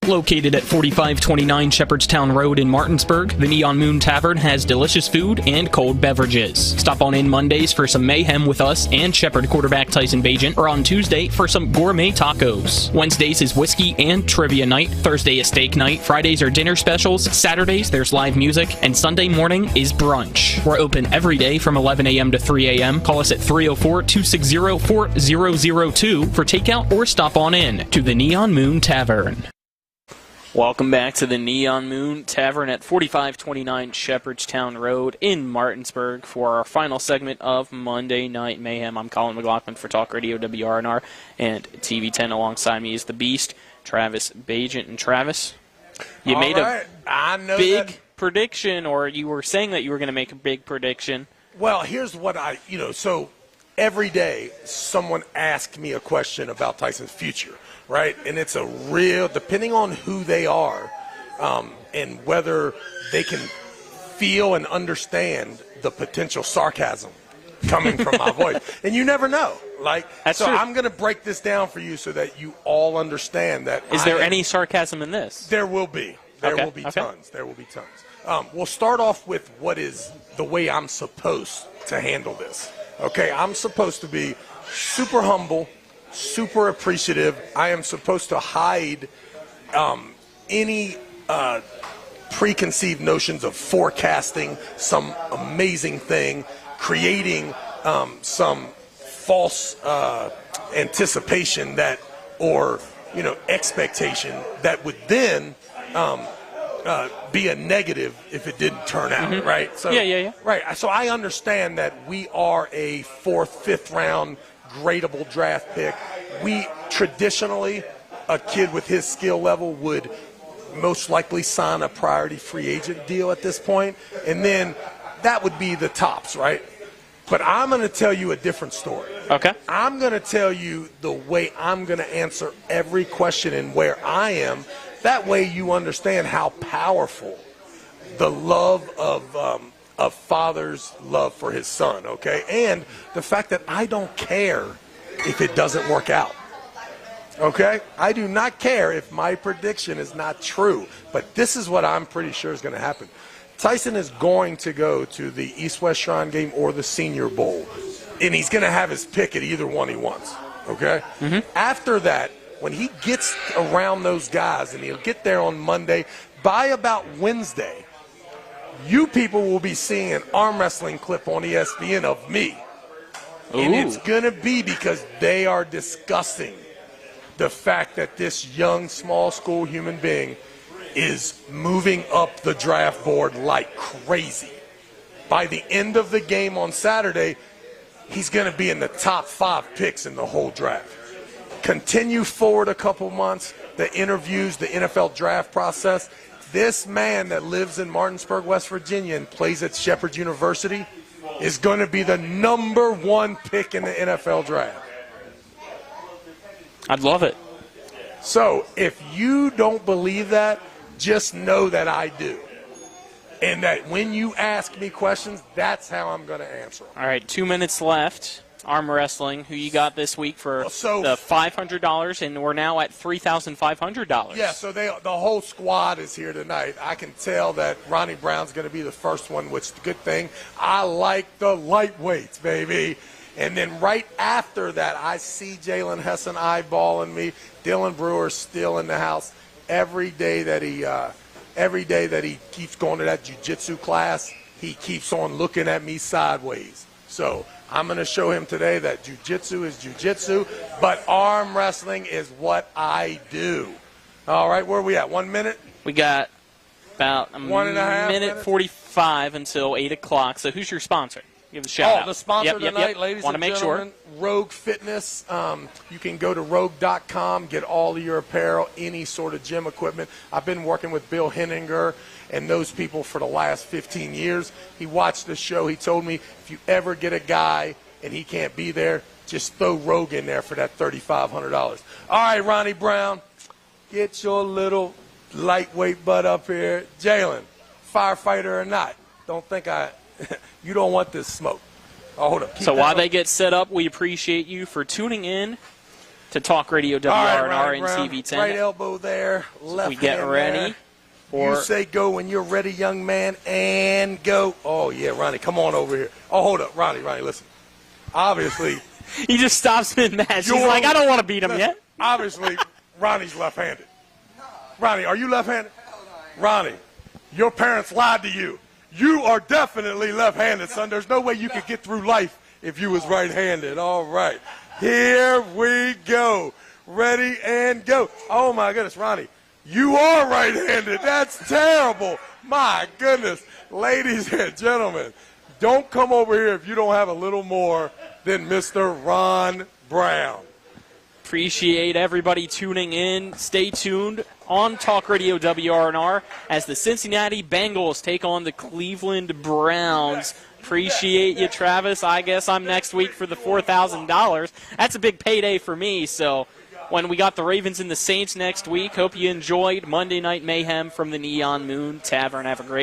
Located at 4529 Shepherdstown Road in Martinsburg, the Neon Moon Tavern has delicious food and cold beverages. Stop on in Mondays for some mayhem with us and Shepherd quarterback Tyson Bagent, or on Tuesday for some gourmet tacos. Wednesdays is whiskey and trivia night. Thursday is steak night. Fridays are dinner specials. Saturdays there's live music. And Sunday morning is brunch. We're open every day from 11 a.m. to 3 a.m. Call us at 304-260-4002 for takeout or stop on in to the Neon Moon Tavern. Welcome back to the Neon Moon Tavern at 4529 Shepherdstown Road in Martinsburg for our final segment of Monday Night Mayhem. I'm Colin McLaughlin for Talk Radio WRNR and TV10. Alongside me is the Beast, Travis Bagent. And Travis, you made a big prediction, or you were saying that you were going to make a big prediction. Well, here's what so every day someone asks me a question about Tyson's future. Right, and it's a real, depending on who they are and whether they can feel and understand the potential sarcasm coming from my voice. And you never know. That's so true. I'm going to break this down for you so that you all understand that. Is there any sarcasm in this? There will be. There will be tons. There will be tons. We'll start off with what is the way I'm supposed to handle this. Okay, I'm supposed to be super humble, super appreciative. I am supposed to hide any preconceived notions of forecasting some amazing thing, creating some false anticipation that, or expectation that would then be a negative if it didn't turn out, right? So, yeah. Right. So I understand that we are a 4th, 5th round gradable draft pick. We traditionally, a kid with his skill level would most likely sign a priority free agent deal at this point, and then that would be the tops, right? But I'm going to tell you a different story. Okay. I'm going to tell you the way I'm going to answer every question and where I am. That way you understand how powerful the love of father's love for his son, okay? And the fact that I don't care if it doesn't work out, okay? I do not care if my prediction is not true, but this is what I'm pretty sure is going to happen. Tyson is going to go to the East-West Shrine game or the Senior Bowl, and he's going to have his pick at either one he wants, okay? After that, when he gets around those guys, and he'll get there on Monday, by about Wednesday, you people will be seeing an arm wrestling clip on ESPN of me And it's going to be because they are discussing the fact that this young, small school human being is moving up the draft board like crazy. By the end of the game on Saturday, he's going to be in the top 5 picks in the whole draft. Continue forward a couple months, the interviews, the NFL draft process. This man that lives in Martinsburg, West Virginia and plays at Shepherd University is going to be the number 1 pick in the NFL draft. I'd love it. So if you don't believe that, just know that I do. And that when you ask me questions, that's how I'm going to answer them. All right, 2 minutes left. Arm wrestling, who you got this week for the $500, and we're now at $3,500. Yeah, so the whole squad is here tonight. I can tell that Ronnie Brown's going to be the first one, which is a good thing. I like the lightweights, baby. And then right after that, I see Jalen Hessen eyeballing me. Dylan Brewer's still in the house. Every day that he keeps going to that jiu-jitsu class, he keeps on looking at me sideways. So I'm going to show him today that jiu-jitsu is jiu-jitsu, but arm wrestling is what I do. All right, where are we at? 1 minute? We got about a minute 45 until 8 o'clock. So who's your sponsor? Give a shout out. The sponsor tonight, ladies Wanna and make gentlemen, Rogue Fitness. You can go to rogue.com, get all of your apparel, any sort of gym equipment. I've been working with Bill Henninger and those people for the last 15 years. He watched the show. He told me if you ever get a guy and he can't be there, just throw Rogue in there for that $3,500. All right, Ronnie Brown, get your little lightweight butt up here. Jalen, firefighter or not, don't think you don't want this smoke. Oh, hold up. So while they get set up, we appreciate you for tuning in to Talk Radio WRNR and TV10. Right elbow there, left we get hand ready. You say go when you're ready, young man, and go. Oh, yeah, Ronnie, come on over here. Oh, hold up. Ronnie, listen. Obviously. He just stops mid-match. He's like, I don't want to beat him yet. Obviously, Ronnie's left-handed. Ronnie, are you left-handed? Ronnie, your parents lied to you. You are definitely left-handed, son. There's no way you could get through life if you was right-handed. All right. Here we go. Ready and go. Oh, my goodness, Ronnie. You are right-handed. That's terrible. My goodness. Ladies and gentlemen, don't come over here if you don't have a little more than Mr. Ron Brown. Appreciate everybody tuning in. Stay tuned on Talk Radio WRNR as the Cincinnati Bengals take on the Cleveland Browns. Appreciate you, Travis. I guess I'm next week for the $4,000. That's a big payday for me, so when we got the Ravens and the Saints next week, hope you enjoyed Monday Night Mayhem from the Neon Moon Tavern. Have a great